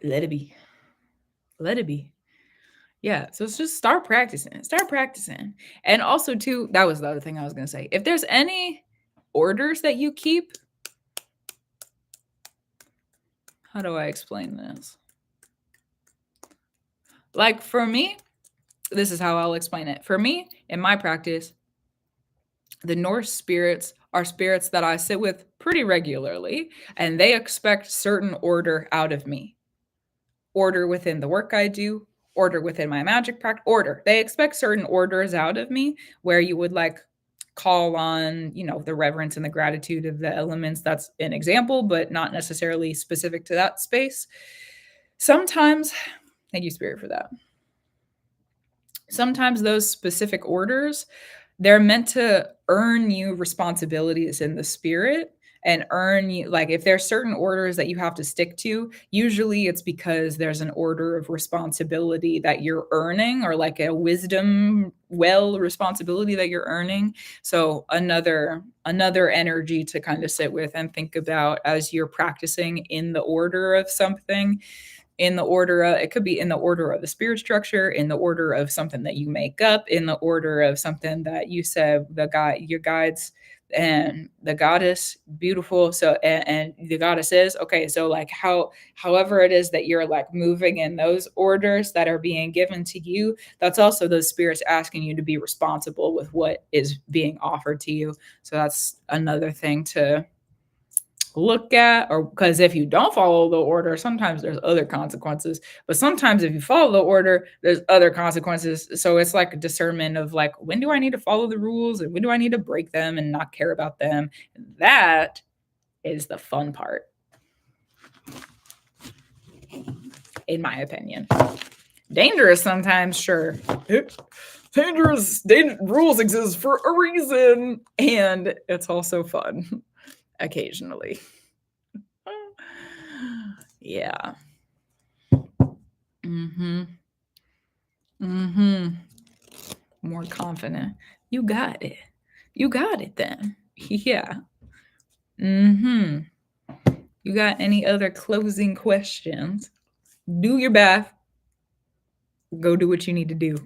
let it be. Let it be. Yeah. So it's just start practicing. Start practicing. And also, too, that was the other thing I was going to say. If there's any orders that you keep, how do I explain this? Like for me, this is how I'll explain it. For me, in my practice, the Norse spirits are spirits that I sit with pretty regularly, and they expect certain order out of me. Order within the work I do, order within my magic practice, order. They expect certain orders out of me where you would like call on, the reverence and the gratitude of the elements. That's an example, but not necessarily specific to that space. Sometimes, thank you, Spirit, for that. Sometimes those specific orders, they're meant to earn you responsibilities in the spirit and earn you, like if there's certain orders that you have to stick to, usually it's because there's an order of responsibility that you're earning, or like a wisdom responsibility that you're earning. So another energy to kind of sit with and think about as you're practicing in the order of something. In the order of, it could be in the order of the spirit structure, in the order of something that you make up, in the order of something that you said, your guides and the goddess, beautiful. So, and the goddess is, okay. So like however it is that you're like moving in those orders that are being given to you, that's also those spirits asking you to be responsible with what is being offered to you. So that's another thing to look at, or because if you don't follow the order, sometimes there's other consequences, but sometimes if you follow the order, there's other consequences. So it's like a discernment of like, when do I need to follow the rules and when do I need to break them and not care about them? And that is the fun part, in my opinion. Dangerous sometimes, sure. Dangerous rules exist for a reason, and it's also fun occasionally. Yeah. More confident. You got it. You got it then. Yeah. You got any other closing questions? Do your bath. Go do what you need to do,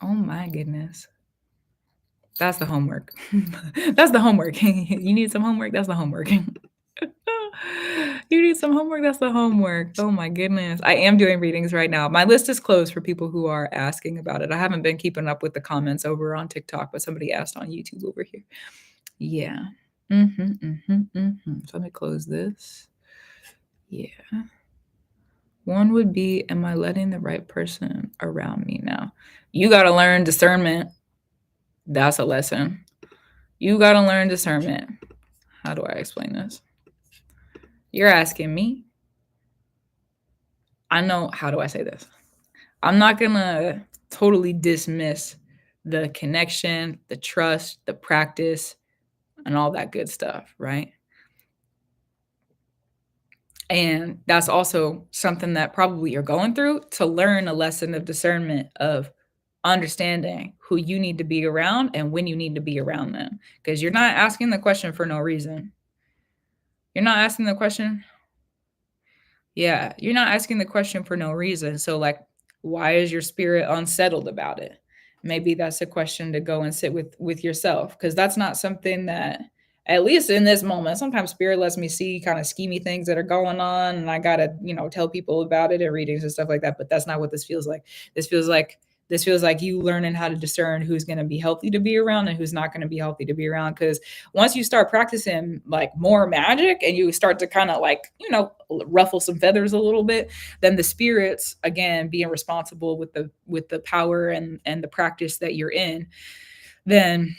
Oh my goodness. That's the homework. That's the homework. You need some homework? That's the homework. You need some homework? That's the homework. Oh my goodness. I am doing readings right now. My list is closed for people who are asking about it. I haven't been keeping up with the comments over on TikTok, but somebody asked on YouTube over here. Yeah. So let me close this. Yeah. One would be, am I letting the right person around me now? You got to learn discernment. That's a lesson. You got to learn discernment. How do I explain this? You're asking me. I know, how do I say this? I'm not going to totally dismiss the connection, the trust, the practice, and all that good stuff, right? And that's also something that probably you're going through, to learn a lesson of discernment, of understanding who you need to be around and when you need to be around them. Because you're not asking the question for no reason. You're not asking the question. Yeah, you're not asking the question for no reason. So like, why is your spirit unsettled about it? Maybe that's a question to go and sit with yourself, because that's not something that, at least in this moment, sometimes spirit lets me see kind of schemy things that are going on, and I gotta, tell people about it in readings and stuff like that. But that's not what this feels like. This feels like you learning how to discern who's going to be healthy to be around and who's not going to be healthy to be around. Because once you start practicing like more magic and you start to kind of like, ruffle some feathers a little bit, then the spirits, again, being responsible with the power and the practice that you're in, then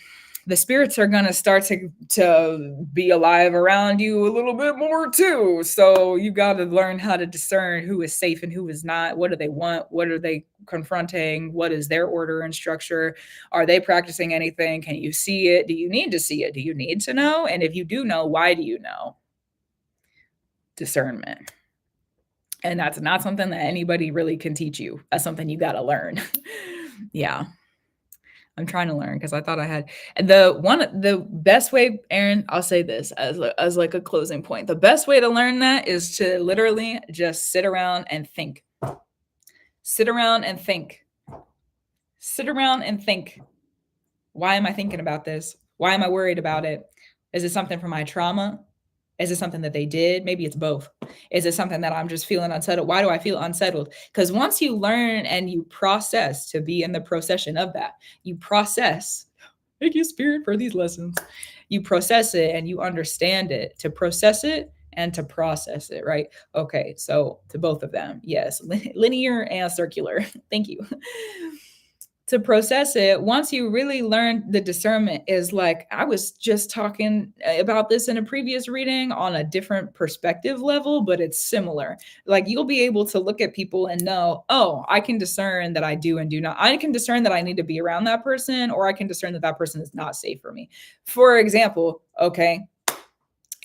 the spirits are going to start to be alive around you a little bit more too. So you got to learn how to discern who is safe and who is not. What do they want? What are they confronting? What is their order and structure? Are they practicing anything? Can you see it? Do you need to see it? Do you need to know? And if you do know, why do you know? Discernment. And that's not something that anybody really can teach you. That's something you got to learn. Yeah. I'm trying to learn because I thought I had the best way, Aaron, I'll say this as like a closing point. The best way to learn that is to literally just sit around and think. Sit around and think. Sit around and think. Why am I thinking about this? Why am I worried about it? Is it something from my trauma? Is it something that they did? Maybe it's both. Is it something that I'm just feeling unsettled? Why do I feel unsettled? Because once you learn and you process, to be in the procession of that, you process. Thank you, Spirit, for these lessons. You process it and you understand it. To process it and to process it, right? Okay, so to both of them, yes, linear and circular. Thank you. To process it, once you really learn the discernment, is like, I was just talking about this in a previous reading on a different perspective level, but it's similar. Like, you'll be able to look at people and know, oh, I can discern that I do and do not. I can discern that I need to be around that person, or I can discern that that person is not safe for me. For example, okay,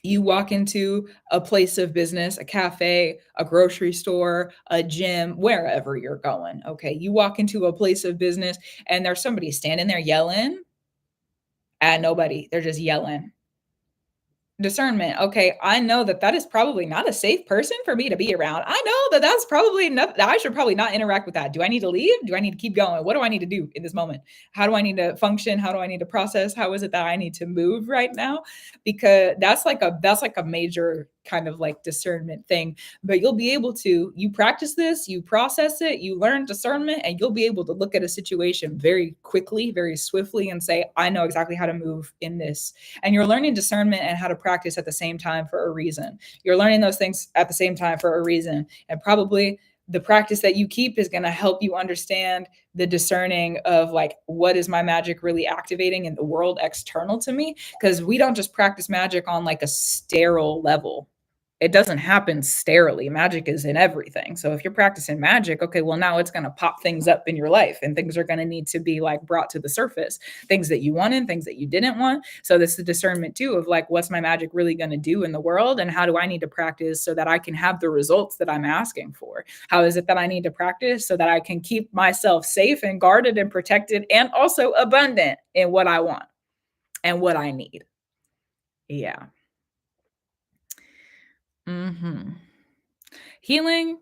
you walk into a place of business, a cafe, a grocery store, a gym, wherever you're going. Okay. You walk into a place of business and there's somebody standing there yelling at nobody. They're just yelling. Discernment. Okay, I know that that is probably not a safe person for me to be around. I know that that's probably not, that I should probably not interact with that. Do I need to leave? Do I need to keep going? What do I need to do in this moment? How do I need to function? How do I need to process? How is it that I need to move right now? Because that's like a major kind of like discernment thing. But you'll be able to, you practice this, you process it, you learn discernment, and you'll be able to look at a situation very quickly, very swiftly, and say, I know exactly how to move in this. And you're learning discernment and how to practice at the same time for a reason. You're learning those things at the same time for a reason. And probably the practice that you keep is going to help you understand the discerning of, like, what is my magic really activating in the world external to me? Because we don't just practice magic on like a sterile level. It doesn't happen sterilely. Magic is in everything. So if you're practicing magic, okay, well, now it's going to pop things up in your life, and things are going to need to be like brought to the surface, things that you wanted, things that you didn't want. So this is the discernment too of like, what's my magic really going to do in the world, and how do I need to practice so that I can have the results that I'm asking for? How is it that I need to practice so that I can keep myself safe and guarded and protected, and also abundant in what I want and what I need? Yeah. Healing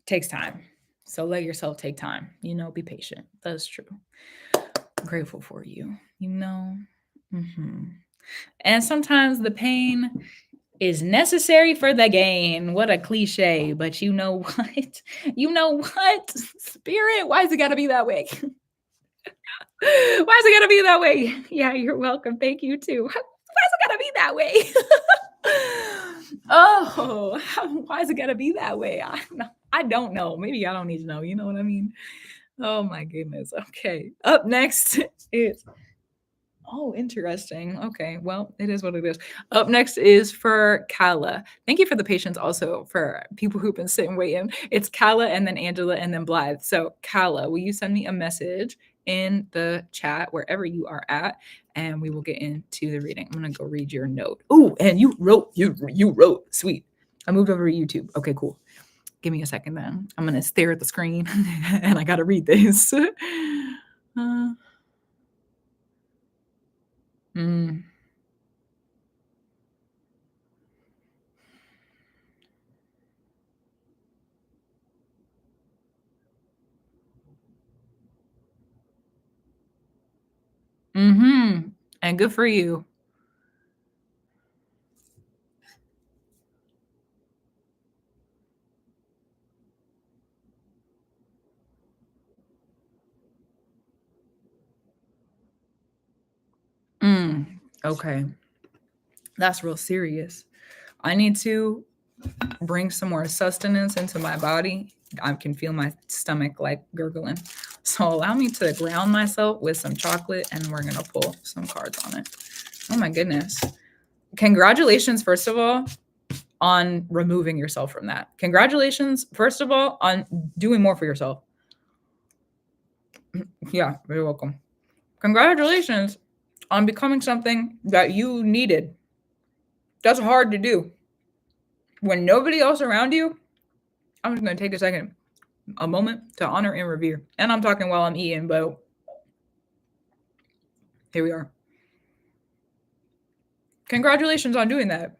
takes time. So let yourself take time. Be patient. That's true. I'm grateful for you. And sometimes the pain is necessary for the gain. What a cliche, but you know what? You know what? Spirit, why is it got to be that way? Why is it got to be that way? Yeah, you're welcome. Thank you too. Why is it got to be that way? Oh, why is it got to be that way? I don't know. Maybe I don't need to know. You know what I mean? Oh my goodness. Okay. Up next is, oh, interesting. Okay. Well, it is what it is. Up next is for Kala. Thank you for the patience also for people who've been sitting waiting. It's Kala and then Angela and then Blythe. So Kala, will you send me a message in the chat wherever you are at, and we will get into the reading. I'm going to go read your note. Oh, and you wrote. Sweet. I moved over to YouTube. Okay, cool. Give me a second then. I'm going to stare at the screen and I got to read this. And good for you. Okay. That's real serious. I need to bring some more sustenance into my body. I can feel my stomach like gurgling. So allow me to ground myself with some chocolate, and we're going to pull some cards on it. Oh my goodness. Congratulations, first of all, on removing yourself from that. Congratulations, first of all, on doing more for yourself. Yeah, you're welcome. Congratulations on becoming something that you needed. That's hard to do. When nobody else around you, I'm just going to take a moment to honor and revere. And I'm talking while I'm eating, but here we are. Congratulations on doing that.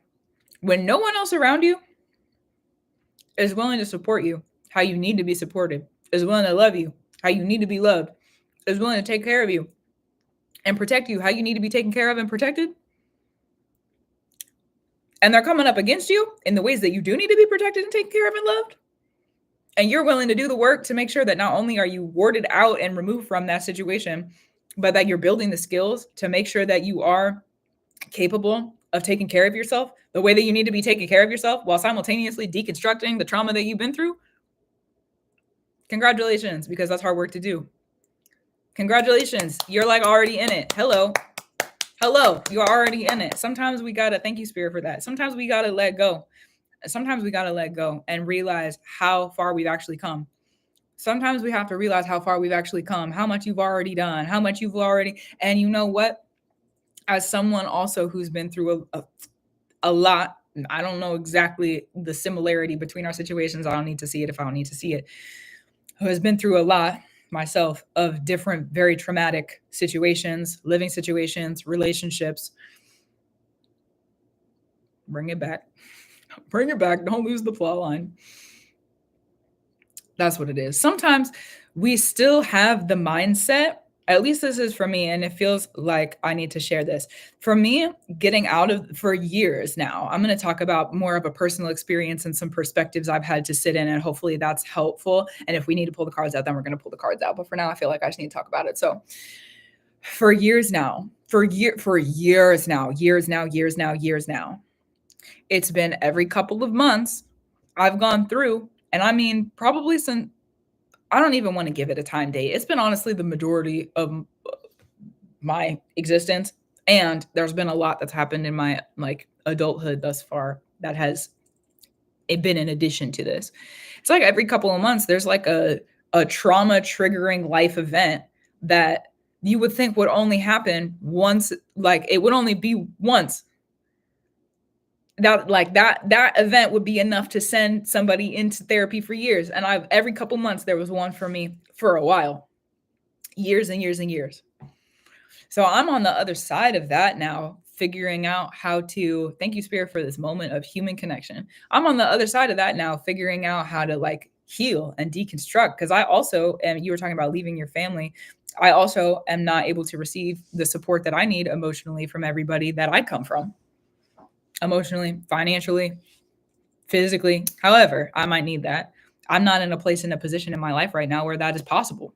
When no one else around you is willing to support you how you need to be supported, is willing to love you how you need to be loved, is willing to take care of you and protect you how you need to be taken care of and protected, and they're coming up against you in the ways that you do need to be protected and taken care of and loved, and you're willing to do the work to make sure that not only are you warded out and removed from that situation, but that you're building the skills to make sure that you are capable of taking care of yourself the way that you need to be taking care of yourself while simultaneously deconstructing the trauma that you've been through. Congratulations, because that's hard work to do. Congratulations, you're like already in it. Hello, you're already in it. Sometimes we gotta, thank you, Spirit, for that. Sometimes we gotta let go. Sometimes we gotta let go and realize how far we've actually come. Sometimes we have to realize how far we've actually come, how much you've already done, how much you've already, and you know what? As someone also who's been through a lot, I don't know exactly the similarity between our situations. I don't need to see it if I don't need to see it. Who has been through a lot myself of different, very traumatic situations, living situations, relationships. Bring it back. Bring it back. Don't lose the plot line. That's what it is. Sometimes we still have the mindset, at least this is for me, and it feels like I need to share this. For me, getting out of, for years now, I'm going to talk about more of a personal experience and some perspectives I've had to sit in, and hopefully that's helpful. And if we need to pull the cards out, then we're going to pull the cards out. But for now, I feel like I just need to talk about it. So for years now, it's been every couple of months I've gone through, and I mean, probably since, I don't even want to give it a time date. It's been honestly the majority of my existence. And there's been a lot that's happened in my like adulthood thus far that has been in addition to this. It's like every couple of months, there's like a trauma triggering life event that you would think would only happen once, like it would only be once. That event would be enough to send somebody into therapy for years. And every couple months there was one for me for a while, years and years and years. So I'm on the other side of that now, figuring out how to, thank you, Spirit, for this moment of human connection. I'm on the other side of that now, figuring out how to like heal and deconstruct. Because I also, and you were talking about leaving your family, I also am not able to receive the support that I need emotionally from everybody that I come from. Emotionally, financially, physically, however, I might need that. I'm not in a position in my life right now where that is possible.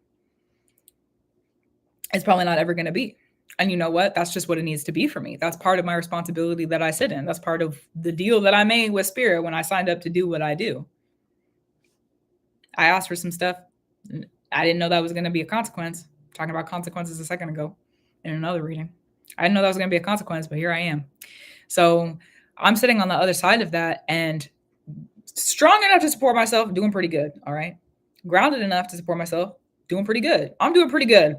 It's probably not ever going to be. And you know what? That's just what it needs to be for me. That's part of my responsibility that I sit in. That's part of the deal that I made with Spirit when I signed up to do what I do. I asked for some stuff. I didn't know that was going to be a consequence. Talking about consequences a second ago in another reading. I didn't know that was going to be a consequence, but here I am. So I'm sitting on the other side of that and strong enough to support myself, doing pretty good. All right. Grounded enough to support myself, doing pretty good. I'm doing pretty good.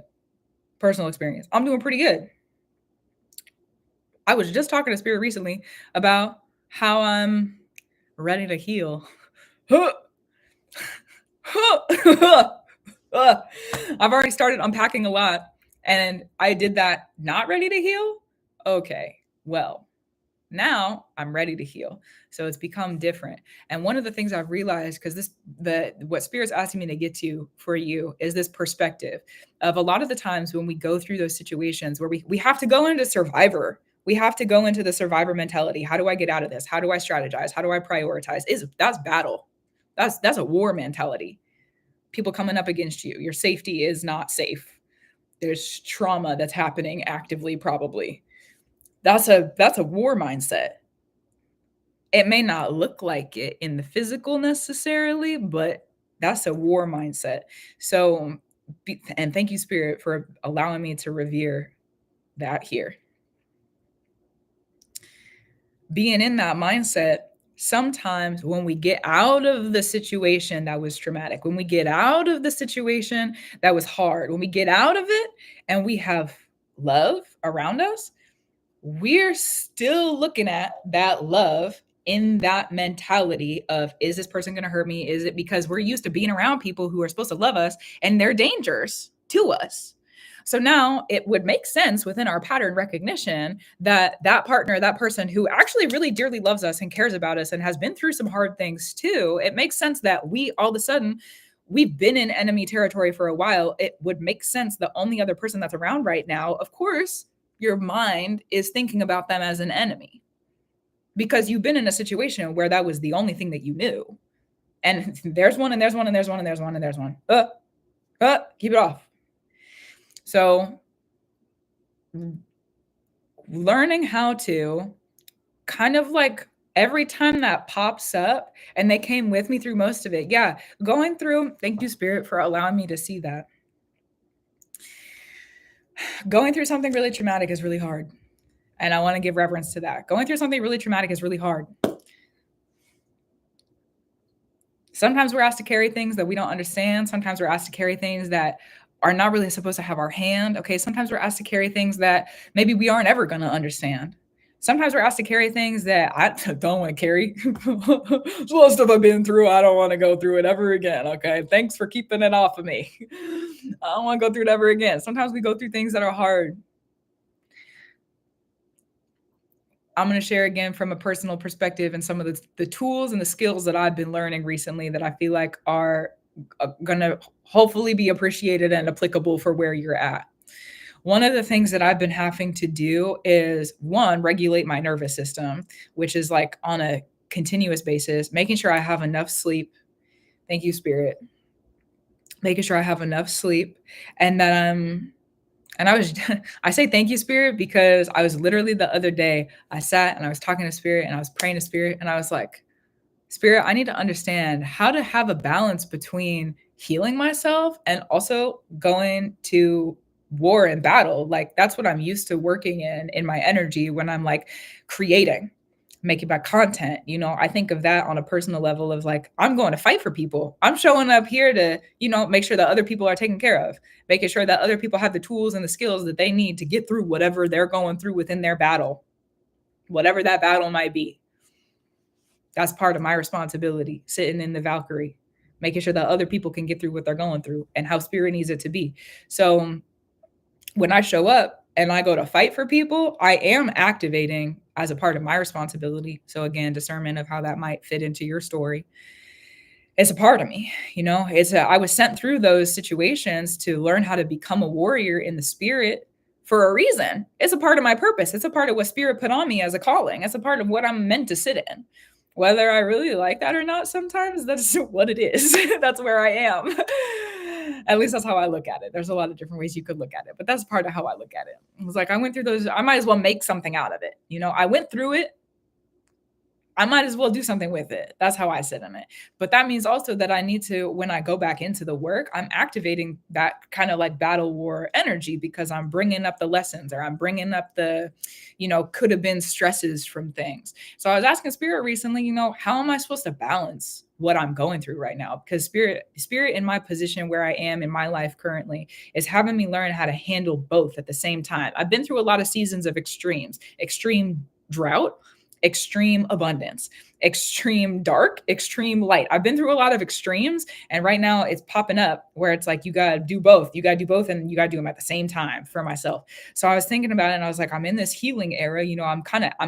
Personal experience. I'm doing pretty good. I was just talking to Spirit recently about how I'm ready to heal. I've already started unpacking a lot, and I did that not ready to heal. Okay, well, now I'm ready to heal. So it's become different. And one of the things I've realized, because what Spirit's asking me to get to for you is this perspective of a lot of the times when we go through those situations where we have to go into survivor. We have to go into the survivor mentality. How do I get out of this? How do I strategize? How do I prioritize? That's battle. That's a war mentality. People coming up against you. Your safety is not safe. There's trauma that's happening actively, probably. That's a war mindset. It may not look like it in the physical necessarily, but that's a war mindset. So And thank you, Spirit, for allowing me to revere that here. Being in that mindset, sometimes when we get out of the situation that was traumatic, when we get out of the situation that was hard, when we get out of it and we have love around us, we're still looking at that love in that mentality of, is this person going to hurt me? Is it because we're used to being around people who are supposed to love us and they're dangers to us? So now it would make sense within our pattern recognition that that partner, that person who actually really dearly loves us and cares about us and has been through some hard things too, it makes sense that we all of a sudden, we've been in enemy territory for a while. It would make sense the only other person that's around right now, of course, your mind is thinking about them as an enemy because you've been in a situation where that was the only thing that you knew. And there's one, and there's one, and there's one, and there's one, and there's one. Keep it off. So learning how to kind of like every time that pops up, and they came with me through most of it. Yeah, going through, thank you, Spirit, for allowing me to see that. Going through something really traumatic is really hard. And I want to give reverence to that. Going through something really traumatic is really hard. Sometimes we're asked to carry things that we don't understand. Sometimes we're asked to carry things that are not really supposed to have our hand. Okay. Sometimes we're asked to carry things that maybe we aren't ever going to understand. Sometimes we're asked to carry things that I don't want to carry. There's a lot of stuff I've been through. I don't want to go through it ever again. Okay. Thanks for keeping it off of me. I don't want to go through it ever again. Sometimes we go through things that are hard. I'm going to share again from a personal perspective and some of the tools and the skills that I've been learning recently that I feel like are going to hopefully be appreciated and applicable for where you're at. One of the things that I've been having to do is, one, regulate my nervous system, which is like on a continuous basis, making sure I have enough sleep. Thank you, Spirit. Making sure I have enough sleep and that I say thank you, Spirit, because I was literally the other day, I sat and I was talking to Spirit and I was praying to Spirit and I was like, Spirit, I need to understand how to have a balance between healing myself and also going to war and battle. Like that's what I'm used to working in my energy when I'm like creating, making my content. You know, I think of that on a personal level of like, I'm going to fight for people. I'm showing up here to, you know, make sure that other people are taken care of, making sure that other people have the tools and the skills that they need to get through whatever they're going through within their battle, whatever that battle might be. That's part of my responsibility, sitting in the Valkyrie, making sure that other people can get through what they're going through and how Spirit needs it to be. So when I show up and I go to fight for people, I am activating as a part of my responsibility. So again, discernment of how that might fit into your story. It's a part of me, you know, I was sent through those situations to learn how to become a warrior in the spirit for a reason. It's a part of my purpose. It's a part of what Spirit put on me as a calling. It's a part of what I'm meant to sit in. Whether I really like that or not, sometimes that's what it is. That's where I am. At least that's how I look at it. There's a lot of different ways you could look at it, but that's part of how I look at it. It was like, I went through those. I might as well make something out of it. You know, I went through it. I might as well do something with it. That's how I sit in it. But that means also that I need to, when I go back into the work, I'm activating that kind of like battle war energy because I'm bringing up the lessons or I'm bringing up the, you know, could have been stresses from things. So I was asking Spirit recently, you know, how am I supposed to balance what I'm going through right now? Because Spirit in my position where I am in my life currently is having me learn how to handle both at the same time. I've been through a lot of seasons of extremes, extreme drought, extreme abundance, extreme dark, extreme light. I've been through a lot of extremes, and right now it's popping up where it's like you got to do both. You got to do both, and you got to do them at the same time for myself. So I was thinking about it, and I was like, I'm in this healing era. You know, I'm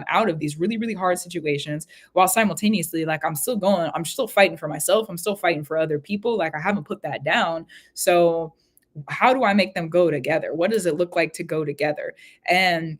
out of these really, really hard situations, while simultaneously, like I'm still fighting for myself. I'm still fighting for other people. Like I haven't put that down. So how do I make them go together? What does it look like to go together? And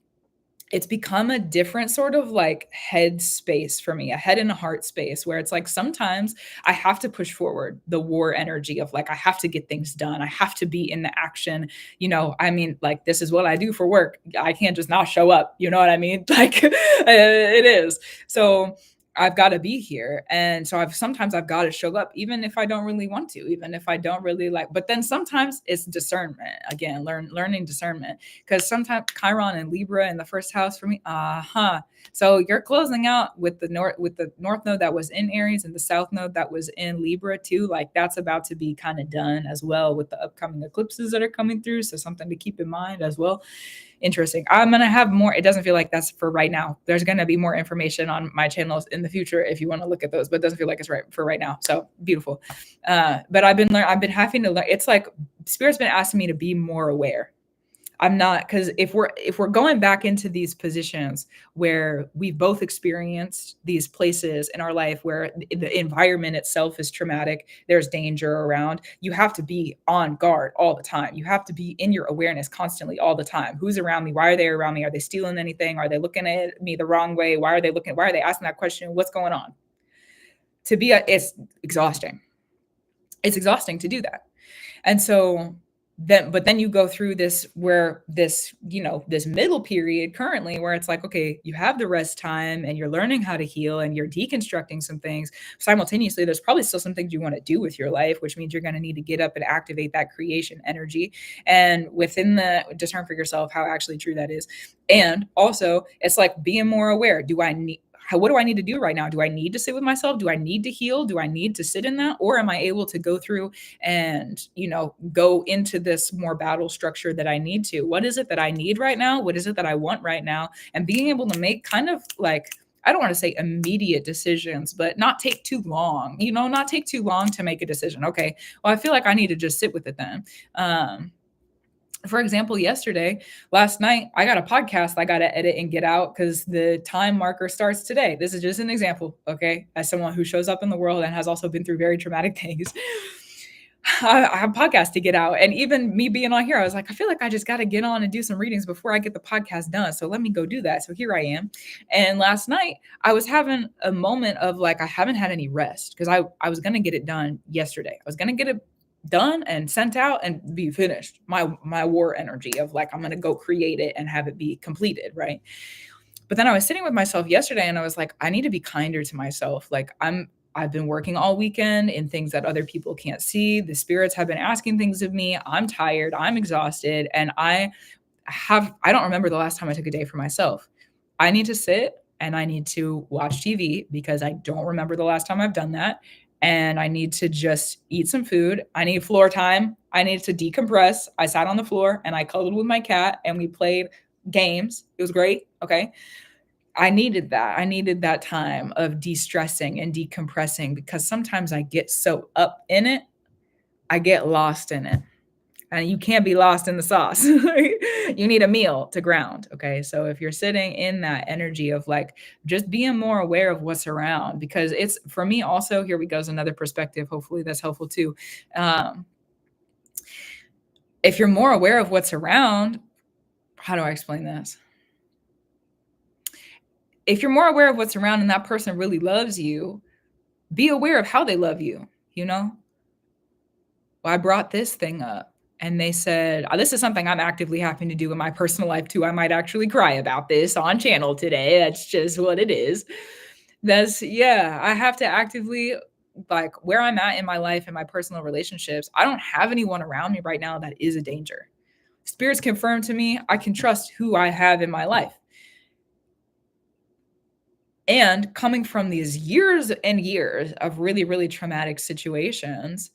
it's become a different sort of like head space for me, a head and a heart space where it's like sometimes I have to push forward the war energy of like, I have to get things done. I have to be in the action. You know, I mean, like, this is what I do for work. I can't just not show up. You know what I mean? Like, it is. So I've got to be here. And so sometimes I've got to show up, even if I don't really want to, even if I don't really like, but then sometimes it's discernment again, learning discernment. Cause sometimes Chiron and Libra in the first house for me. So you're closing out with the north node that was in Aries and the south node that was in Libra too. Like that's about to be kind of done as well with the upcoming eclipses that are coming through. So something to keep in mind as well. Interesting. I'm going to have more. It doesn't feel like that's for right now. There's going to be more information on my channels in the future if you want to look at those, but it doesn't feel like it's right for right now. So beautiful. But I've been having to learn. It's like Spirit's been asking me to be more aware. I'm not, because if we're going back into these positions where we've both experienced these places in our life where the environment itself is traumatic, there's danger around, you have to be on guard all the time. You have to be in your awareness constantly all the time. Who's around me? Why are they around me? Are they stealing anything? Are they looking at me the wrong way? Why are they asking that question? What's going on? It's exhausting. It's exhausting to do that. And so then you go through this middle period currently where it's like, okay, you have the rest time and you're learning how to heal and you're deconstructing some things. Simultaneously, there's probably still some things you want to do with your life, which means you're going to need to get up and activate that creation energy. And within discern for yourself how actually true that is. And also it's like being more aware. What do I need to do right now? Do I need to sit with myself? Do I need to heal? Do I need to sit in that? Or am I able to go through and, go into this more battle structure that I need to? What is it that I need right now? What is it that I want right now? And being able to make kind of like, I don't want to say immediate decisions, but not take too long, not take too long to make a decision. Okay, well, I feel like I need to just sit with it then. For example, last night, I got a podcast I got to edit and get out because the time marker starts today. This is just an example, okay? As someone who shows up in the world and has also been through very traumatic things, I have a podcast to get out. And even me being on here, I was like, I feel like I just got to get on and do some readings before I get the podcast done. So let me go do that. So here I am. And last night, I was having a moment of like, I haven't had any rest because I was going to get it done yesterday. I was going to get it done and sent out and be finished. My war energy of like, I'm going to go create it and have it be completed. Right. But then I was sitting with myself yesterday and I was like, I need to be kinder to myself. Like I've been working all weekend in things that other people can't see. The spirits have been asking things of me. I'm tired. I'm exhausted. And I don't remember the last time I took a day for myself. I need to sit and I need to watch TV because I don't remember the last time I've done that. And I need to just eat some food. I need floor time. I need to decompress. I sat on the floor and I cuddled with my cat and we played games. It was great. Okay. I needed that. I needed that time of de-stressing and decompressing because sometimes I get so up in it, I get lost in it. And you can't be lost in the sauce. You need a meal to ground. Okay. So if you're sitting in that energy of like just being more aware of what's around, because it's for me also, here we goes another perspective. Hopefully that's helpful too. If you're more aware of what's around, how do I explain this? If you're more aware of what's around and that person really loves you, be aware of how they love you, Well, I brought this thing up. And they said, this is something I'm actively having to do in my personal life too. I might actually cry about this on channel today. That's just what it is. I have to actively, like where I'm at in my life and my personal relationships, I don't have anyone around me right now that is a danger. Spirits confirm to me, I can trust who I have in my life. And coming from these years and years of really, really traumatic situations,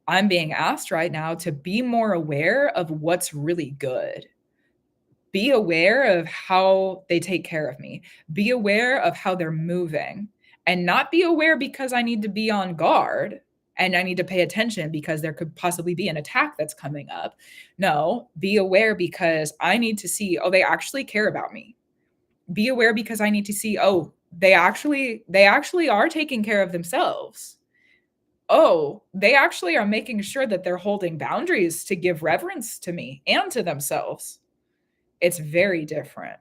I'm being asked right now to be more aware of what's really good. Be aware of how they take care of me. Be aware of how they're moving and not be aware because I need to be on guard and I need to pay attention because there could possibly be an attack that's coming up. No, be aware because I need to see, they actually care about me. Be aware because I need to see, they actually are taking care of themselves. They actually are making sure that they're holding boundaries to give reverence to me and to themselves. It's very different.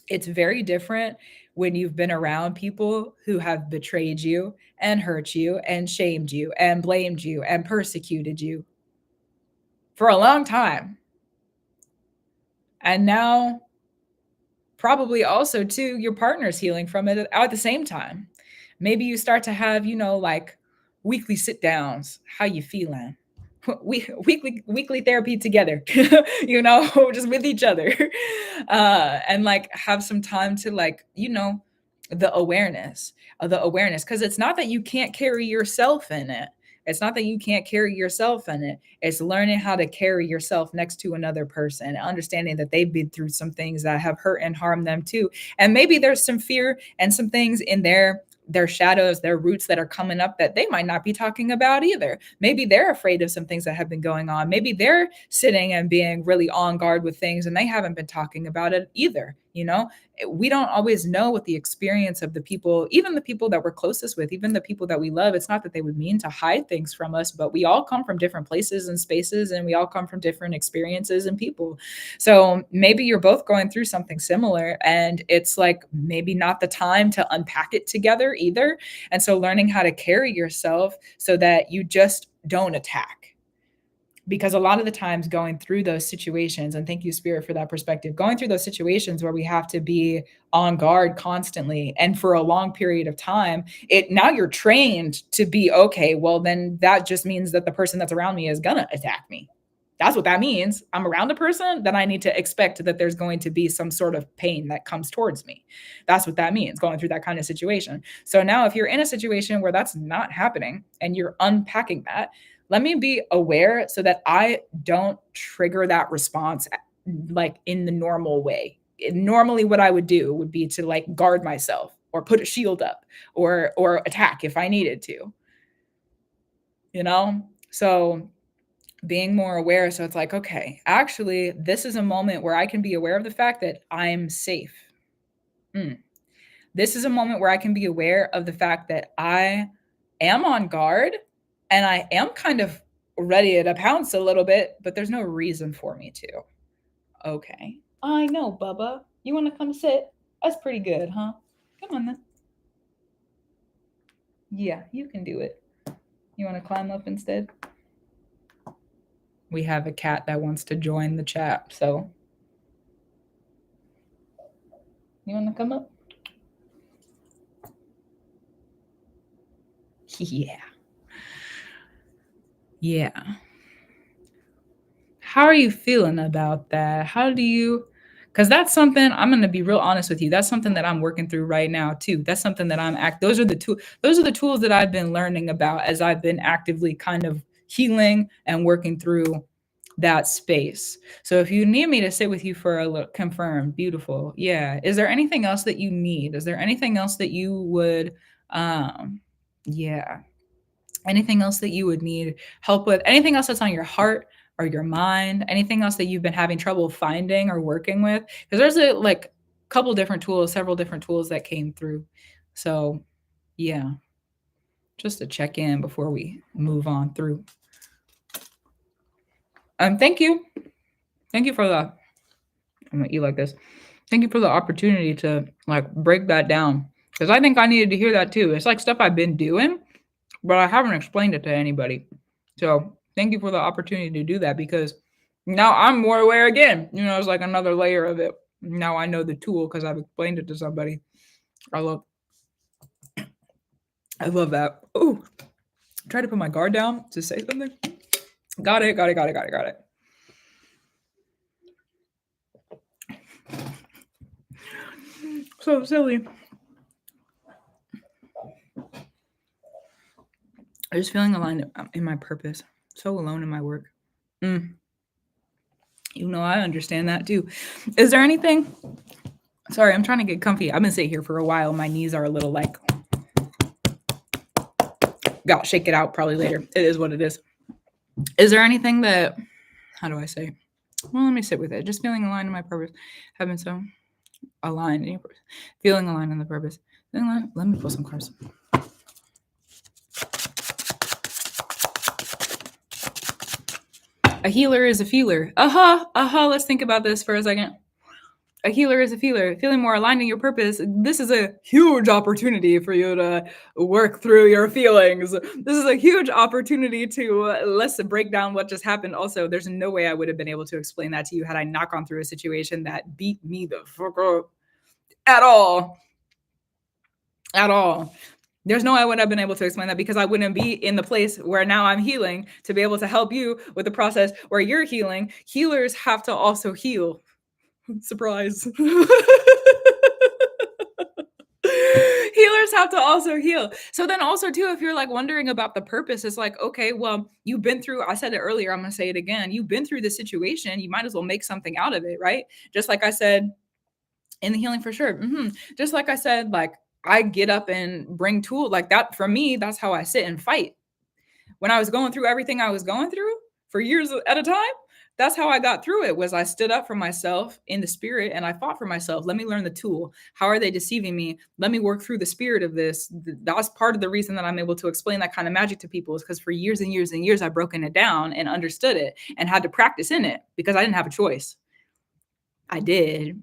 It's very different when you've been around people who have betrayed you and hurt you and shamed you and blamed you and persecuted you for a long time. And now probably also too your partner's healing from it at the same time. Maybe you start to have, like weekly sit downs. How you feeling? Weekly therapy together, just with each other, and like have some time to like, the awareness because it's not that you can't carry yourself in it. It's not that you can't carry yourself in it. It's learning how to carry yourself next to another person, understanding that they've been through some things that have hurt and harmed them too. And maybe there's some fear and some things in their shadows, their roots that are coming up that they might not be talking about either. Maybe they're afraid of some things that have been going on. Maybe they're sitting and being really on guard with things and they haven't been talking about it either. We don't always know what the experience of the people, even the people that we're closest with, even the people that we love. It's not that they would mean to hide things from us, but we all come from different places and spaces, and we all come from different experiences and people. So maybe you're both going through something similar, and it's like maybe not the time to unpack it together either. And so learning how to carry yourself so that you just don't attack. Because a lot of the times going through those situations, and thank you, Spirit, for that perspective, going through those situations where we have to be on guard constantly and for a long period of time, now you're trained to be, okay, well, then that just means that the person that's around me is gonna attack me. That's what that means. I'm around a person, then I need to expect that there's going to be some sort of pain that comes towards me. That's what that means, going through that kind of situation. So now if you're in a situation where that's not happening and you're unpacking that, let me be aware so that I don't trigger that response like in the normal way. Normally what I would do would be to like guard myself or put a shield up or attack if I needed to. So being more aware, so it's like, okay, actually this is a moment where I can be aware of the fact that I'm safe. This is a moment where I can be aware of the fact that I am on guard and I am kind of ready to pounce a little bit, but there's no reason for me to. Okay. I know, Bubba. You want to come sit? That's pretty good, huh? Come on then. Yeah, you can do it. You want to climb up instead? We have a cat that wants to join the chat, so. You want to come up? Yeah. Yeah. How are you feeling about that? Because that's something, I'm going to be real honest with you. That's something that I'm working through right now too. That's something that those are the tools that I've been learning about as I've been actively kind of healing and working through that space. So if you need me to sit with you for a little, confirm, beautiful. Yeah. Is there anything else that you need? Is there anything else that you would, yeah. Anything else that you would need help with? Anything else that's on your heart or your mind? Anything else that you've been having trouble finding or working with? Because there's several different tools that came through. So yeah, just to check in before we move on through. Thank you for the, I'm gonna eat like this. Thank you for the opportunity to like break that down, because I think I needed to hear that too. It's like stuff I've been doing, but I haven't explained it to anybody. So thank you for the opportunity to do that, because now I'm more aware again. It's like another layer of it. Now I know the tool because I've explained it to somebody. I love that. Oh, try to put my guard down to say something. Got it. So silly. I'm just feeling aligned in my purpose. So alone in my work. I understand that too. Is there anything? Sorry, I'm trying to get comfy. I've been sitting here for a while. My knees are a little like, gotta shake it out probably later. It is what it is. Is there anything that, how do I say? Well, let me sit with it. Just feeling aligned in my purpose. Having so aligned in your purpose. Feeling aligned in the purpose. Then let me pull some cards. A healer is a feeler. Let's think about this for a second. A healer is a feeler. Feeling more aligned in your purpose. This is a huge opportunity for you to work through your feelings. This is a huge opportunity to let's break down what just happened. Also, there's no way I would have been able to explain that to you had I not gone through a situation that beat me the fuck up. at all. At all. There's no way I would have been able to explain that because I wouldn't be in the place where now I'm healing to be able to help you with the process where you're healing. Healers have to also heal. Surprise. Healers have to also heal. So then also too, if you're like wondering about the purpose, it's like, okay, well, you've been through, I said it earlier, I'm going to say it again. You've been through this situation. You might as well make something out of it, right? Just like I said, in the healing for sure. Just like I said, like I get up and bring tools like that. For me, that's how I sit and fight. When I was going through everything I was going through for years at a time, that's how I got through it. Was I stood up for myself in the spirit and I fought for myself. Let me learn the tool. How are they deceiving me? Let me work through the spirit of this. That's part of the reason that I'm able to explain that kind of magic to people, is because for years and years and years I've broken it down and understood it and had to practice in it because I didn't have a choice. I did.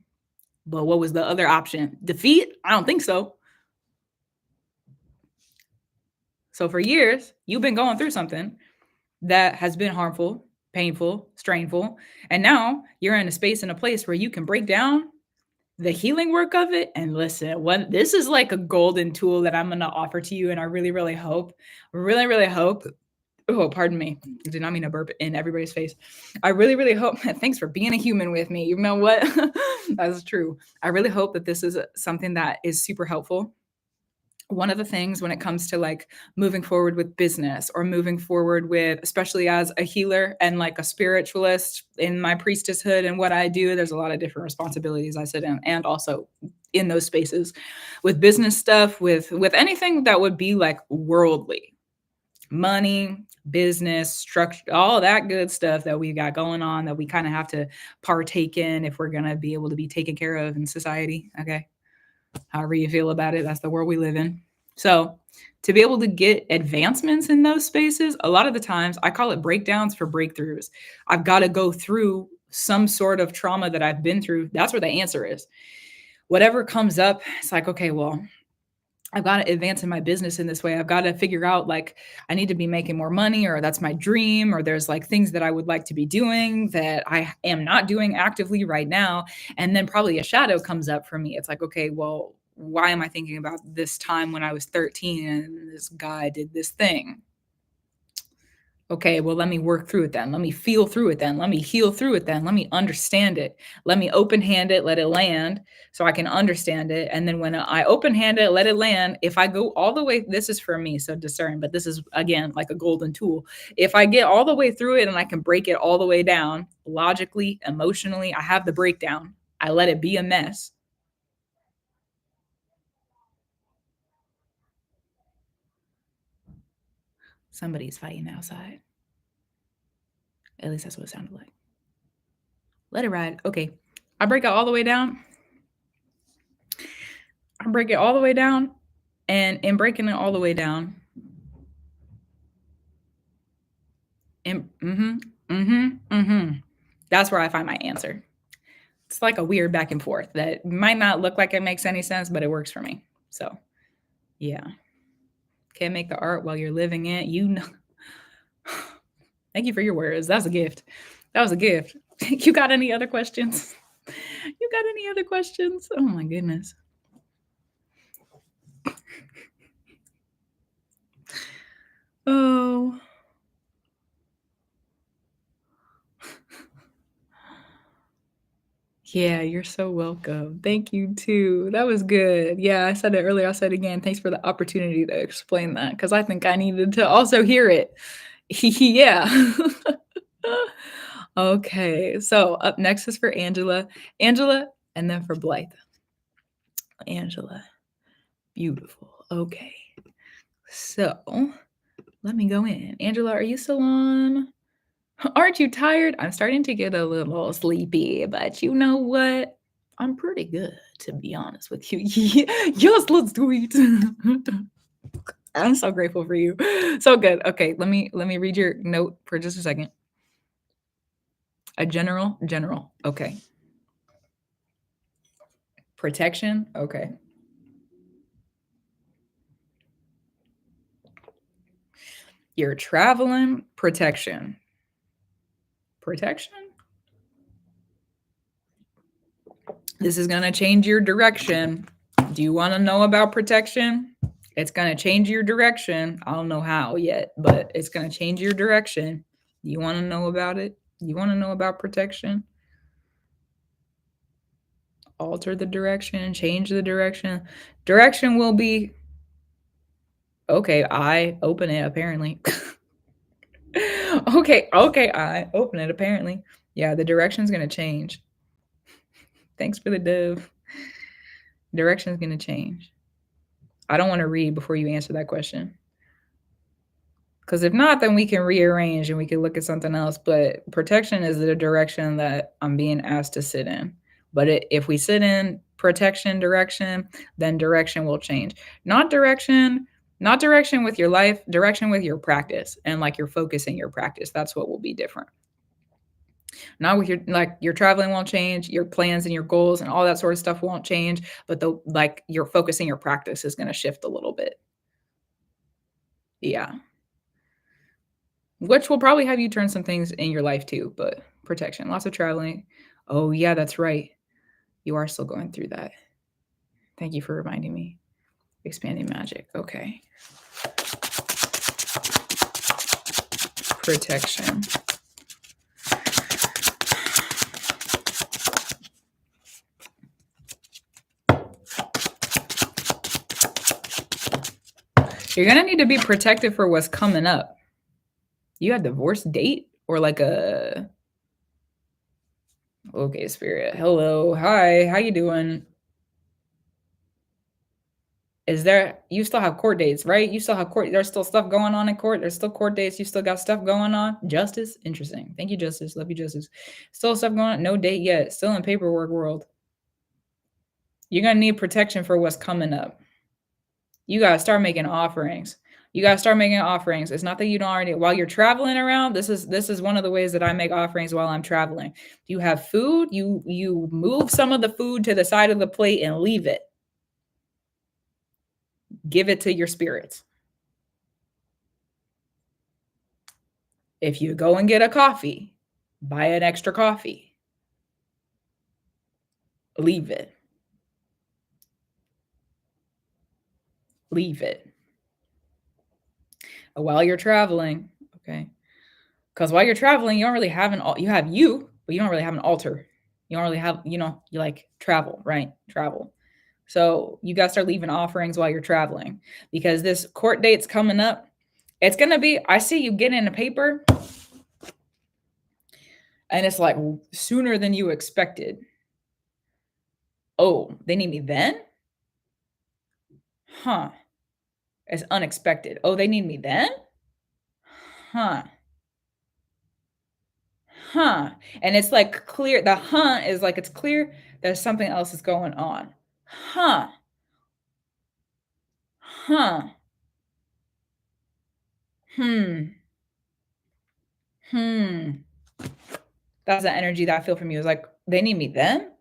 But what was the other option? Defeat? I don't think so. So for years, you've been going through something that has been harmful, painful, strainful. And now you're in a space and a place where you can break down the healing work of it. And listen, when this is like a golden tool that I'm going to offer to you. And I really, really hope, really hope. Oh, pardon me. I did not mean to burp in everybody's face. I really, really hope. Thanks for being a human with me. You know what? That's true. I really hope that this is something that is super helpful. One of the things when it comes to like moving forward with business or moving forward with, especially as a healer and like a spiritualist in my priestesshood and what I do, there's a lot of different responsibilities I sit in, and also in those spaces with business stuff, with anything that would be like worldly, money, business, structure, all that good stuff that we got going on that we kind of have to partake in if we're going to be able to be taken care of in society. Okay. However you feel about it, that's the world we live in. So to be able to get advancements in those spaces, a lot of the times I call it breakdowns for breakthroughs. I've got to go through some sort of trauma that I've been through. That's where the answer is. Whatever comes up, it's like, okay, well, I've got to advance in my business in this way. I've got to figure out like I need to be making more money, or that's my dream, or there's like things that I would like to be doing that I am not doing actively right now. And then probably a shadow comes up for me. It's like, okay, well, why am I thinking about this time when I was 13 and this guy did this thing? Okay, well, let me work through it then. Let me feel through it then. Let me heal through it then. Let me understand it. Let me open hand it, let it land so I can understand it. And then when I open hand it, let it land, if I go all the way, this is for me, so discern, but this is again like a golden tool. If I get all the way through it and I can break it all the way down, logically, emotionally, I have the breakdown. I let it be a mess. Somebody's fighting outside. At least that's what it sounded like. Let it ride. Okay. I break it all the way down. I break it all the way down. And in breaking it all the way down, and that's where I find my answer. It's like a weird back and forth that might not look like it makes any sense, but it works for me. So, yeah. Can't make the art while you're living it. You know. Thank you for your words. That was a gift. That was a gift. You got any other questions? You got any other questions? Oh my goodness. Oh. Yeah, you're so welcome. Thank you too. That was good. Yeah, I said it earlier. I'll say it again. Thanks for the opportunity to explain that because I think I needed to also hear it. Yeah. Okay. So up next is for Angela. Angela, and then for Blythe. Angela. Beautiful. Okay. So let me go in. Angela, are you still on? Aren't you tired? I'm starting to get a little sleepy, but you know what? I'm pretty good, to be honest with you. Yes, let's do it. I'm so grateful for you. So good. Okay, let me read your note for just a second. A general. Okay. Protection. Okay. You're traveling. Protection. This is going to change your direction. Do you want to know about protection? It's going to change your direction. I don't know how yet, but it's going to change your direction. You want to know about it? You want to know about protection? Alter the direction, change the direction. Direction will be okay. I open it apparently. okay, I open it apparently. Yeah, the direction's going to change. Thanks for the dove. Direction's going to change. I don't want to read before you answer that question. Because if not, then we can rearrange and we can look at something else. But protection is the direction that I'm being asked to sit in. But if we sit in protection direction, then direction will change. Not direction with your life, direction with your practice and like your focus in your practice. That's what will be different. Not with your traveling won't change, your plans and your goals and all that sort of stuff won't change, but your focus in your practice is going to shift a little bit. Yeah. Which will probably have you turn some things in your life too, but protection, lots of traveling. Oh, yeah, that's right. You are still going through that. Thank you for reminding me. Expanding magic. Okay. Protection. You're going to need to be protected for what's coming up. You have a divorce date or like a... Okay, spirit. Hello. Hi. How you doing? You still have court dates, right? You still have court. There's still stuff going on in court. There's still court dates. You still got stuff going on. Justice. Interesting. Thank you, Justice. Love you, Justice. Still stuff going on. No date yet. Still in paperwork world. You're going to need protection for what's coming up. You got to start making offerings. It's not that you don't already, while you're traveling around, this is one of the ways that I make offerings while I'm traveling. You have food, you move some of the food to the side of the plate and leave it. Give it to your spirits. If you go and get a coffee, buy an extra coffee. Leave it. Leave it. While you're traveling, okay? Because while you're traveling, you don't really have you have you, but you don't really have an altar. You don't really have, you like travel, right? Travel. So you got to start leaving offerings while you're traveling because this court date's coming up. It's going to be, I see you get in a paper and it's like sooner than you expected. Oh, they need me then? Huh. It's unexpected. Oh, they need me then? Huh. Huh. And it's like clear. The is like, it's clear there's something else that's going on. Huh. Huh. That's the energy that I feel from you. It's like, they need me then?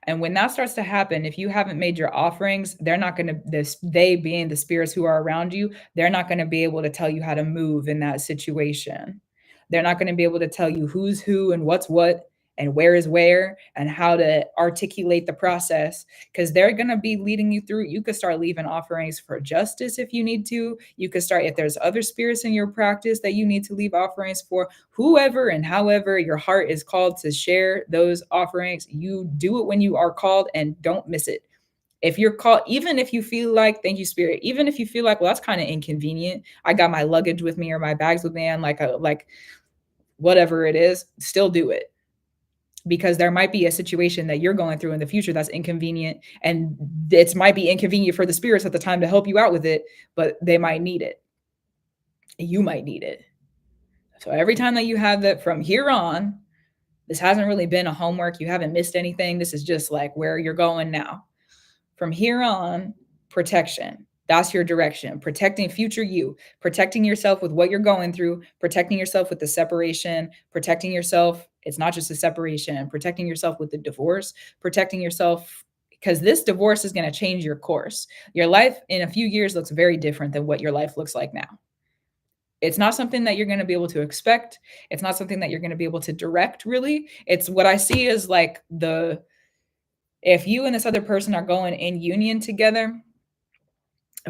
And when that starts to happen, if you haven't made your offerings, they're not going to, they being the spirits who are around you, they're not going to be able to tell you how to move in that situation. They're not going to be able to tell you who's who and what's what and where is where and how to articulate the process because they're going to be leading you through. You could start leaving offerings for justice if you need to. You could start, if there's other spirits in your practice that you need to leave offerings for, whoever and however your heart is called to share those offerings, you do it when you are called and don't miss it. If you're called, even if you feel like, thank you, spirit, even if you feel like, well, that's kind of inconvenient. I got my luggage with me or my bags with me and like whatever it is, still do it. Because there might be a situation that you're going through in the future that's inconvenient and it might be inconvenient for the spirits at the time to help you out with it, but they might need it. You might need it. So every time that you have that from here on, this hasn't really been a homework. You haven't missed anything. This is just like where you're going now. From here on, protection. That's your direction. Protecting future you, protecting yourself with what you're going through, protecting yourself with the separation, protecting yourself. It's not just a separation, protecting yourself with the divorce, protecting yourself because this divorce is going to change your course. Your life in a few years looks very different than what your life looks like now. It's not something that you're going to be able to expect. It's not something that you're going to be able to direct, really. It's what I see as like if you and this other person are going in union together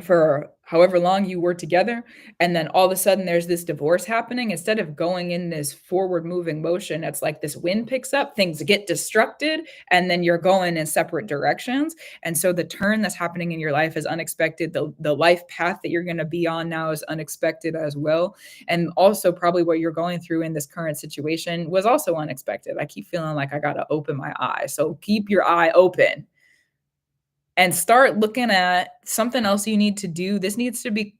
for however long you were together, and then all of a sudden there's this divorce happening, instead of going in this forward moving motion, it's like this wind picks up, things get destructed, and then you're going in separate directions. And so the turn that's happening in your life is unexpected. The life path that you're going to be on now is unexpected as well. And also probably what you're going through in this current situation was also unexpected. I keep feeling like I got to open my eye. So keep your eye open and start looking at something else you need to do. This needs to be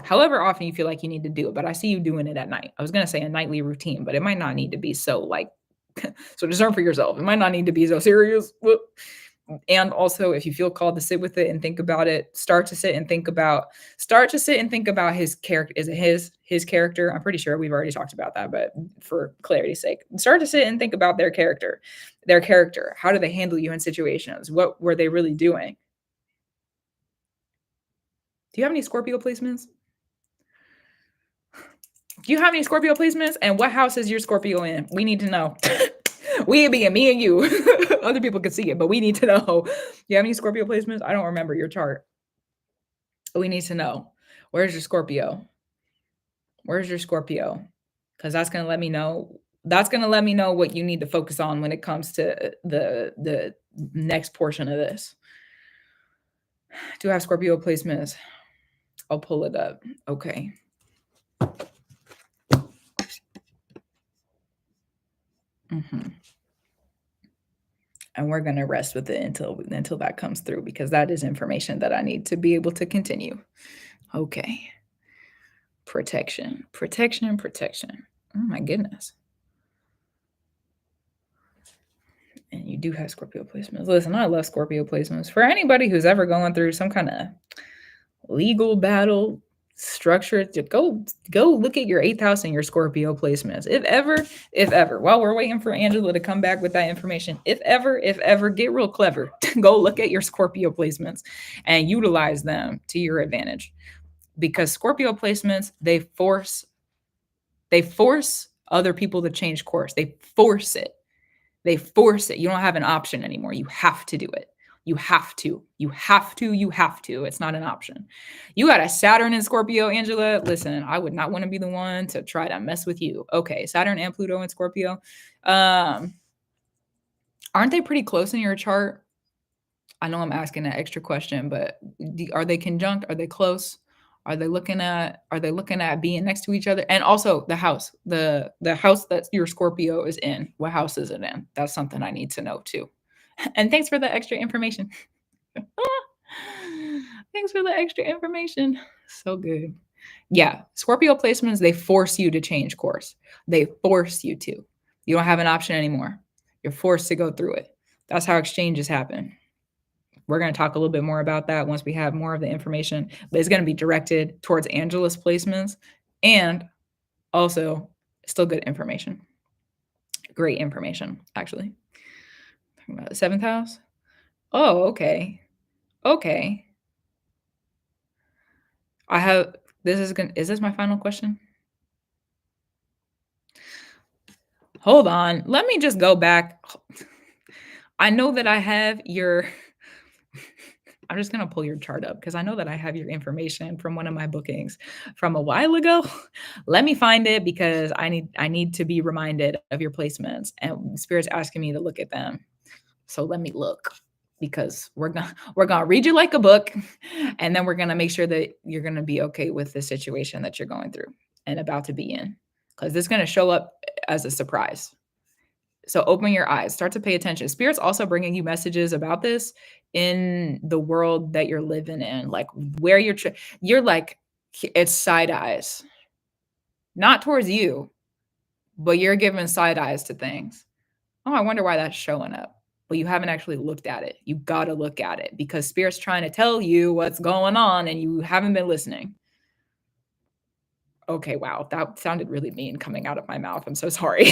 however often you feel like you need to do it, but I see you doing it at night. I was going to say a nightly routine, but it might not need to be so like, so discern for yourself. It might not need to be so serious. And also, if you feel called to sit with it and think about it, start to sit and think about his character. Is it his character? I'm pretty sure we've already talked about that, but for clarity's sake, start to sit and think about their character. How do they handle you in situations? What were they really doing? Do you have any Scorpio placements? Do you have any Scorpio placements? And what house is your Scorpio in? We need to know. We being me and you. Other people could see it, but we need to know. You have any Scorpio placements? I don't remember your chart. We need to know. Where's your Scorpio? Where's your Scorpio? Because that's going to let me know. That's going to let me know what you need to focus on when it comes to the next portion of this. Do I have Scorpio placements? I'll pull it up. Okay. And we're going to rest with it until that comes through, because that is information that I need to be able to continue. Okay. Protection. Oh my goodness. And you do have Scorpio placements. Listen, I love Scorpio placements. For anybody who's ever going through some kind of legal battle, structure, to go look at your 8th house and your Scorpio placements. If ever, while we're waiting for Angela to come back with that information, if ever, get real clever. Go look at your Scorpio placements and utilize them to your advantage. Because Scorpio placements, they force other people to change course. They force it. You don't have an option anymore. You have to do it. You have to. It's not an option. You got a Saturn in Scorpio, Angela. Listen, I would not want to be the one to try to mess with you. Okay, Saturn and Pluto in Scorpio. Aren't they pretty close in your chart? I know I'm asking an extra question, but are they conjunct? Are they close? Are they looking at being next to each other? And also the house, the house that your Scorpio is in. What house is it in? That's something I need to know too. And thanks for the extra information. Thanks for the extra information. So good. Yeah, Scorpio placements, they force you to change course. They force you to. You don't have an option anymore. You're forced to go through it. That's how exchanges happen. We're going to talk a little bit more about that once we have more of the information, but it's going to be directed towards Angela's placements and also still good information. Great information, actually. Talking about the 7th house. Oh, okay. Okay. Is this my final question? Hold on. Let me just go back. I know that I have your I'm just going to pull your chart up because I know that I have your information from one of my bookings from a while ago. Let me find it because I need to be reminded of your placements, and Spirit's asking me to look at them. So let me look, because we're going to read you like a book, and then we're going to make sure that you're going to be okay with the situation that you're going through and about to be in, because this is going to show up as a surprise. So open your eyes, start to pay attention. Spirit's also bringing you messages about this in the world that you're living in, like where you're like, it's side eyes, not towards you, but you're giving side eyes to things. Oh, I wonder why that's showing up, but you haven't actually looked at it. You got to look at it because Spirit's trying to tell you what's going on and you haven't been listening. Okay, wow, that sounded really mean coming out of my mouth. I'm so sorry.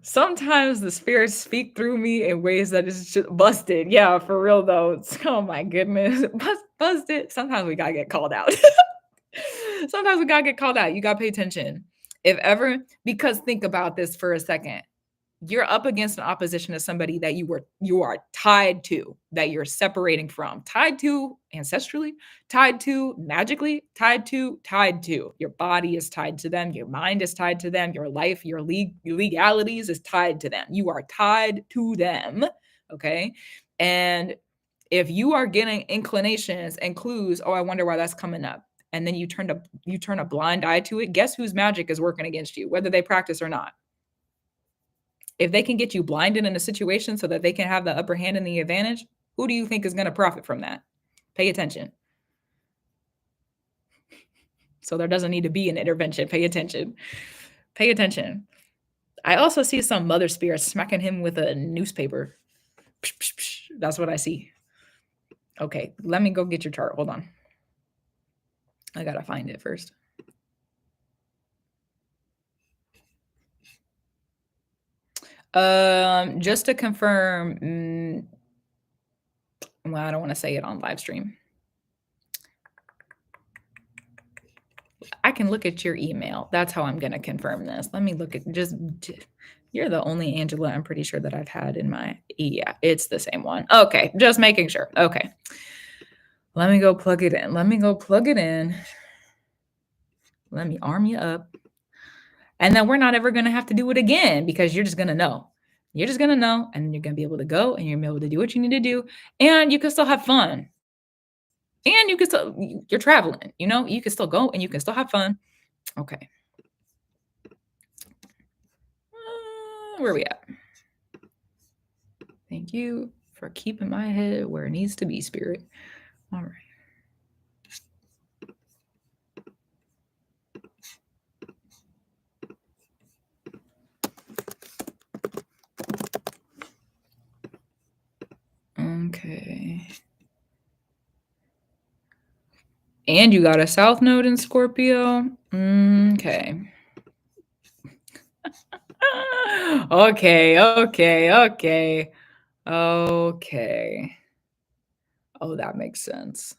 Sometimes the spirits speak through me in ways that is just busted. Yeah, for real though. Oh my goodness. Busted. Sometimes we gotta get called out. Sometimes we gotta get called out. You gotta pay attention. If ever, because think about this for a second. You're up against an opposition of somebody that you are tied to, that you're separating from, tied to ancestrally, tied to magically, tied to. Your body is tied to them, your mind is tied to them, your life, your legalities is tied to them. You are tied to them, okay? And if you are getting inclinations and clues, oh, I wonder why that's coming up, and then you turn a blind eye to it, guess whose magic is working against you, whether they practice or not? If they can get you blinded in a situation so that they can have the upper hand and the advantage, who do you think is going to profit from that? Pay attention. So there doesn't need to be an intervention. Pay attention. Pay attention. I also see some mother spirit smacking him with a newspaper. Psh, psh, psh. That's what I see. Okay, let me go get your chart. Hold on. I got to find it first. Just to confirm, well, I don't want to say it on live stream. I can look at your email. That's how I'm going to confirm this. Let me look at you're the only Angela I'm pretty sure that I've had in my, yeah, it's the same one. Okay, just making sure. Okay. Let me go plug it in. Let me arm you up. And then we're not ever going to have to do it again because you're just going to know. You're just going to know, and you're going to be able to go and you're going to be able to do what you need to do. And you can still have fun. And you can still, you're traveling, you can still go and you can still have fun. Okay. Where are we at? Thank you for keeping my head where it needs to be, Spirit. All right. Okay. And you got a South Node in Scorpio. Okay. Okay. Oh, that makes sense.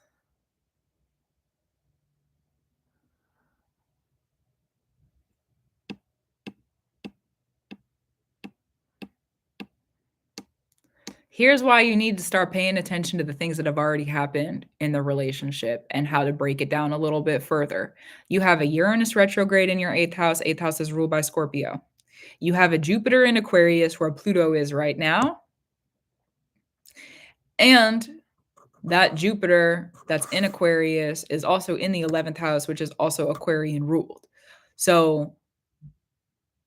Here's why you need to start paying attention to the things that have already happened in the relationship and how to break it down a little bit further. You have a Uranus retrograde in your 8th house. 8th house is ruled by Scorpio. You have a Jupiter in Aquarius where Pluto is right now. And that Jupiter that's in Aquarius is also in the 11th house, which is also Aquarian ruled. So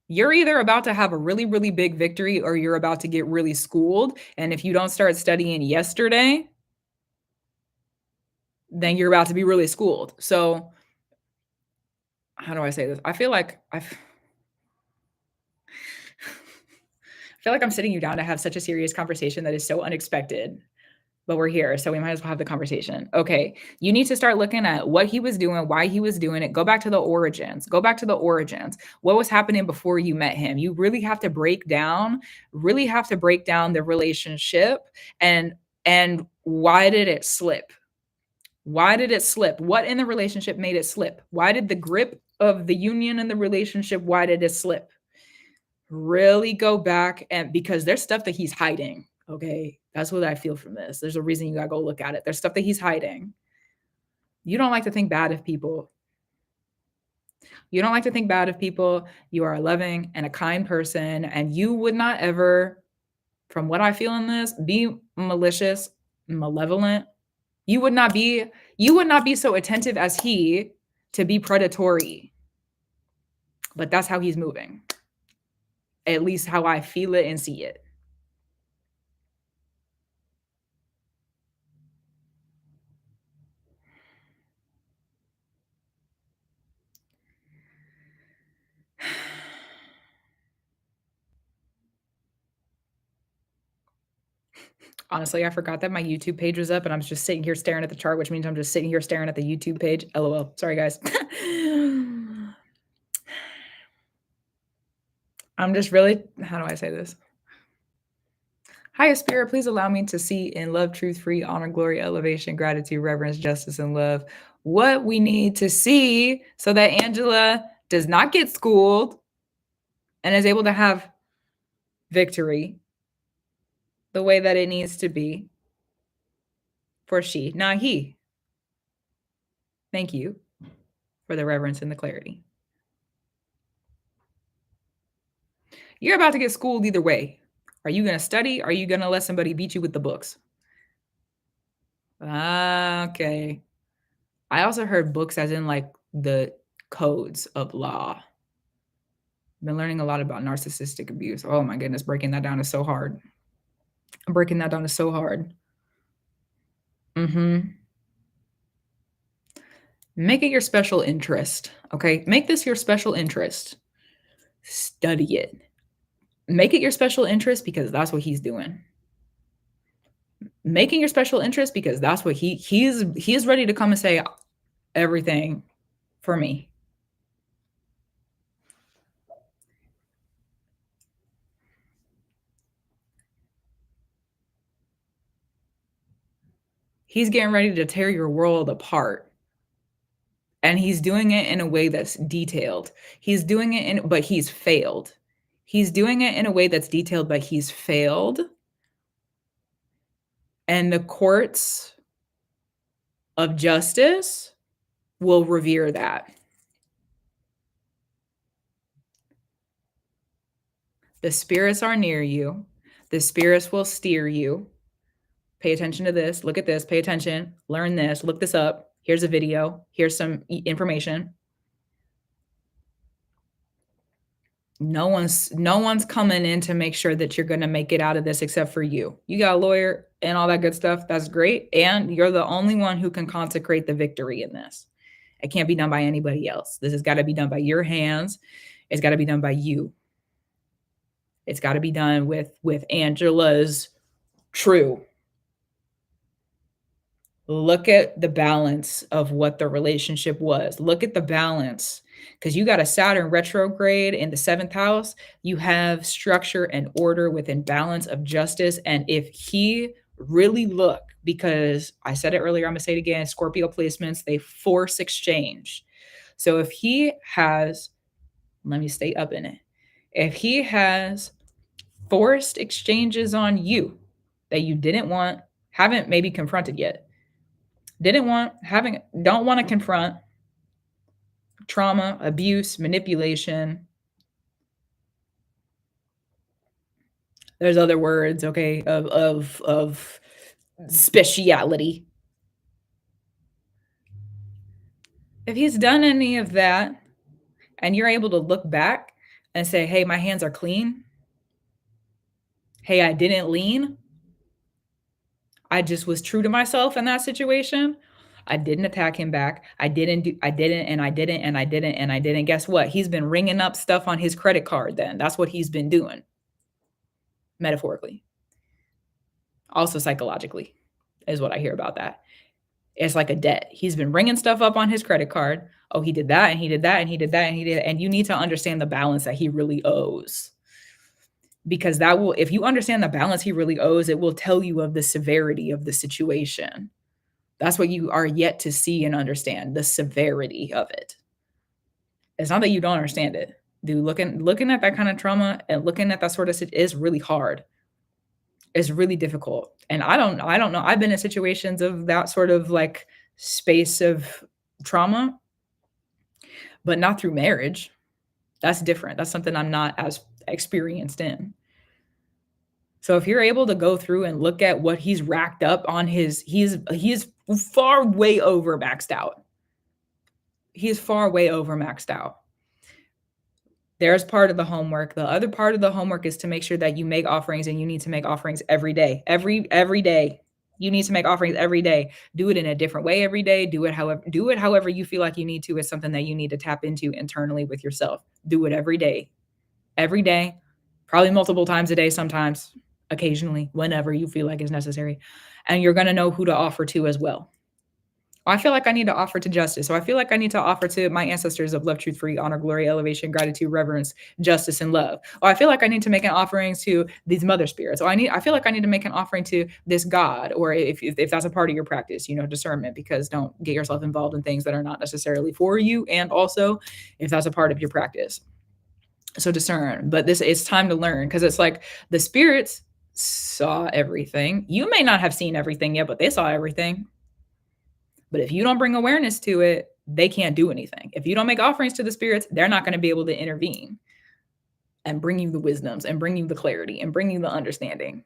you're either about to have a really, really big victory or you're about to get really schooled. And if you don't start studying yesterday, then you're about to be really schooled. So how do I say this? I feel like I'm sitting you down to have such a serious conversation that is so unexpected. But we're here, so we might as well have the conversation. Okay, you need to start looking at what he was doing, why he was doing it. Go back to the origins. What was happening before you met him? You really have to break down the relationship and why did it slip? Why did it slip? What in the relationship made it slip? Why did the grip of the union and the relationship, why did it slip? Really go back, and because there's stuff that he's hiding. Okay, that's what I feel from this. There's a reason you gotta go look at it. There's stuff that he's hiding. You don't like to think bad of people. You are a loving and a kind person, and you would not ever, from what I feel in this, be malicious, malevolent. You would not be so attentive as he to be predatory. But that's how he's moving. At least how I feel it and see it. Honestly, I forgot that my YouTube page was up and I'm just sitting here staring at the chart, which means I'm just sitting here staring at the YouTube page. LOL. Sorry, guys. I'm just really, how do I say this? Highest Spirit, please allow me to see in love, truth, free, honor, glory, elevation, gratitude, reverence, justice, and love what we need to see so that Angela does not get schooled and is able to have victory the way that it needs to be for she, not he. Thank you for the reverence and the clarity. You're about to get schooled either way. Are you going to study? Or are you going to let somebody beat you with the books? Okay. I also heard books as in like the codes of law. I've been learning a lot about narcissistic abuse. Oh my goodness, breaking that down is so hard. Breaking that down is so hard. Make it your special interest, okay? Make this your special interest. Study it. Make it your special interest because that's what he's doing. Making your special interest because that's what he is ready to come and say everything for me. He's getting ready to tear your world apart. And he's doing it in a way that's detailed. He's doing it but he's failed. He's doing it in a way that's detailed, but he's failed. And the courts of justice will revere that. The spirits are near you. The spirits will steer you. Pay attention to this. Look at this. Pay attention. Learn this. Look this up. Here's a video. Here's some information. No one's coming in to make sure that you're going to make it out of this except for you. You got a lawyer and all that good stuff. That's great. And you're the only one who can consecrate the victory in this. It can't be done by anybody else. This has got to be done by your hands. It's got to be done by you. It's got to be done with Angela's true. Look at the balance of what the relationship was. Look at the balance, because you got a Saturn retrograde in the 7th house. You have structure and order within balance of justice. And if he really look, because I said it earlier, I'm going to say it again, Scorpio placements, they force exchange. So if he has, let me stay up in it. If he has forced exchanges on you that you didn't want, haven't maybe confronted yet, don't want to confront trauma, abuse, manipulation. There's other words, okay, of speciality. If he's done any of that and you're able to look back and say, hey, my hands are clean. Hey, I didn't lean. I just was true to myself in that situation. I didn't attack him back. I didn't. Guess what? He's been ringing up stuff on his credit card then. That's what he's been doing. Metaphorically. Also psychologically is what I hear about that. It's like a debt. He's been ringing stuff up on his credit card. Oh, he did that and he did that and he did that and he did. And you need to understand the balance that he really owes. Because that will, if you understand the balance he really owes, it will tell you of the severity of the situation. That's what you are yet to see and understand, the severity of it. It's not that you don't understand it. Dude, looking at that kind of trauma and looking at that sort of situation is really hard. It's really difficult. And I don't know. I've been in situations of that sort of like space of trauma, but not through marriage. That's different. That's something I'm not as experienced in. So if you're able to go through and look at what he's racked up on he's far way over maxed out. He's far way over maxed out. There's part of the homework. The other part of the homework is to make sure that you make offerings, and you need to make offerings every day. Every day. You need to make offerings every day. Do it in a different way every day. Do it however you feel like you need to. It's something that you need to tap into internally with yourself. Do it every day. Every day. Probably multiple times a day sometimes. Occasionally, whenever you feel like it's necessary. And you're going to know who to offer to as well. I feel like I need to offer to justice. So I feel like I need to offer to my ancestors of love, truth, free, honor, glory, elevation, gratitude, reverence, justice, and love. Or I feel like I need to make an offering to these mother spirits. Or I feel like I need to make an offering to this God. Or if that's a part of your practice, discernment, because don't get yourself involved in things that are not necessarily for you. And also, if that's a part of your practice, so discern. But it's time to learn, because it's like the spirits saw everything. You may not have seen everything yet, but they saw everything. But if you don't bring awareness to it, they can't do anything. If you don't make offerings to the spirits, they're not going to be able to intervene and bring you the wisdoms and bring you the clarity and bring you the understanding.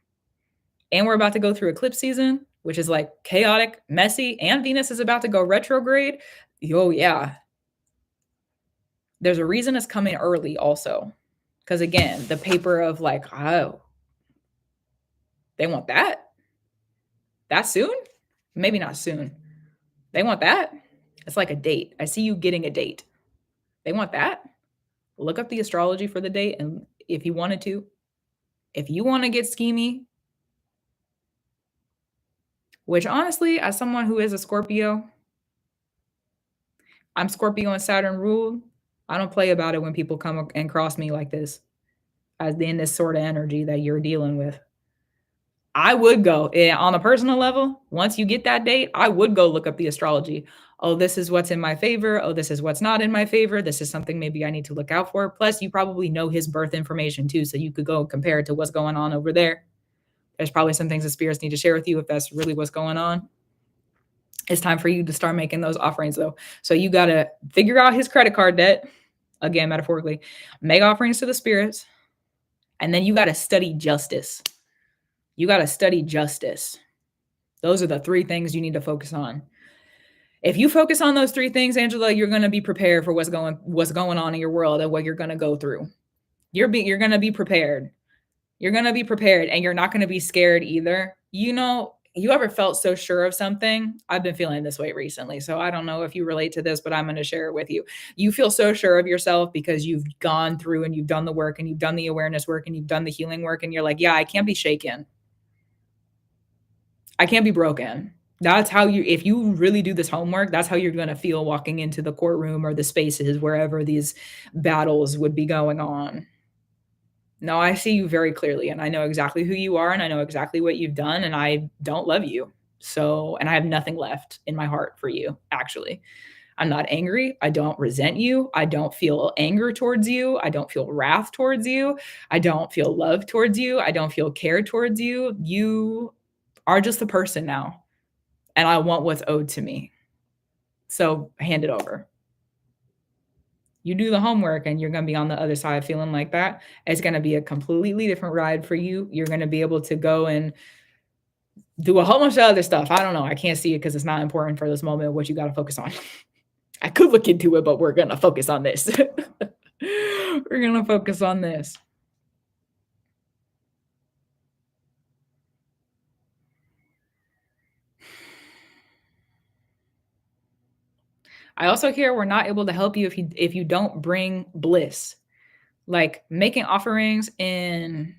And we're about to go through eclipse season, which is like chaotic, messy, and Venus is about to go retrograde. Oh, yeah. There's a reason it's coming early also. Because again, the paper of like, oh, they want that? That soon? Maybe not soon. They want that? It's like a date. I see you getting a date. They want that? Look up the astrology for the date. And if you wanted to, if you want to get schemy, which honestly, as someone who is a Scorpio, I'm Scorpio and Saturn ruled. I don't play about it when people come and cross me like this, as in this sort of energy that you're dealing with. I would go on a personal level. Once you get that date, I would go look up the astrology. Oh, this is what's in my favor. Oh, this is what's not in my favor. This is something maybe I need to look out for. Plus, you probably know his birth information too, so you could go compare it to what's going on over there. There's probably some things the spirits need to share with you if that's really what's going on. It's time for you to start making those offerings though. So you got to figure out his credit card debt, again, metaphorically, make offerings to the spirits, and then you got to study justice. You got to study justice. Those are the three things you need to focus on. If you focus on those three things, Angela, you're going to be prepared for what's going on in your world and what you're going to go through. You're going to be prepared. You're going to be prepared, and you're not going to be scared either. You ever felt so sure of something? I've been feeling this way recently, so I don't know if you relate to this, but I'm going to share it with you. You feel so sure of yourself because you've gone through and you've done the work and you've done the awareness work and you've done the healing work, and you're like, yeah, I can't be shaken. I can't be broken. That's how if you really do this homework, that's how you're going to feel walking into the courtroom or the spaces wherever these battles would be going on. No, I see you very clearly, and I know exactly who you are, and I know exactly what you've done, and I don't love you. And I have nothing left in my heart for you, actually. I'm not angry. I don't resent you. I don't feel anger towards you. I don't feel wrath towards you. I don't feel love towards you. I don't feel care towards you. You are just a person now, and I want what's owed to me. So hand it over. You do the homework and you're going to be on the other side feeling like that. It's going to be a completely different ride for you. You're going to be able to go and do a whole bunch of other stuff. I don't know. I can't see it because it's not important for this moment of what you got to focus on. I could look into it, but we're going to focus on this. We're going to focus on this. I also hear we're not able to help you if you don't bring bliss. Like making offerings, and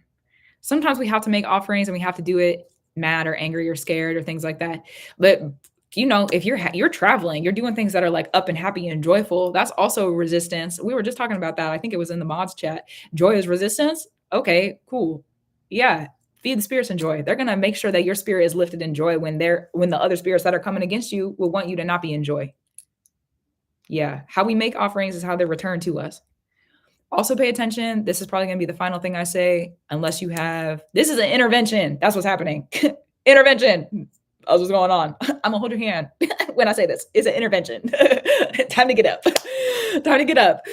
sometimes we have to make offerings and we have to do it mad or angry or scared or things like that. But if you're traveling, you're doing things that are like up and happy and joyful, that's also resistance. We were just talking about that. I think it was in the mods chat. Joy is resistance. Okay, cool. Yeah. Feed the spirits in joy. They're going to make sure that your spirit is lifted in joy when the other spirits that are coming against you will want you to not be in joy. Yeah. How we make offerings is how they're returned to us. Also pay attention. This is probably going to be the final thing I say, unless you have, this is an intervention. That's what's happening. Intervention. That's what's going on. I'm going to hold your hand when I say this. It's an intervention. Time to get up. Time to get up.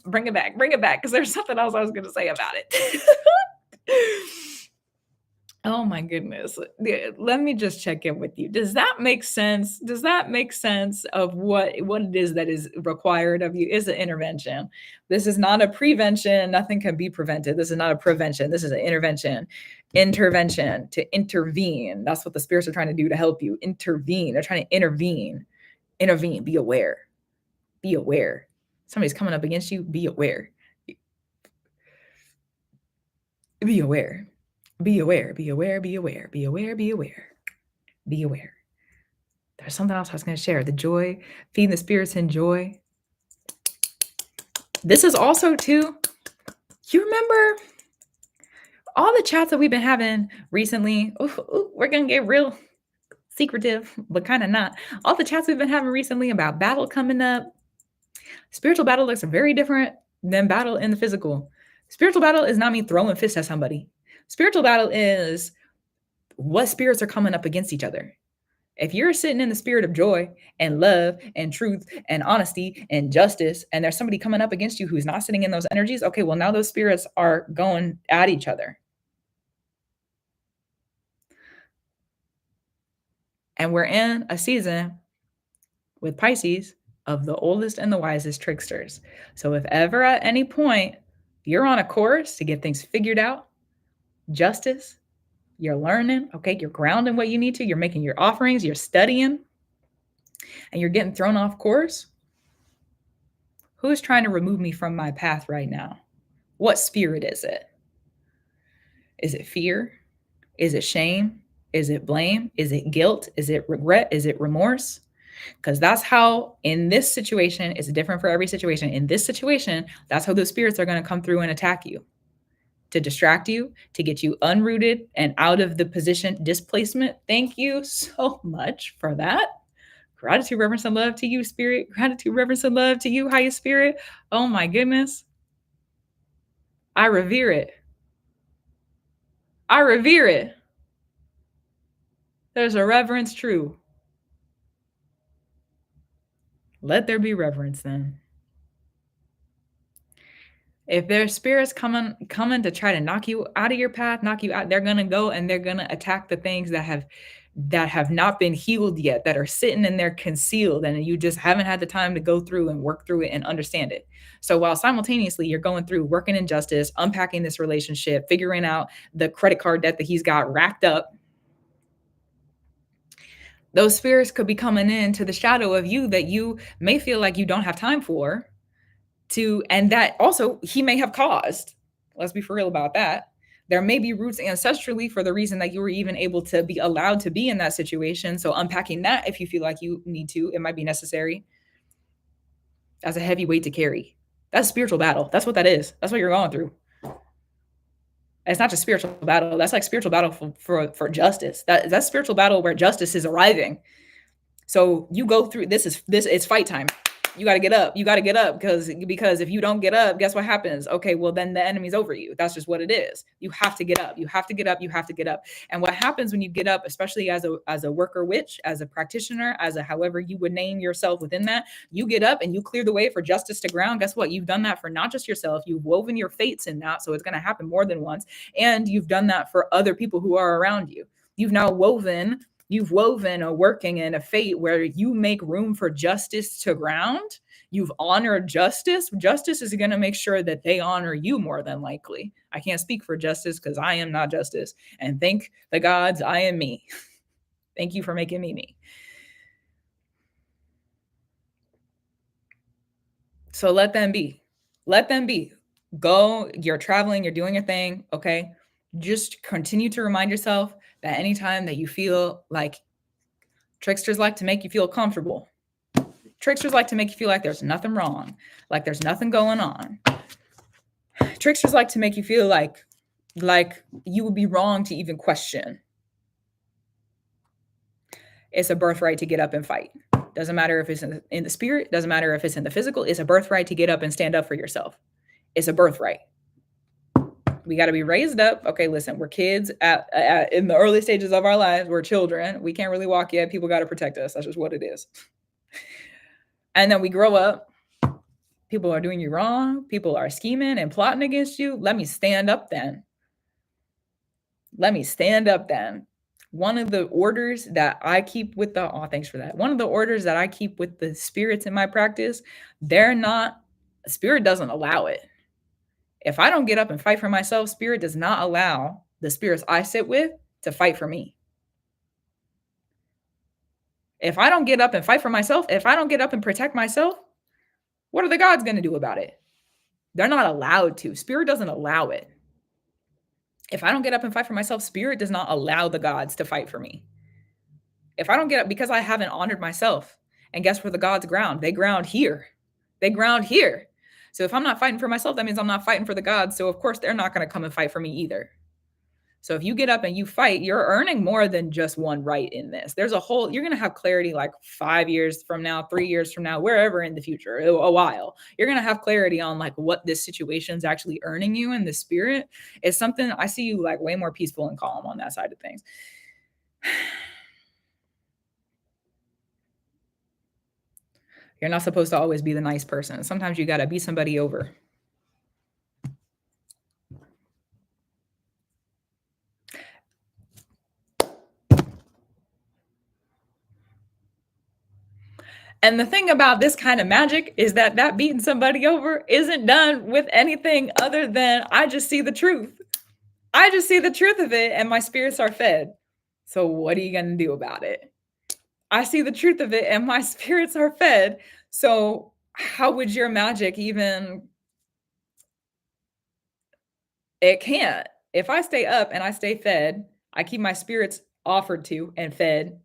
Bring it back. Bring it back. Because there's something else I was going to say about it. Oh my goodness. Let me just check in with you. Does that make sense? Does that make sense of what it is that is required of you? Is an intervention. This is not a prevention. Nothing can be prevented. This is not a prevention. This is an intervention. Intervention, to intervene. That's what the spirits are trying to do to help you. Intervene. They're trying to intervene. Intervene. Be aware. Be aware. Somebody's coming up against you. Be aware. Be aware. Be aware, be aware, be aware, be aware, be aware, be aware. There's something else I was going to share. The joy, feeding the spirits in joy. This is also too, you remember all the chats that we've been having recently? Ooh, we're going to get real secretive, but kind of not. All the chats we've been having recently about battle coming up. Spiritual battle looks very different than battle in the physical. Spiritual battle is not me throwing fists at somebody. Spiritual battle is what spirits are coming up against each other. If you're sitting in the spirit of joy and love and truth and honesty and justice, and there's somebody coming up against you who's not sitting in those energies, okay, well, now those spirits are going at each other. And we're in a season with Pisces of the oldest and the wisest tricksters. So if ever at any point you're on a course to get things figured out, justice, you're learning, okay, you're grounding what you need to, you're making your offerings, you're studying, and you're getting thrown off course, who's trying to remove me from my path right now? What spirit is it? Is it fear? Is it shame? Is it blame? Is it guilt? Is it regret? Is it remorse? Because that's how, in this situation, it's different for every situation. In this situation, that's how those spirits are going to come through and attack you, to distract you, to get you unrooted and out of the position displacement. Thank you so much for that. Gratitude, reverence, and love to you, spirit. Gratitude, reverence, and love to you, highest spirit. Oh my goodness. I revere it. I revere it. There's a reverence true. Let there be reverence then. If there's spirits coming to try to knock you out of your path, knock you out, they're gonna go and they're gonna attack the things that have not been healed yet, that are sitting in there concealed, and you just haven't had the time to go through and work through it and understand it. So while simultaneously you're going through working in justice, unpacking this relationship, figuring out the credit card debt that he's got racked up, those spirits could be coming into the shadow of you that you may feel like you don't have time for, and that also he may have caused. Let's be for real about that. There may be roots ancestrally for the reason that you were even able to be allowed to be in that situation. So unpacking that, if you feel like you need to, it might be necessary. As a heavy weight to carry. That's spiritual battle. That's what that is. That's what you're going through. It's not just spiritual battle. That's like spiritual battle for justice. That's spiritual battle where justice is arriving. So you go through this. It's fight time. You got to get up. You got to get up because if you don't get up, guess what happens? Okay, well then the enemy's over you. That's just what it is. You have to get up. You have to get up. You have to get up. And what happens when you get up, especially as a worker witch, as a practitioner, as a however you would name yourself within that, you get up and you clear the way for justice to ground. Guess what? You've done that for not just yourself. You've woven your fates in that, so it's going to happen more than once. And you've done that for other people who are around you. You've woven a working in a fate where you make room for justice to ground. You've honored justice. Justice is going to make sure that they honor you more than likely. I can't speak for justice because I am not justice. And thank the gods, I am me. Thank you for making me me. So let them be. Let them be. Go, you're traveling, you're doing your thing, okay? Just continue to remind yourself that anytime that you feel like tricksters like to make you feel comfortable. Tricksters like to make you feel like there's nothing wrong, like there's nothing going on. Tricksters like to make you feel like you would be wrong to even question. It's a birthright to get up and fight. Doesn't matter if it's in the spirit, doesn't matter if it's in the physical, it's a birthright to get up and stand up for yourself. It's a birthright. We got to be raised up. Okay, listen, we're kids in the early stages of our lives. We're children. We can't really walk yet. People got to protect us. That's just what it is. And then we grow up. People are doing you wrong. People are scheming and plotting against you. Let me stand up then. Let me stand up then. One of the orders that I keep with thanks for that. One of the orders that I keep with the spirits in my practice, spirit doesn't allow it. If I don't get up and fight for myself, spirit does not allow the spirits I sit with to fight for me. If I don't get up and fight for myself, if I don't get up and protect myself, what are the gods going to do about it? They're not allowed to. Spirit doesn't allow it. If I don't get up and fight for myself, spirit does not allow the gods to fight for me. If I don't get up because I haven't honored myself, and guess where the gods ground? They ground here. They ground here. So if I'm not fighting for myself, that means I'm not fighting for the gods. So of course they're not going to come and fight for me either. So if you get up and you fight, you're earning more than just one right in this. There's a whole, you're going to have clarity like 5 years from now, 3 years from now, wherever in the future, a while. You're going to have clarity on like what this situation is actually earning you in the spirit. It's something I see you like way more peaceful and calm on that side of things. You're not supposed to always be the nice person. Sometimes you got to be somebody over. And the thing about this kind of magic is that beating somebody over isn't done with anything other than I just see the truth. I just see the truth of it and my spirits are fed. So what are you going to do about it? I see the truth of it and my spirits are fed. So how would your magic even... It can't. If I stay up and I stay fed, I keep my spirits offered to and fed,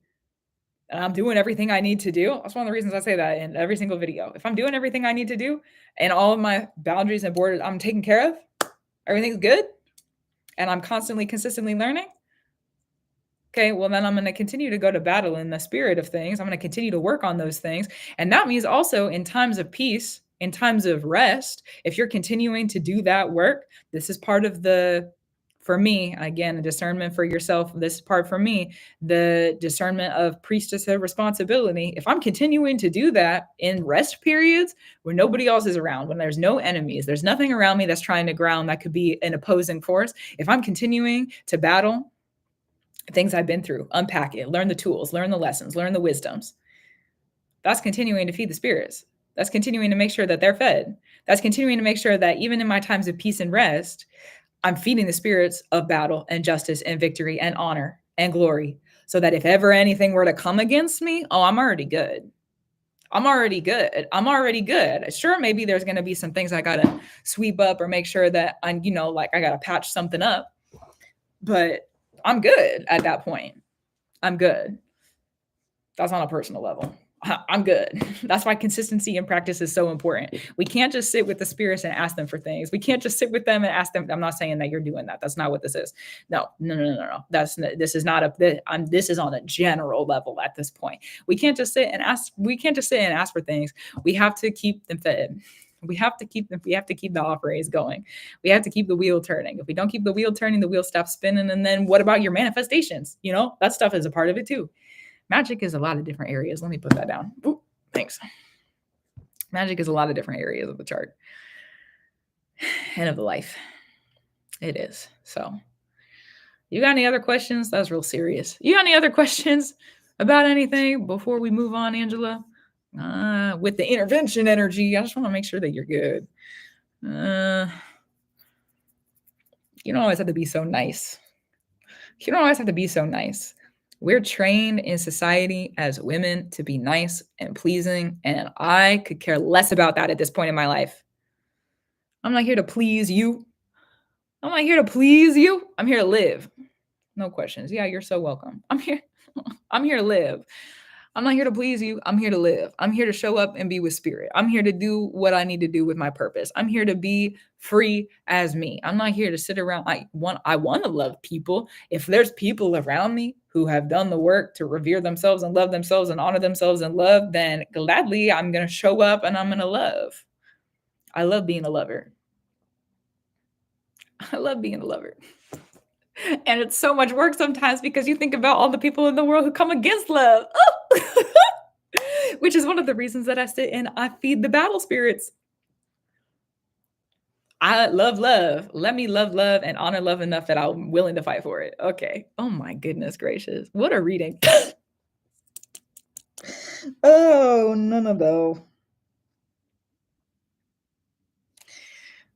and I'm doing everything I need to do. That's one of the reasons I say that in every single video. If I'm doing everything I need to do and all of my boundaries and borders I'm taken care of, everything's good, and I'm constantly, consistently learning, okay, well, then I'm going to continue to go to battle in the spirit of things. I'm going to continue to work on those things. And that means also in times of peace, in times of rest, if you're continuing to do that work, this is part of the, for me, again, the discernment for yourself, this part for me, the discernment of priestesshood responsibility. If I'm continuing to do that in rest periods where nobody else is around, when there's no enemies, there's nothing around me that's trying to ground that could be an opposing force. If I'm continuing to battle things I've been through, unpack it, learn the tools, learn the lessons, learn the wisdoms, that's continuing to feed the spirits. That's continuing to make sure that they're fed. That's continuing to make sure that even in my times of peace and rest, I'm feeding the spirits of battle and justice and victory and honor and glory, so that if ever anything were to come against me, oh, I'm already good. I'm already good. I'm already good. Sure, maybe there's going to be some things I got to sweep up or make sure that I'm, like I got to patch something up, but I'm good at that point. I'm good. That's on a personal level. I'm good. That's why consistency and practice is so important. We can't just sit with the spirits and ask them for things. We can't just sit with them and ask them. I'm not saying that you're doing that. That's not what this is. No. This is on a general level at this point. We can't just sit and ask. We can't just sit and ask for things. We have to keep them fed. We have to keep them. We have to keep the offerings going. We have to keep the wheel turning. If we don't keep the wheel turning, the wheel stops spinning. And then what about your manifestations? That stuff is a part of it too. Magic is a lot of different areas. Let me put that down. Ooh, thanks. Magic is a lot of different areas of the chart and of the life. It is. So you got any other questions? That was real serious. You got any other questions about anything before we move on, Angela? With the intervention energy, I just want to make sure that you're good. You don't always have to be so nice. You don't always have to be so nice. We're trained in society as women to be nice and pleasing, and I could care less about that at this point in my life. I'm not here to please you. I'm not here to please you. I'm here to live. No questions. Yeah, you're so welcome. I'm here to live. I'm not here to please you. I'm here to live. I'm here to show up and be with spirit. I'm here to do what I need to do with my purpose. I'm here to be free as me. I'm not here to sit around. I want to love people. If there's people around me who have done the work to revere themselves and love themselves and honor themselves and love, then gladly I'm going to show up and I'm going to love. I love being a lover. I love being a lover. And it's so much work sometimes because you think about all the people in the world who come against love. Oh! Which is one of the reasons that I sit and I feed the battle spirits. I love love. Let me love love and honor love enough that I'm willing to fight for it. Okay. Oh my goodness gracious. What a reading. Oh, none of those.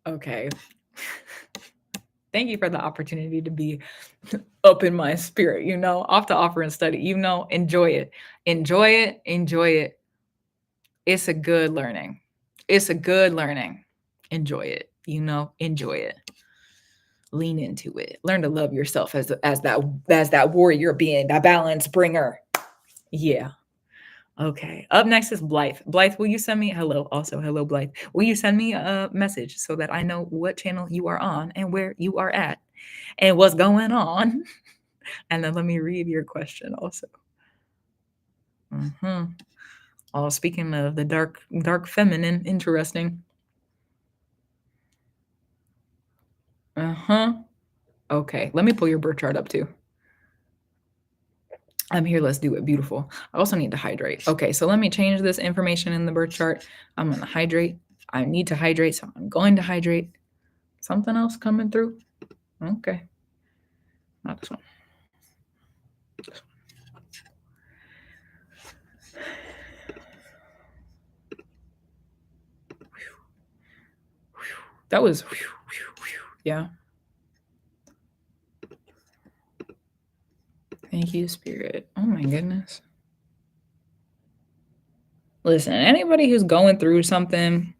Okay. Thank you for the opportunity to be up in my spirit, off to offer and study, enjoy it. Enjoy it. Enjoy it. It's a good learning. It's a good learning. Enjoy it. Enjoy it. Lean into it. Learn to love yourself as that warrior being, that balance bringer. Yeah. Okay. Up next is Blythe. Blythe, will you send me hello? Also, hello, Blythe. Will you send me a message so that I know what channel you are on and where you are at and what's going on? And then let me read your question also. Oh, speaking of the dark feminine, interesting. Okay, let me pull your birth chart up too. I'm here, let's do it. Beautiful. I also need to hydrate. Okay, so let me change this information in the birth chart. I'm gonna hydrate. I need to hydrate, so I'm going to hydrate. Something else coming through? Okay. Not this one. That was, yeah. Thank you, Spirit. Oh my goodness. Listen, anybody who's going through something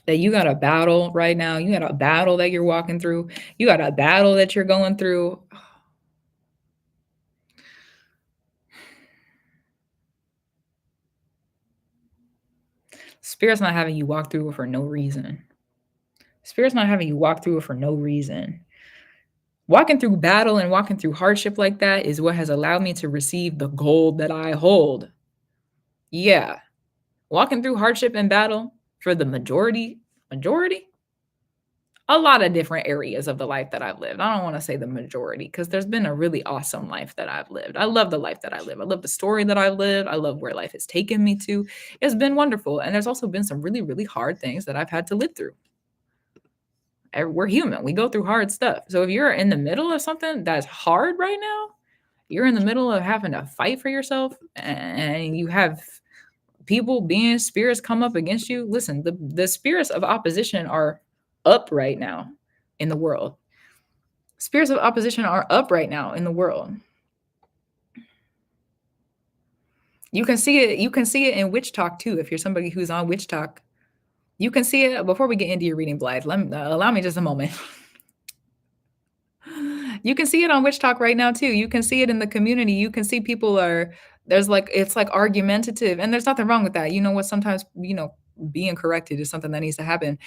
that you got a battle right now, you got a battle that you're walking through, you got a battle that you're going through. Spirit's not having you walk through it for no reason. Spirit's not having you walk through it for no reason. Walking through battle and walking through hardship like that is what has allowed me to receive the gold that I hold. Yeah. Walking through hardship and battle for the majority, a lot of different areas of the life that I've lived. I don't want to say the majority because there's been a really awesome life that I've lived. I love the life that I live. I love the story that I live. I love where life has taken me to. It's been wonderful. And there's also been some really, really hard things that I've had to live through. We're human. We go through hard stuff. So if you're in the middle of something that's hard right now, you're in the middle of having to fight for yourself and you have people, beings, spirits come up against you. Listen, the spirits of opposition are up right now in the world. Spirits of opposition are up right now in the world. You can see it. You can see it in Witch Talk too. If you're somebody who's on Witch Talk, you can see it. Before we get into your reading, Blythe, allow me just a moment. You can see it on Witch Talk right now too. You can see it in the community. You can see people are it's like argumentative, and there's nothing wrong with that. You know what? Sometimes being corrected is something that needs to happen,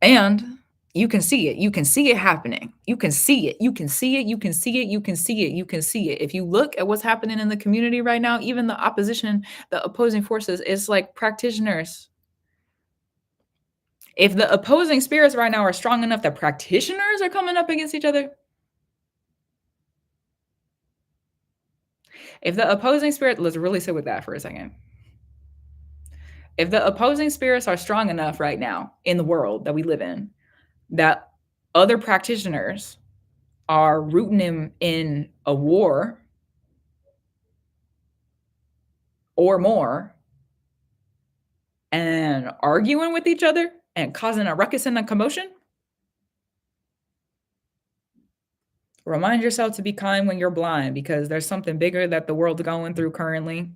and you can see it. You can see it happening. You can see it. You can see it. You can see it. You can see it. You can see it. If you look at what's happening in the community right now, even the opposition, the opposing forces, it's like practitioners. If the opposing spirits right now are strong enough that practitioners are coming up against each other, if the opposing spirit, let's really sit with that for a second. If the opposing spirits are strong enough right now in the world that we live in, that other practitioners are rooting him in a war or more and arguing with each other and causing a ruckus and a commotion, remind yourself to be kind when you're blind because there's something bigger that the world's going through currently.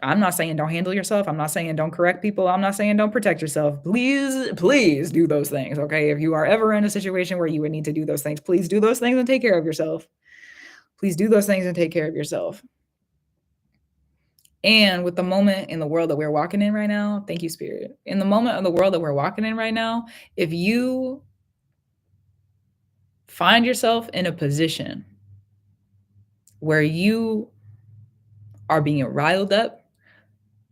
I'm not saying don't handle yourself. I'm not saying don't correct people. I'm not saying don't protect yourself. Please do those things, okay? If you are ever in a situation where you would need to do those things, please do those things and take care of yourself. Please do those things and take care of yourself. And with the moment in the world that we're walking in right now, thank you, Spirit. In the moment of the world that we're walking in right now, if you find yourself in a position where you are being riled up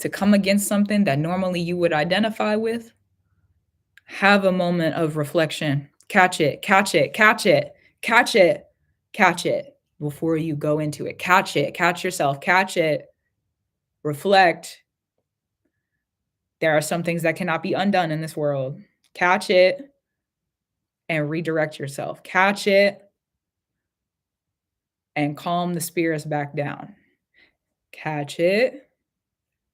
to come against something that normally you would identify with, have a moment of reflection. Catch it, catch it, catch it, catch it, catch it before you go into it. Catch it, catch yourself, catch it, reflect. There are some things that cannot be undone in this world. Catch it and redirect yourself. Catch it and calm the spirits back down. Catch it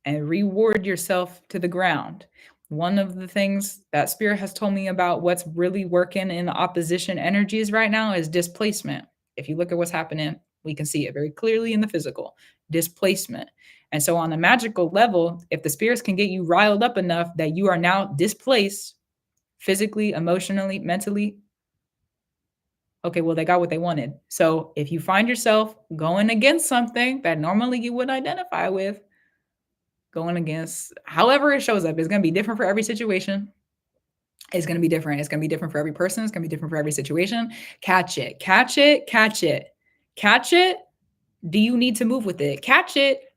and reward yourself to the ground. One of the things that Spirit has told me about what's really working in the opposition energies right now is displacement. If you look at what's happening, we can see it very clearly in the physical displacement. And so, on a magical level, if the spirits can get you riled up enough that you are now displaced physically, emotionally, mentally, Okay, well, they got what they wanted. So if you find yourself going against something that normally you would identify with, going against however it shows up, it's going to be different for every situation. It's going to be different. It's going to be different for every person. It's going to be different for every situation. Catch it, catch it, catch it, catch it. Do you need to move with it? Catch it.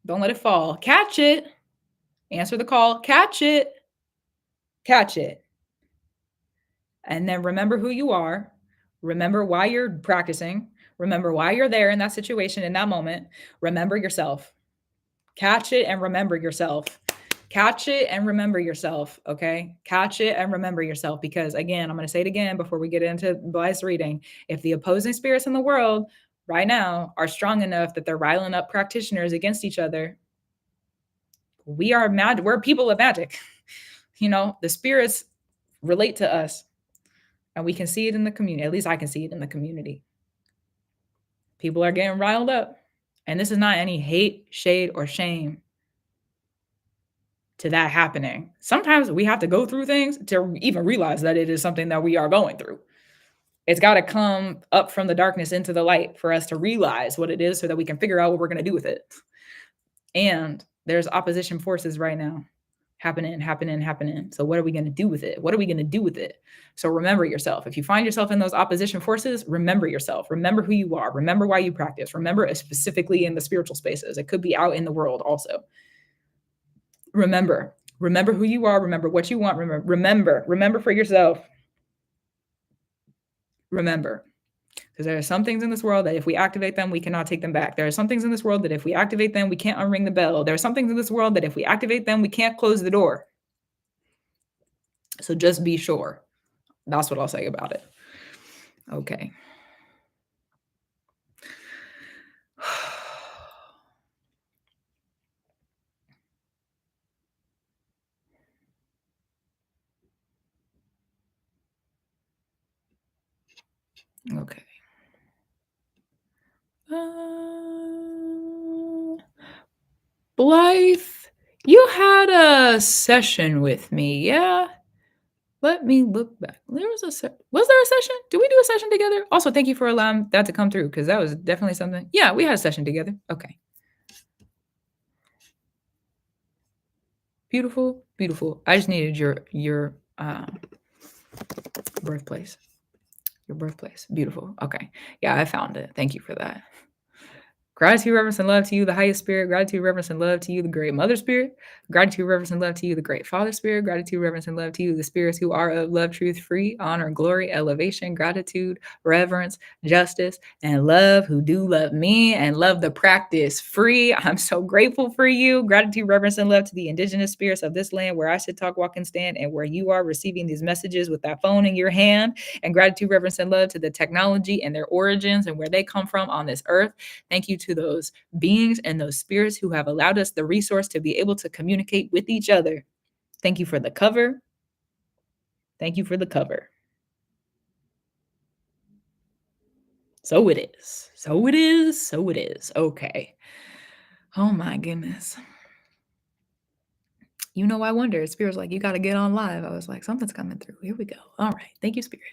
Don't let it fall. Catch it. Answer the call. Catch it. Catch it. And then remember who you are. Remember why you're practicing. Remember why you're there in that situation, in that moment. Remember yourself. Catch it and remember yourself. Catch it and remember yourself. Okay. Catch it and remember yourself. Because again, I'm going to say it again before we get into Blythe's reading. If the opposing spirits in the world right now are strong enough that they're riling up practitioners against each other, we are mad. We're people of magic. You know, the spirits relate to us and we can see it in the community. At least I can see it in the community. People are getting riled up. And this is not any hate, shade, or shame to that happening. Sometimes we have to go through things to even realize that it is something that we are going through. It's got to come up from the darkness into the light for us to realize what it is so that we can figure out what we're going to do with it. And there's opposition forces right now happening. So what are we going to do with it? What are we going to do with it? So remember yourself. If you find yourself in those opposition forces, remember yourself. Remember who you are. Remember why you practice. Remember specifically in the spiritual spaces. It could be out in the world also. Remember who you are. Remember what you want. Remember for yourself. Remember, because there are some things in this world that if we activate them, we cannot take them back. There are some things in this world that if we activate them, we can't unring the bell. There are some things in this world that if we activate them, we can't close the door. So just be sure. That's what I'll say about it. Okay. Okay. Blythe, you had a session with me, yeah? Let me look back. Was there a session? Did we do a session together? Also, thank you for allowing that to come through because that was definitely something. Yeah, we had a session together. Okay. Beautiful, beautiful. I just needed your birthplace. Your birthplace. Beautiful. Okay. Yeah, I found it. Thank you for that. Gratitude, reverence, and love to you, the highest spirit. Gratitude, reverence, and love to you, the great mother spirit. Gratitude, reverence, and love to you, the great father spirit. Gratitude, reverence, and love to you, the spirits who are of love, truth, free, honor, glory, elevation, gratitude, reverence, justice, and love, who do love me and love the practice free. I'm so grateful for you. Gratitude, reverence, and love to the indigenous spirits of this land where I sit, talk, walk, and stand, and where you are receiving these messages with that phone in your hand. And gratitude, reverence, and love to the technology and their origins and where they come from on this earth. Thank you to those beings and those spirits who have allowed us the resource to be able to communicate with each other. Thank you for the cover. Thank you for the cover. So it is. So it is. So it is. Okay. Oh my goodness. You know, I wonder. Spirit's like, you got to get on live. I was like, something's coming through. Here we go. All right. Thank you, Spirit.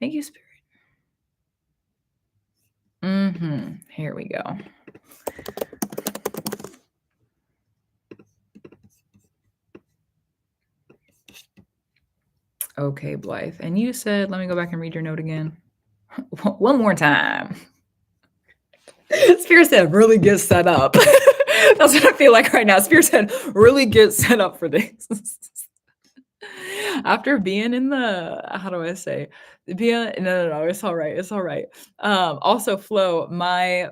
Thank you, Spirit. Here we go. Okay, Blythe. And you said, let me go back and read your note again. One more time. Spirit said, really get set up. That's what I feel like right now. Spirit said, really get set up for this. After being in the, how do I say, no, it's all right. It's all right. Also, Flo, my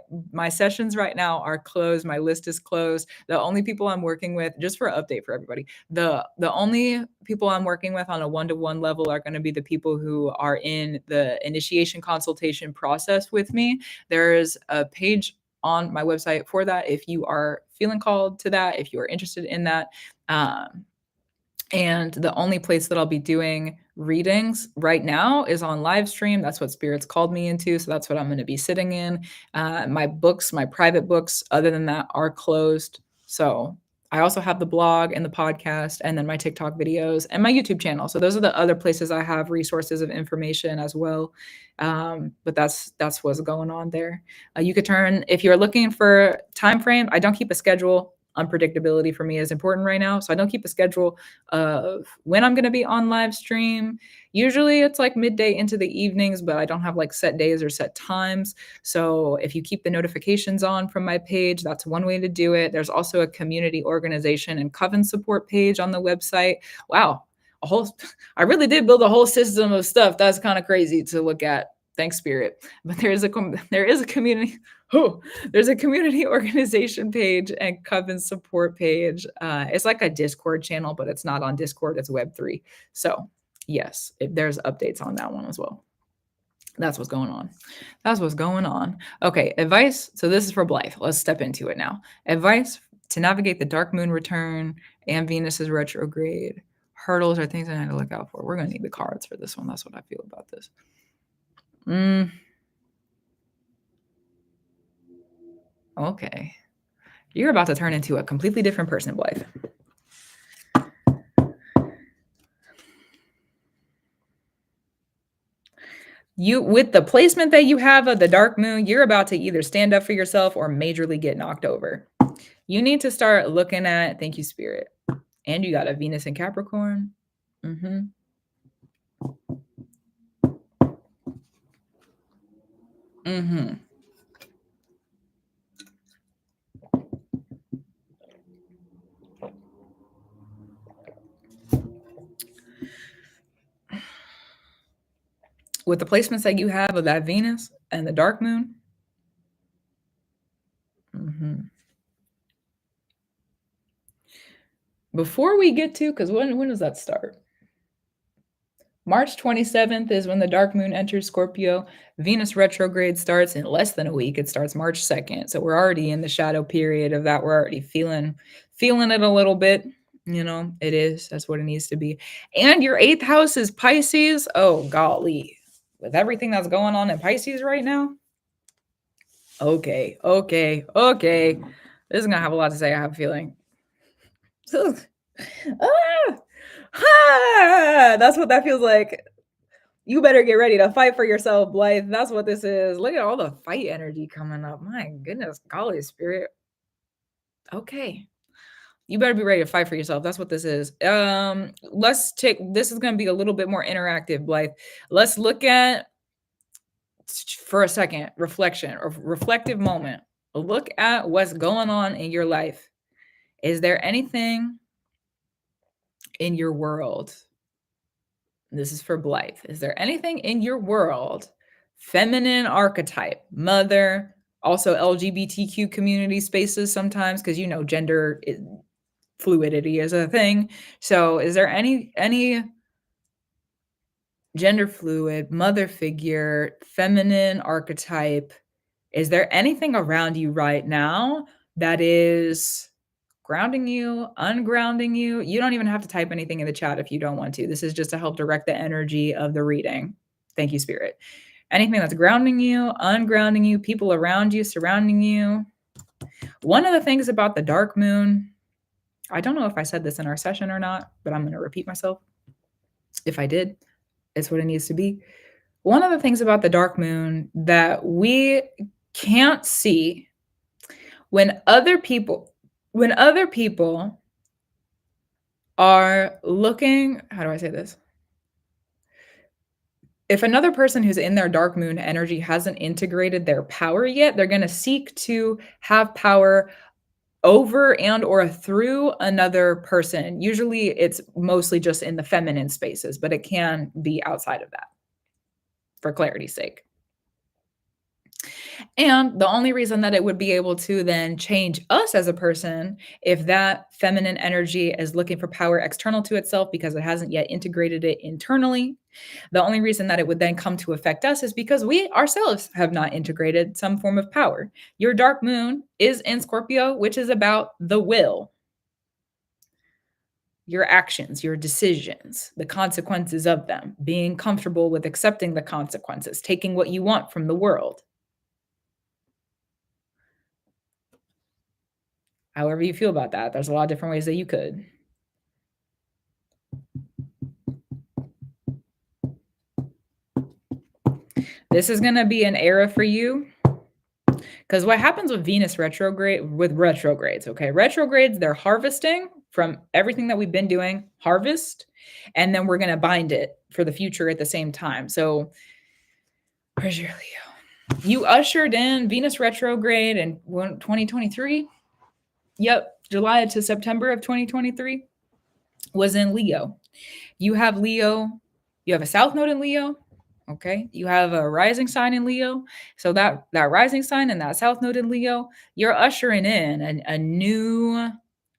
sessions right now are closed. My list is closed. The only people I'm working with, just for an update for everybody, the only people I'm working with on a one-to-one level are going to be the people who are in the initiation consultation process with me. There's a page on my website for that if you are feeling called to that, if you are interested in that. And the only place that I'll be doing readings right now is on live stream. That's what Spirit's called me into. So that's what I'm going to be sitting in. My books, my private books, other than that, are closed. So I also have the blog and the podcast and then my TikTok videos and my YouTube channel. So those are the other places I have resources of information as well. But that's what's going on there. You could turn if you're looking for time frame. I don't keep a schedule. Unpredictability for me is important right now, so I don't keep a schedule of when I'm going to be on live stream. Usually it's like midday into the evenings, but I don't have like set days or set times. So if you keep the notifications on from my page, that's one way to do it. There's also a community organization and Coven support page on the website. Wow, a whole I really did build a whole system of stuff. That's kind of crazy to look at. Thanks, Spirit. But there is a community. Oh, there's a community organization page and Coven support page. It's like a Discord channel, but it's not on Discord. It's Web3. So yes, there's updates on that one as well. That's what's going on. That's what's going on. Okay, advice. So this is for Blythe. Let's step into it now. Advice to navigate the dark moon return and Venus's retrograde. Hurdles are things I need to look out for. We're going to need the cards for this one. That's what I feel about this. Okay. You're about to turn into a completely different person, Blythe. You, with the placement that you have of the dark moon, you're about to either stand up for yourself or majorly get knocked over. You need to start looking at, thank you, Spirit. And you got a Venus in Capricorn. With the placements that you have of that Venus and the dark moon. Before we get to, because when does that start? March 27th is when the dark moon enters Scorpio. Venus retrograde starts in less than a week. It starts March 2nd. So we're already in the shadow period of that. We're already feeling it a little bit. You know, it is. That's what it needs to be. And your 8th house is Pisces. Oh, golly. With everything that's going on in Pisces right now. Okay. This is going to have a lot to say, I have a feeling. That's what that feels like. You better get ready to fight for yourself, Blythe. That's what this is. Look at all the fight energy coming up. My goodness, golly, Spirit. Okay. You better be ready to fight for yourself. That's what this is. Let's take, this is going to be a little bit more interactive, Blythe. Let's look at, for a second, reflection or reflective moment. Look at what's going on in your life. Is there anything in your world? This is for Blythe. Is there anything in your world, feminine archetype, mother, also LGBTQ community spaces sometimes, because you know gender fluidity is a thing. So is there any gender fluid, mother figure, feminine archetype? Is there anything around you right now that is grounding you, ungrounding you? You don't even have to type anything in the chat if you don't want to. This is just to help direct the energy of the reading. Thank you, Spirit. Anything that's grounding you, ungrounding you, people around you, surrounding you. One of the things about the dark moon, I don't know if I said this in our session or not, but I'm going to repeat myself. If I did, it's what it needs to be. One of the things about the dark moon that we can't see when other people are looking, how do I say this? If another person who's in their dark moon energy hasn't integrated their power yet, they're going to seek to have power over and or through another person. Usually it's mostly just in the feminine spaces, but it can be outside of that for clarity's sake. And the only reason that it would be able to then change us as a person, if that feminine energy is looking for power external to itself because it hasn't yet integrated it internally, the only reason that it would then come to affect us is because we ourselves have not integrated some form of power. Your dark moon is in Scorpio, which is about the will, your actions, your decisions, the consequences of them, being comfortable with accepting the consequences, taking what you want from the world. However you feel about that. There's a lot of different ways that you could. This is going to be an era for you. Because what happens with Venus retrogrades, okay? Retrogrades, they're harvesting from everything that we've been doing, harvest, and then we're going to bind it for the future at the same time. So, where's your Leo? You ushered in Venus retrograde in 2023. Yep, July to September of 2023 was in Leo. You have Leo, you have a South Node in Leo. Okay, you have a rising sign in Leo. So that rising sign and that South Node in Leo, you're ushering in a new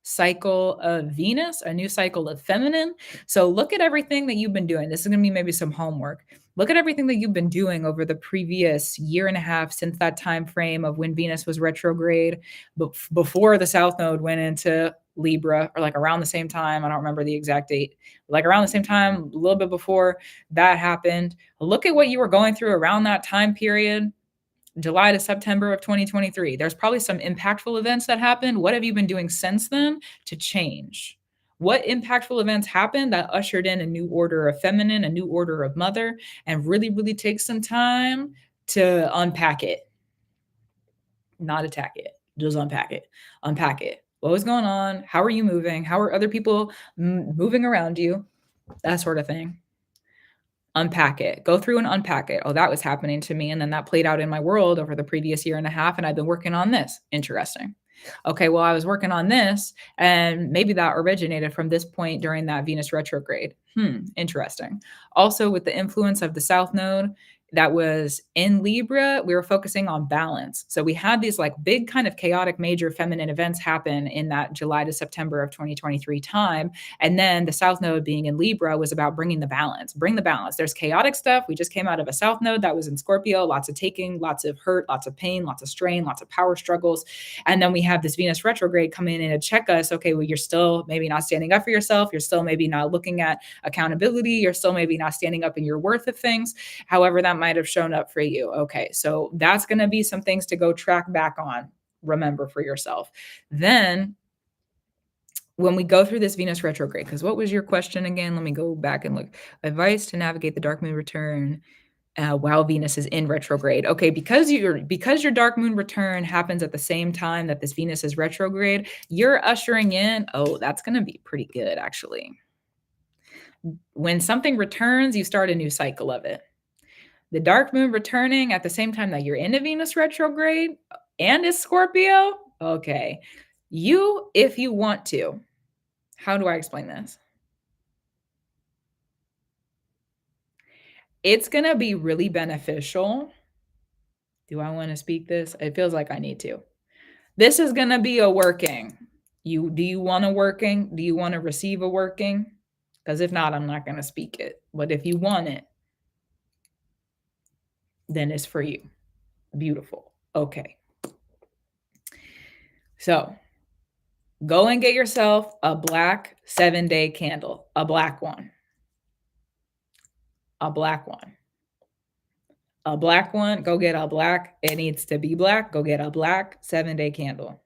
cycle of Venus, a new cycle of feminine. So look at everything that you've been doing. This is going to be maybe some homework. Look at everything that you've been doing over the previous year and a half since that time frame of when Venus was retrograde, before the South Node went into Libra, or like around the same time. I don't remember the exact date. Like around the same time, a little bit before that happened. Look at what you were going through around that time period, July to September of 2023. There's probably some impactful events that happened. What have you been doing since then to change? What impactful events happened that ushered in a new order of feminine, a new order of mother, and really, really take some time to unpack it, not attack it, just unpack it, unpack it. What was going on? How are you moving? How are other people moving around you? That sort of thing. Unpack it, go through and unpack it. Oh, that was happening to me. And then that played out in my world over the previous year and a half. And I've been working on this. Interesting. Okay, well, I was working on this, and maybe that originated from this point during that Venus retrograde. Interesting. Also, with the influence of the South Node that was in Libra, we were focusing on balance. So we had these like big kind of chaotic major feminine events happen in that July to September of 2023 time. And then the South Node being in Libra was about bringing the balance, bring the balance. There's chaotic stuff. We just came out of a South Node that was in Scorpio, lots of taking, lots of hurt, lots of pain, lots of strain, lots of power struggles. And then we have this Venus retrograde come in and check us. Okay, well, you're still maybe not standing up for yourself. You're still maybe not looking at accountability. You're still maybe not standing up in your worth of things. However, that might have shown up for you. Okay, so that's going to be some things to go track back on. Remember for yourself. Then when we go through this Venus retrograde, because what was your question again? Let me go back and look. Advice to navigate the dark moon return while Venus is in retrograde. Okay, because your dark moon return happens at the same time that this Venus is retrograde, you're ushering in, oh, that's going to be pretty good actually. When something returns, you start a new cycle of it. The dark moon returning at the same time that you're in a Venus retrograde and it's Scorpio. Okay, you, if you want to, how do I explain this? It's going to be really beneficial. Do I want to speak this? It feels like I need to. This is going to be a working. Do you want a working? Do you want to receive a working? Because if not, I'm not going to speak it. But if you want it, then it's for you. Beautiful. Okay. So go and get yourself a black 7-day candle, a black one. A black one. A black one, go get a black. It needs to be black. Go get a black 7-day candle.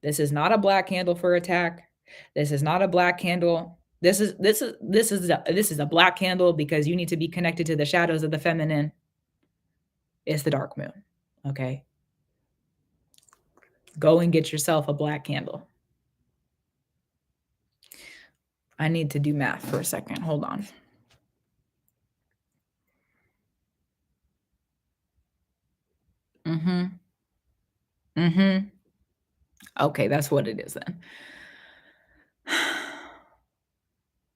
This is not a black candle for attack. This is not a black candle. This is a black candle because you need to be connected to the shadows of the feminine. It's the dark moon. Okay. Go and get yourself a black candle. I need to do math for a second. Hold on. Okay, that's what it is then.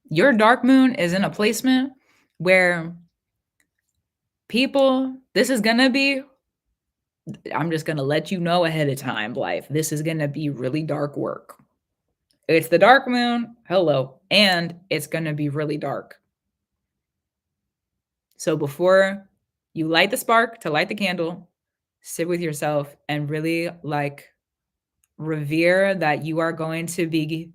Your dark moon is in a placement where people, this is going to be, I'm just going to let you know ahead of time, life. This is going to be really dark work. It's the dark moon. Hello. And it's going to be really dark. So before you light the spark to light the candle, sit with yourself and really like revere that you are going to be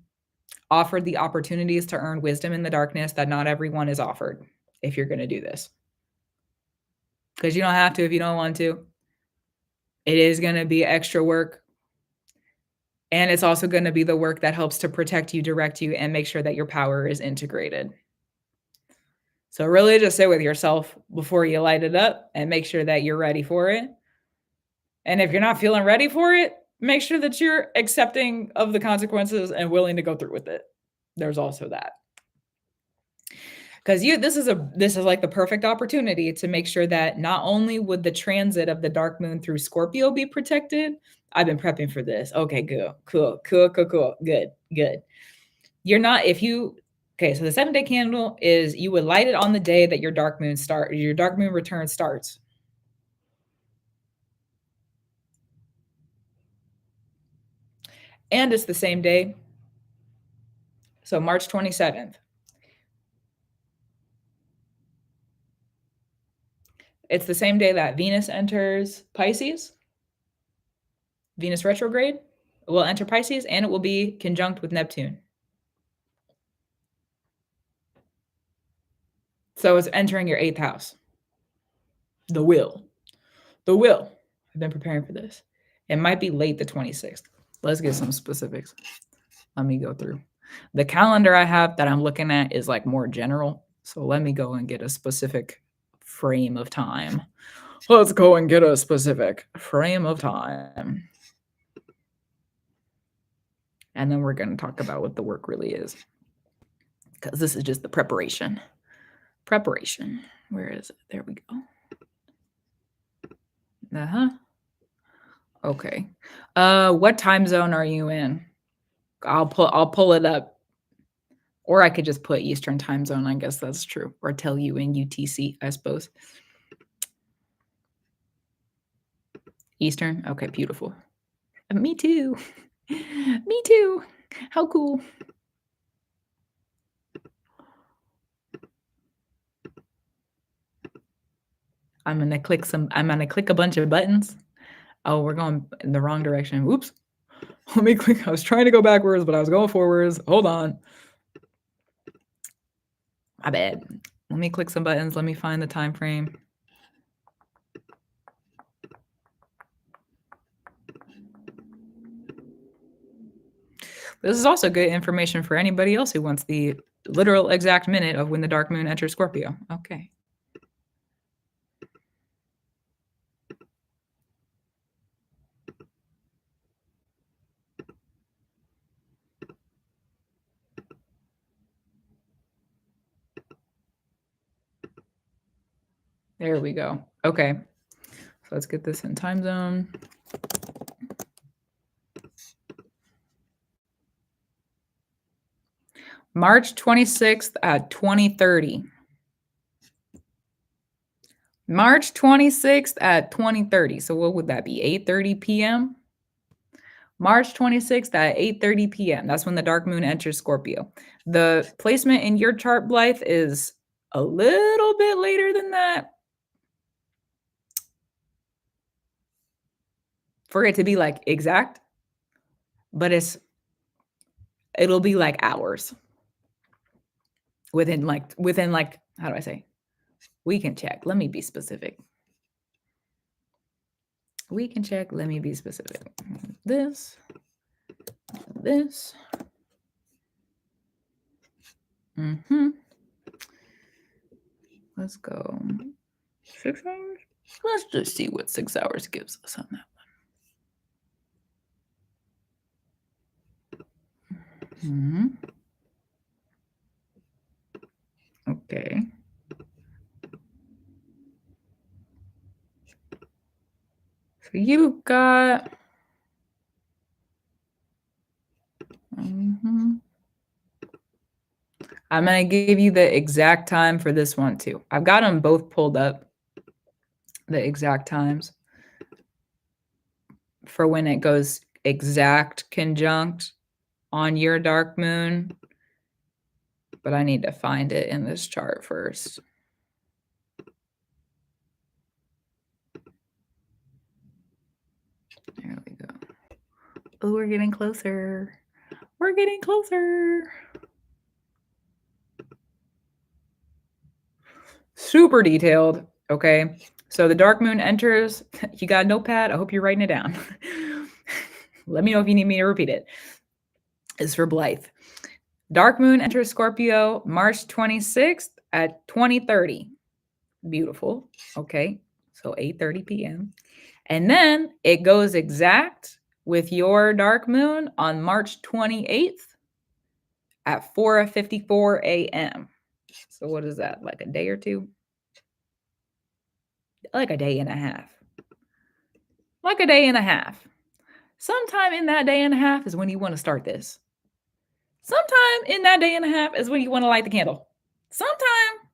offered the opportunities to earn wisdom in the darkness that not everyone is offered if you're going to do this. Because you don't have to if you don't want to. It is going to be extra work. And it's also going to be the work that helps to protect you, direct you, and make sure that your power is integrated. So really just sit with yourself before you light it up and make sure that you're ready for it. And if you're not feeling ready for it, make sure that you're accepting of the consequences and willing to go through with it. There's also that. Because this is like the perfect opportunity to make sure that not only would the transit of the dark moon through Scorpio be protected. I've been prepping for this. Okay, cool. Good. You're not, if you, okay, so the 7-day candle is you would light it on the day that your dark moon return starts. And it's the same day. So March 27th. It's the same day that Venus enters Pisces. Venus retrograde will enter Pisces, and it will be conjunct with Neptune. So it's entering your 8th house. The will. I've been preparing for this. It might be late the 26th. Let's get some specifics. Let me go through. The calendar I have that I'm looking at is like more general. So let me go and get a specific frame of time. Let's go and get a specific frame of time. And then we're going to talk about what the work really is. Because this is just the preparation. Where is it? There we go. Okay. What time zone are you in? I'll pull it up. Or I could just put Eastern time zone. I guess that's true. Or tell you in UTC, I suppose. Eastern? Okay, beautiful. Me too. Me too. How cool. I'm gonna click a bunch of buttons. Oh, we're going in the wrong direction. Whoops. Let me click. I was trying to go backwards, but I was going forwards. Hold on. My bad. Let me click some buttons. Let me find the time frame. This is also good information for anybody else who wants the literal exact minute of when the dark moon enters Scorpio. Okay. There we go. Okay. So let's get this in time zone. March 26th at 20:30. March 26th at 20:30. So what would that be? 8:30 p.m.? March 26th at 8:30 p.m. That's when the dark moon enters Scorpio. The placement in your chart, Blythe, is a little bit later than that. For it to be like exact, but it'll be like hours. Within like, how do I say? We can check. Let me be specific. We can check. Let me be specific. This. Let's go 6 hours. Let's just see what 6 hours gives us on that one. Okay. So you got I'm going to give you the exact time for this one too. I've got them both pulled up, the exact times for when it goes exact conjunct on your dark moon. But I need to find it in this chart first. There we go. Oh, we're getting closer. We're getting closer. Super detailed. Okay. So the dark moon enters. You got a notepad? I hope you're writing it down. Let me know if you need me to repeat it. It's for Blythe. Dark moon enters Scorpio March 26th at 20:30. Beautiful. Okay. So 8:30 p.m. And then it goes exact with your dark moon on March 28th at 4:54 a.m. So what is that? Like a day or two? Like a day and a half. Like a day and a half. Sometime in that day and a half is when you want to start this. Sometime in that day and a half is when you want to light the candle. Sometime,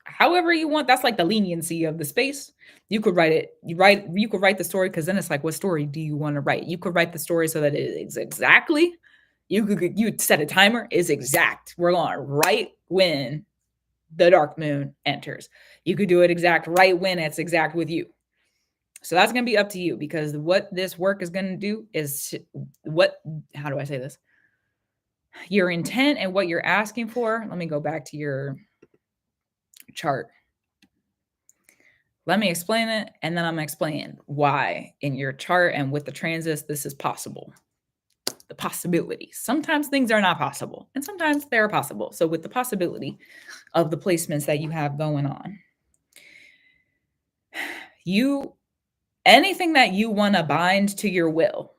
however you want. That's like the leniency of the space. You could write it. You could write the story, because then it's like, what story do you want to write? You could write the story so that it is exactly. You set a timer. Is exact. We're going right when the dark moon enters. You could do it exact right when it's exact with you. So that's going to be up to you, because what this work is going to do is how do I say this? Your intent and what you're asking for. Let me go back to your chart. Let me explain it, and then I'm going to explain why in your chart and with the transits this is possible. The possibilities. Sometimes things are not possible, and sometimes they're possible. So with the possibility of the placements that you have going on, anything that you want to bind to your will,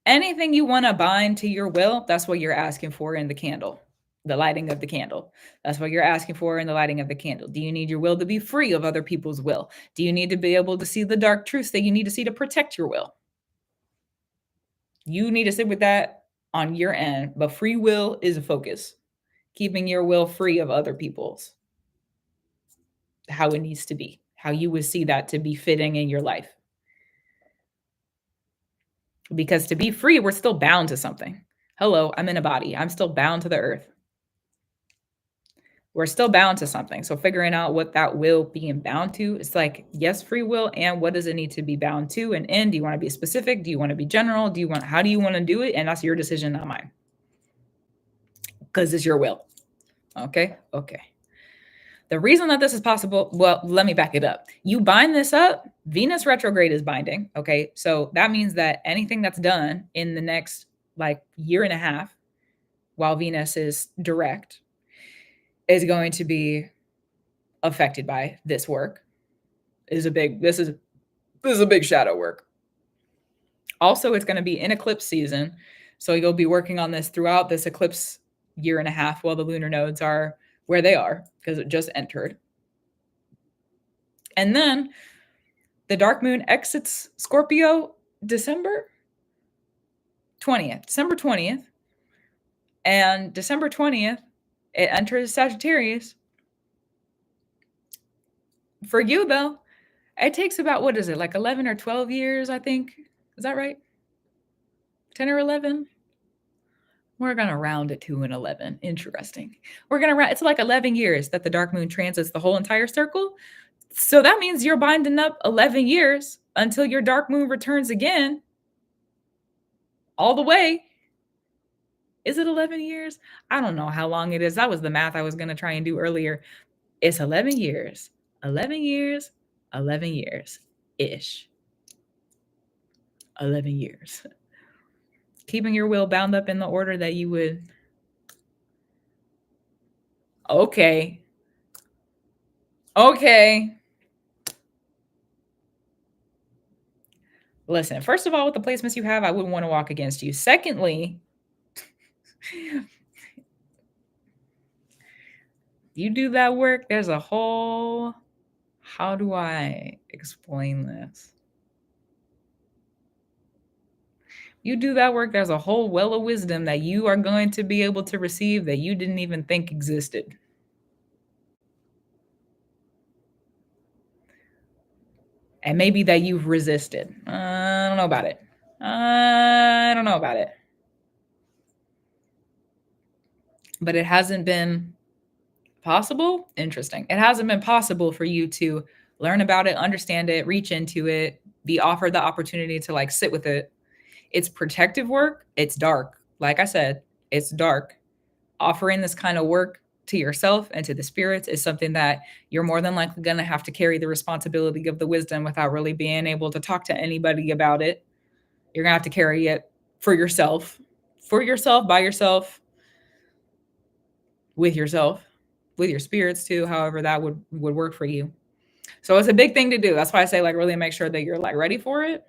anything you want to bind to your will, that's what you're asking for in the candle. The lighting of the candle. That's what you're asking for in the lighting of the candle. Do you need your will to be free of other people's will? Do you need to be able to see the dark truths that you need to see to protect your will? You need to sit with that on your end, but free will is a focus. Keeping your will free of other people's. How it needs to be. How you would see that to be fitting in your life. Because to be free, we're still bound to something. Hello, I'm in a body. I'm still bound to the earth. We're still bound to something. So figuring out what that will being bound to, it's like, yes, free will. And what does it need to be bound to? And in, do you want to be specific? Do you want to be general? How do you want to do it? And that's your decision, not mine. Because it's your will. Okay. The reason that this is possible, well, let me back it up. You bind this up, Venus retrograde is binding. Okay. So that means that anything that's done in the next like year and a half, while Venus is direct, is going to be affected by this work. This is a big shadow work. Also, it's going to be in eclipse season. So you'll be working on this throughout this eclipse year and a half while the lunar nodes are where they are, because it just entered. And then the dark moon exits Scorpio December 20th. And December 20th, it enters Sagittarius. For you, though, it takes about, what is it, like 11 or 12 years, I think. Is that right? 10 or 11? We're going to round it to an 11. Interesting. It's like 11 years that the dark moon transits the whole entire circle. So that means you're binding up 11 years until your dark moon returns again. All the way. Is it 11 years? I don't know how long it is. That was the math I was going to try and do earlier. It's 11 years. 11 years. 11 years-ish. 11 years. Keeping your will bound up in the order that you would. Okay. Listen, first of all, with the placements you have, I wouldn't want to walk against you. Secondly, you do that work, there's a whole, how do I explain this? You do that work, there's a whole well of wisdom that you are going to be able to receive that you didn't even think existed. And maybe that you've resisted. I don't know about it. But it hasn't been possible. Interesting. It hasn't been possible for you to learn about it, understand it, reach into it, be offered the opportunity to like sit with it. It's protective work. It's dark. Like I said, it's dark. Offering this kind of work to yourself and to the spirits is something that you're more than likely going to have to carry the responsibility of the wisdom without really being able to talk to anybody about it. You're going to have to carry it for yourself, by yourself, with your spirits too, however that would work for you. So it's a big thing to do. That's why I say, like, really make sure that you're like ready for it.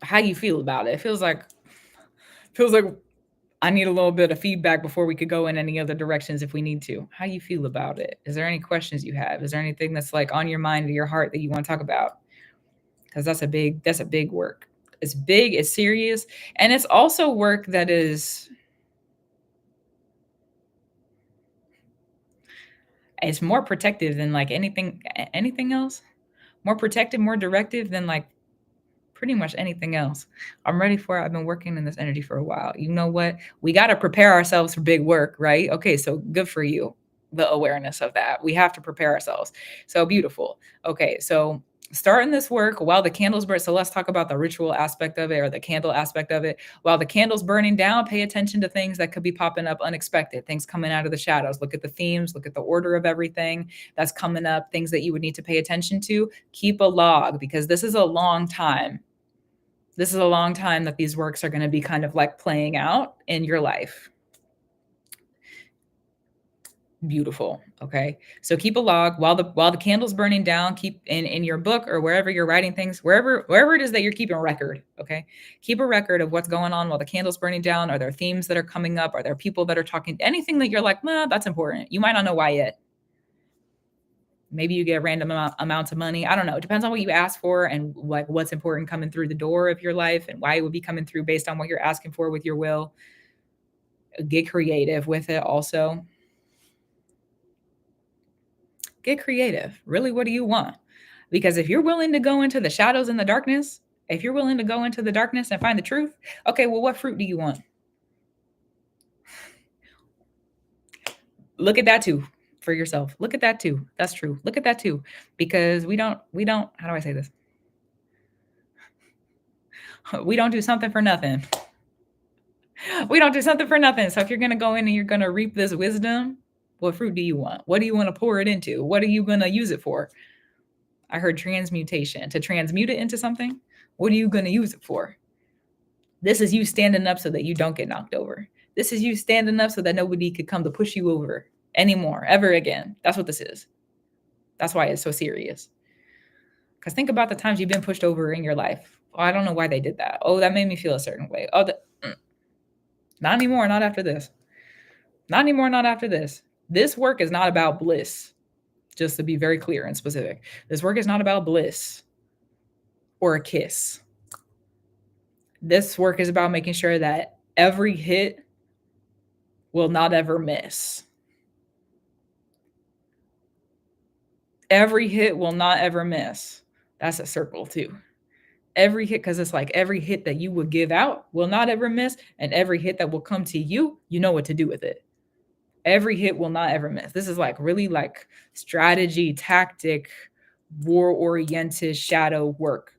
How you feel about it? It feels like I need a little bit of feedback before we could go in any other directions if we need to. How you feel about it? Is there any questions you have? Is there anything that's like on your mind or your heart that you want to talk about? Because that's a big work. It's big, it's serious, and it's also work that is, it's more protective than like anything else. More protective, more directive than like pretty much anything else. I'm ready for it. I've been working in this energy for a while. You know what? We got to prepare ourselves for big work, right? Okay, so good for you. The awareness of that. We have to prepare ourselves. So beautiful. Okay, so starting this work while the candles burn. So let's talk about the ritual aspect of it, or the candle aspect of it. While the candle's burning down, pay attention to things that could be popping up unexpected, things coming out of the shadows. Look at the themes, look at the order of everything that's coming up, things that you would need to pay attention to. Keep a log, because this is a long time. This is a long time that these works are going to be kind of like playing out in your life. Beautiful. Okay. So keep a log while the candle's burning down. Keep in your book or wherever you're writing things, wherever it is that you're keeping a record. Okay. Keep a record of what's going on while the candle's burning down. Are there themes that are coming up? Are there people that are talking? Anything that you're like, nah, that's important. You might not know why yet. Maybe you get random amounts of money. I don't know. It depends on what you ask for and like what's important coming through the door of your life and why it would be coming through based on what you're asking for with your will. Get creative with it also. Get creative. Really, what do you want? Because if you're willing to go into the shadows and the darkness, if you're willing to go into the darkness and find the truth, okay, well, what fruit do you want? Look at that too for yourself. Look at that too. That's true. Look at that too. Because we don't, how do I say this? We don't do something for nothing. We don't do something for nothing. So if you're going to go in and you're going to reap this wisdom, what fruit do you want? What do you want to pour it into? What are you going to use it for? I heard transmutation. To transmute it into something, what are you going to use it for? This is you standing up so that you don't get knocked over. This is you standing up so that nobody could come to push you over anymore, ever again. That's what this is. That's why it's so serious. Because think about the times you've been pushed over in your life. Oh, I don't know why they did that. Oh, that made me feel a certain way. Oh, not anymore. Not after this. Not anymore. Not after this. This work is not about bliss. Just to be very clear and specific. This work is not about bliss or a kiss. This work is about making sure that every hit will not ever miss. Every hit will not ever miss. That's a circle too. Every hit, because it's like every hit that you would give out will not ever miss. And every hit that will come to you, you know what to do with it. Every hit will not ever miss. This is like really like strategy, tactic, war-oriented shadow work.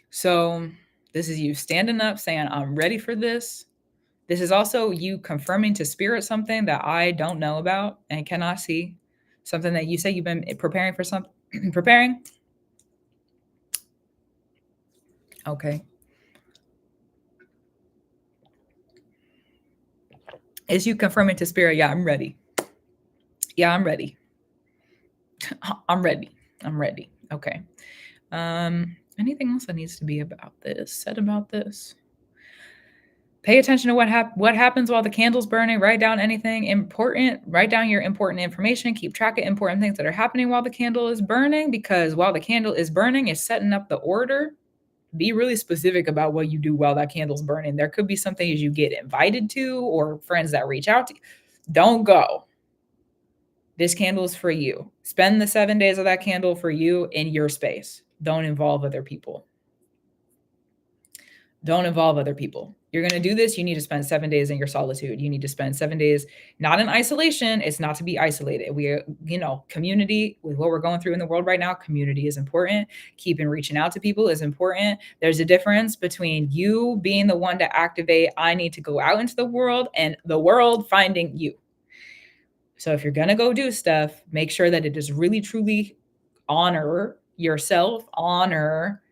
So this is you standing up saying, I'm ready for this. This is also you confirming to spirit something that I don't know about and cannot see. Something that you say you've been preparing for something. Preparing? Okay. Is you confirming to spirit, yeah, I'm ready. Yeah, I'm ready. I'm ready. I'm ready. Okay. Anything else that needs to be said about this? Pay attention to what happens while the candle's burning. Write down anything important. Write down your important information. Keep track of important things that are happening while the candle is burning, because while the candle is burning, it's setting up the order. Be really specific about what you do while that candle's burning. There could be some things you get invited to or friends that reach out to you. Don't go. This candle is for you. Spend the 7 days of that candle for you in your space. Don't involve other people. Don't involve other people. You're going to do this. You need to spend 7 days in your solitude. You need to spend 7 days, not in isolation. It's not to be isolated. Community with what we're going through in the world right now, community is important. Keeping reaching out to people is important. There's a difference between you being the one to activate, I need to go out into the world, and the world finding you. So if you're going to go do stuff, make sure that it is really, truly honor yourself, honor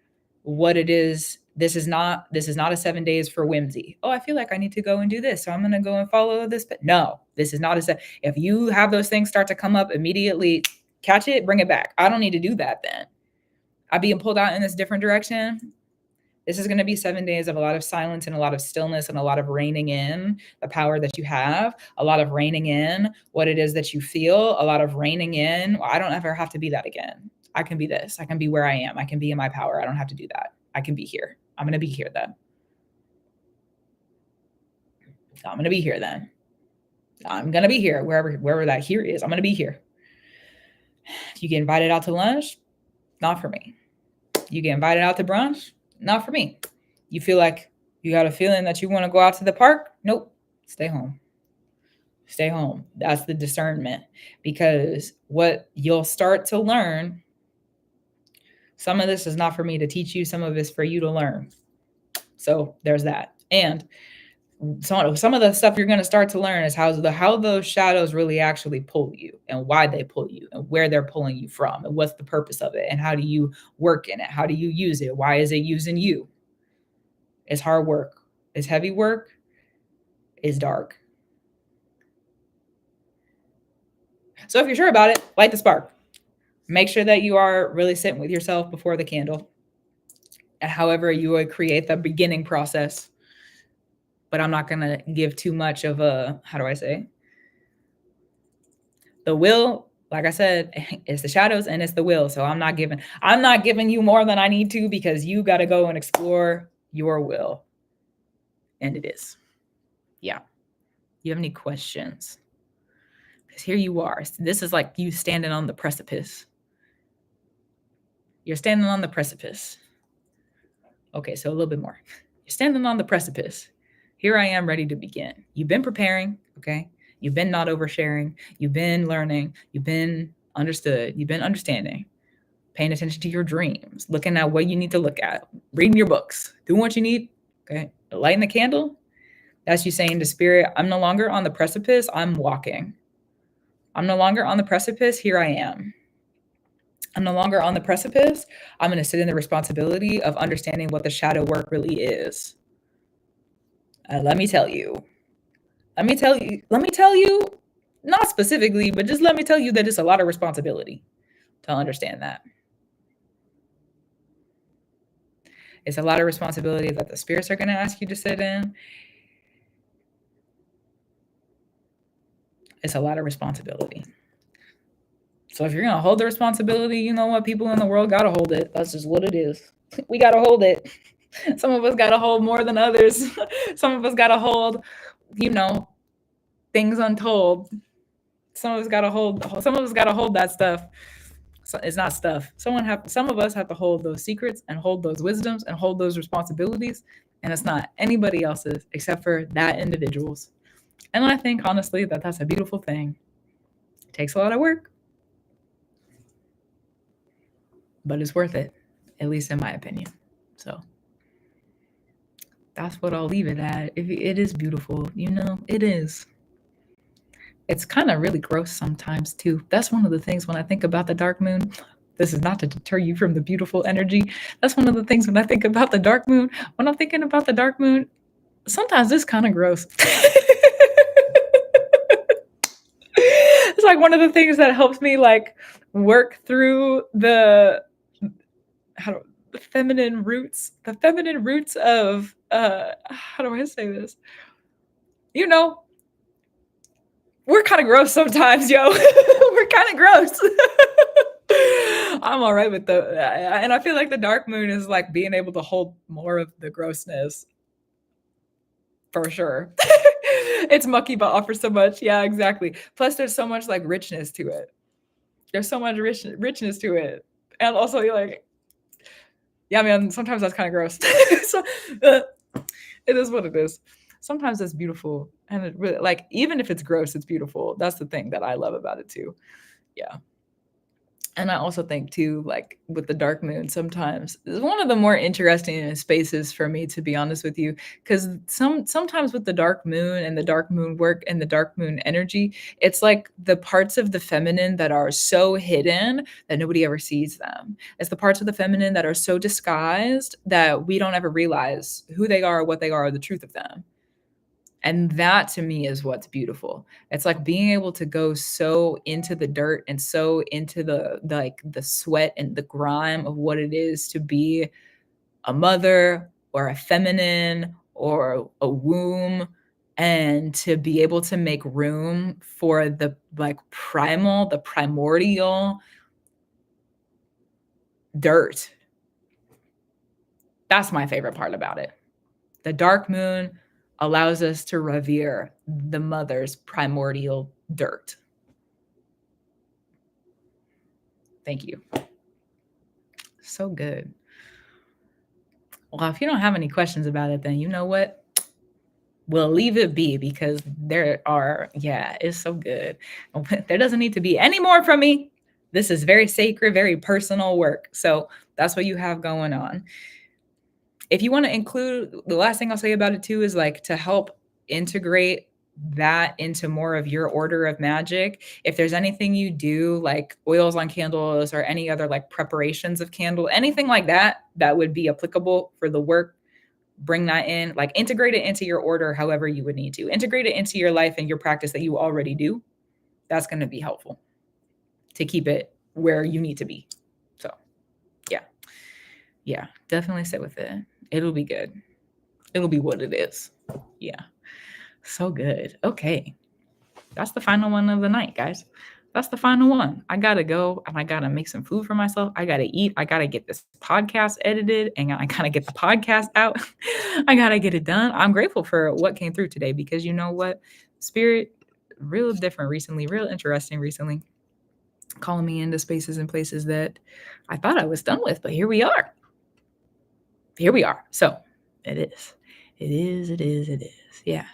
what it is. This is not a 7 days for whimsy. Oh, I feel like I need to go and do this, so I'm going to go and follow this. But no, this is not if you have those things start to come up immediately, catch it, bring it back. I don't need to do that then. I'm being pulled out in this different direction. This is going to be 7 days of a lot of silence and a lot of stillness and a lot of reining in the power that you have, a lot of reining in what it is that you feel, a lot of reining in. Well, I don't ever have to be that again. I can be this. I can be where I am. I can be in my power. I don't have to do that. I can be here. I'm going to be here then. I'm going to be here then. I'm going to be here wherever that here is. I'm going to be here. You get invited out to lunch? Not for me. You get invited out to brunch? Not for me. You feel like you got a feeling that you want to go out to the park? Nope. Stay home. Stay home. That's the discernment. Because what you'll start to learn, some of this is not for me to teach you. Some of it's for you to learn. So there's that. And some of the stuff you're going to start to learn is how those shadows really actually pull you, and why they pull you, and where they're pulling you from, and what's the purpose of it, and how do you work in it? How do you use it? Why is it using you? It's hard work. It's heavy work. It's dark. So if you're sure about it, light the spark. Make sure that you are really sitting with yourself before the candle. However you would create the beginning process. But I'm not going to give too much of a, how do I say? The will, like I said, it's the shadows and it's the will. So I'm not giving you more than I need to, because you got to go and explore your will. And it is. Yeah. You have any questions? Because here you are. This is like you standing on the precipice. You're standing on the precipice. Okay, so a little bit more. You're standing on the precipice. Here I am ready to begin. You've been preparing, okay? You've been not oversharing. You've been learning. You've been understood. You've been understanding. Paying attention to your dreams. Looking at what you need to look at. Reading your books. Doing what you need, okay? Lighting the candle. That's you saying to spirit, I'm no longer on the precipice. I'm walking. I'm no longer on the precipice. Here I am. I'm no longer on the precipice. I'm going to sit in the responsibility of understanding what the shadow work really is. Let me tell you, not specifically, but just let me tell you that it's a lot of responsibility to understand that. It's a lot of responsibility that the spirits are going to ask you to sit in. It's a lot of responsibility. So if you're going to hold the responsibility, you know what? People in the world got to hold it. That's just what it is. We got to hold it. Some of us got to hold more than others. Some of us got to hold, things untold. Some of us got to hold that stuff. So it's not stuff. Some of us have to hold those secrets and hold those wisdoms and hold those responsibilities. And it's not anybody else's except for that individual's. And I think, honestly, that that's a beautiful thing. It takes a lot of work, but it's worth it, at least in my opinion. So that's what I'll leave it at. It is beautiful, it is. It's kind of really gross sometimes too. That's one of the things when I think about the dark moon. This is not to deter you from the beautiful energy. That's one of the things when I think about the dark moon. When I'm thinking about the dark moon, sometimes it's kind of gross. It's like one of the things that helps me work through the feminine roots of how do I say this? We're kind of gross sometimes, yo. We're kind of gross. I'm all right with and I feel like the dark moon is like being able to hold more of the grossness. For sure. It's mucky, but offers so much. Yeah, exactly. Plus, there's so much richness to it. There's so much richness to it. And also, you're yeah, man, sometimes that's kind of gross. So, It is what it is. Sometimes it's beautiful, and it really, like, even if it's gross, it's beautiful. That's the thing that I love about it too. Yeah. And I also think too, like with the dark moon, sometimes is one of the more interesting spaces for me, to be honest with you, because sometimes with the dark moon and the dark moon work and the dark moon energy, it's like the parts of the feminine that are so hidden that nobody ever sees them. It's the parts of the feminine that are so disguised that we don't ever realize who they are, what they are, or the truth of them. And that to me is what's beautiful. It's like being able to go so into the dirt and so into like the sweat and the grime of what it is to be a mother or a feminine or a womb, and to be able to make room for the like primal, the primordial dirt. That's my favorite part about it. The dark moon allows us to revere the mother's primordial dirt. Thank you. So good. Well, if you don't have any questions about it, then you know what? We'll leave it be, because it's so good. There doesn't need to be any more from me. This is very sacred, very personal work. So that's what you have going on. If you want to include, the last thing I'll say about it too is like to help integrate that into more of your order of magic. If there's anything you do, like oils on candles or any other like preparations of candle, anything like that, that would be applicable for the work, bring that in, like integrate it into your order however you would need to. Integrate it into your life and your practice that you already do. That's going to be helpful to keep it where you need to be. So, yeah, definitely sit with it. It'll be good. It'll be what it is. Yeah. So good. Okay. That's the final one of the night, guys. That's the final one. I got to go and I got to make some food for myself. I got to eat. I got to get this podcast edited and I got to get the podcast out. I got to get it done. I'm grateful for what came through today, because you know what? Spirit, real different recently, real interesting recently, calling me into spaces and places that I thought I was done with, but here we are. So it is. Yeah.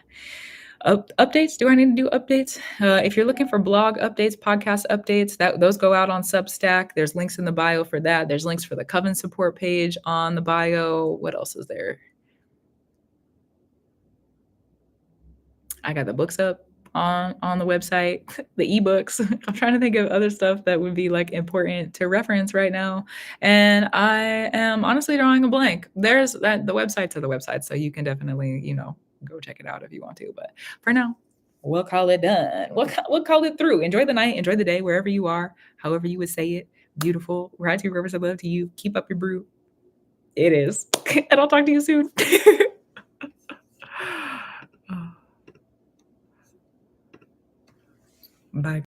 Updates. Do I need to do updates? If you're looking for blog updates, podcast updates, those go out on Substack. There's links in the bio for that. There's links for the Coven support page on the bio. What else is there? I got the books up on the website, the ebooks. I'm trying to think of other stuff that would be like important to reference right now, and I am honestly drawing a blank. There's the website, so you can definitely go check it out if you want to. But for now, we'll call it done. We'll call it through. Enjoy the night. Enjoy the day wherever you are, however you would say it. Beautiful. Gratitude, rivers of love to you. Keep up your brew. It is, and I'll talk to you soon. Bye.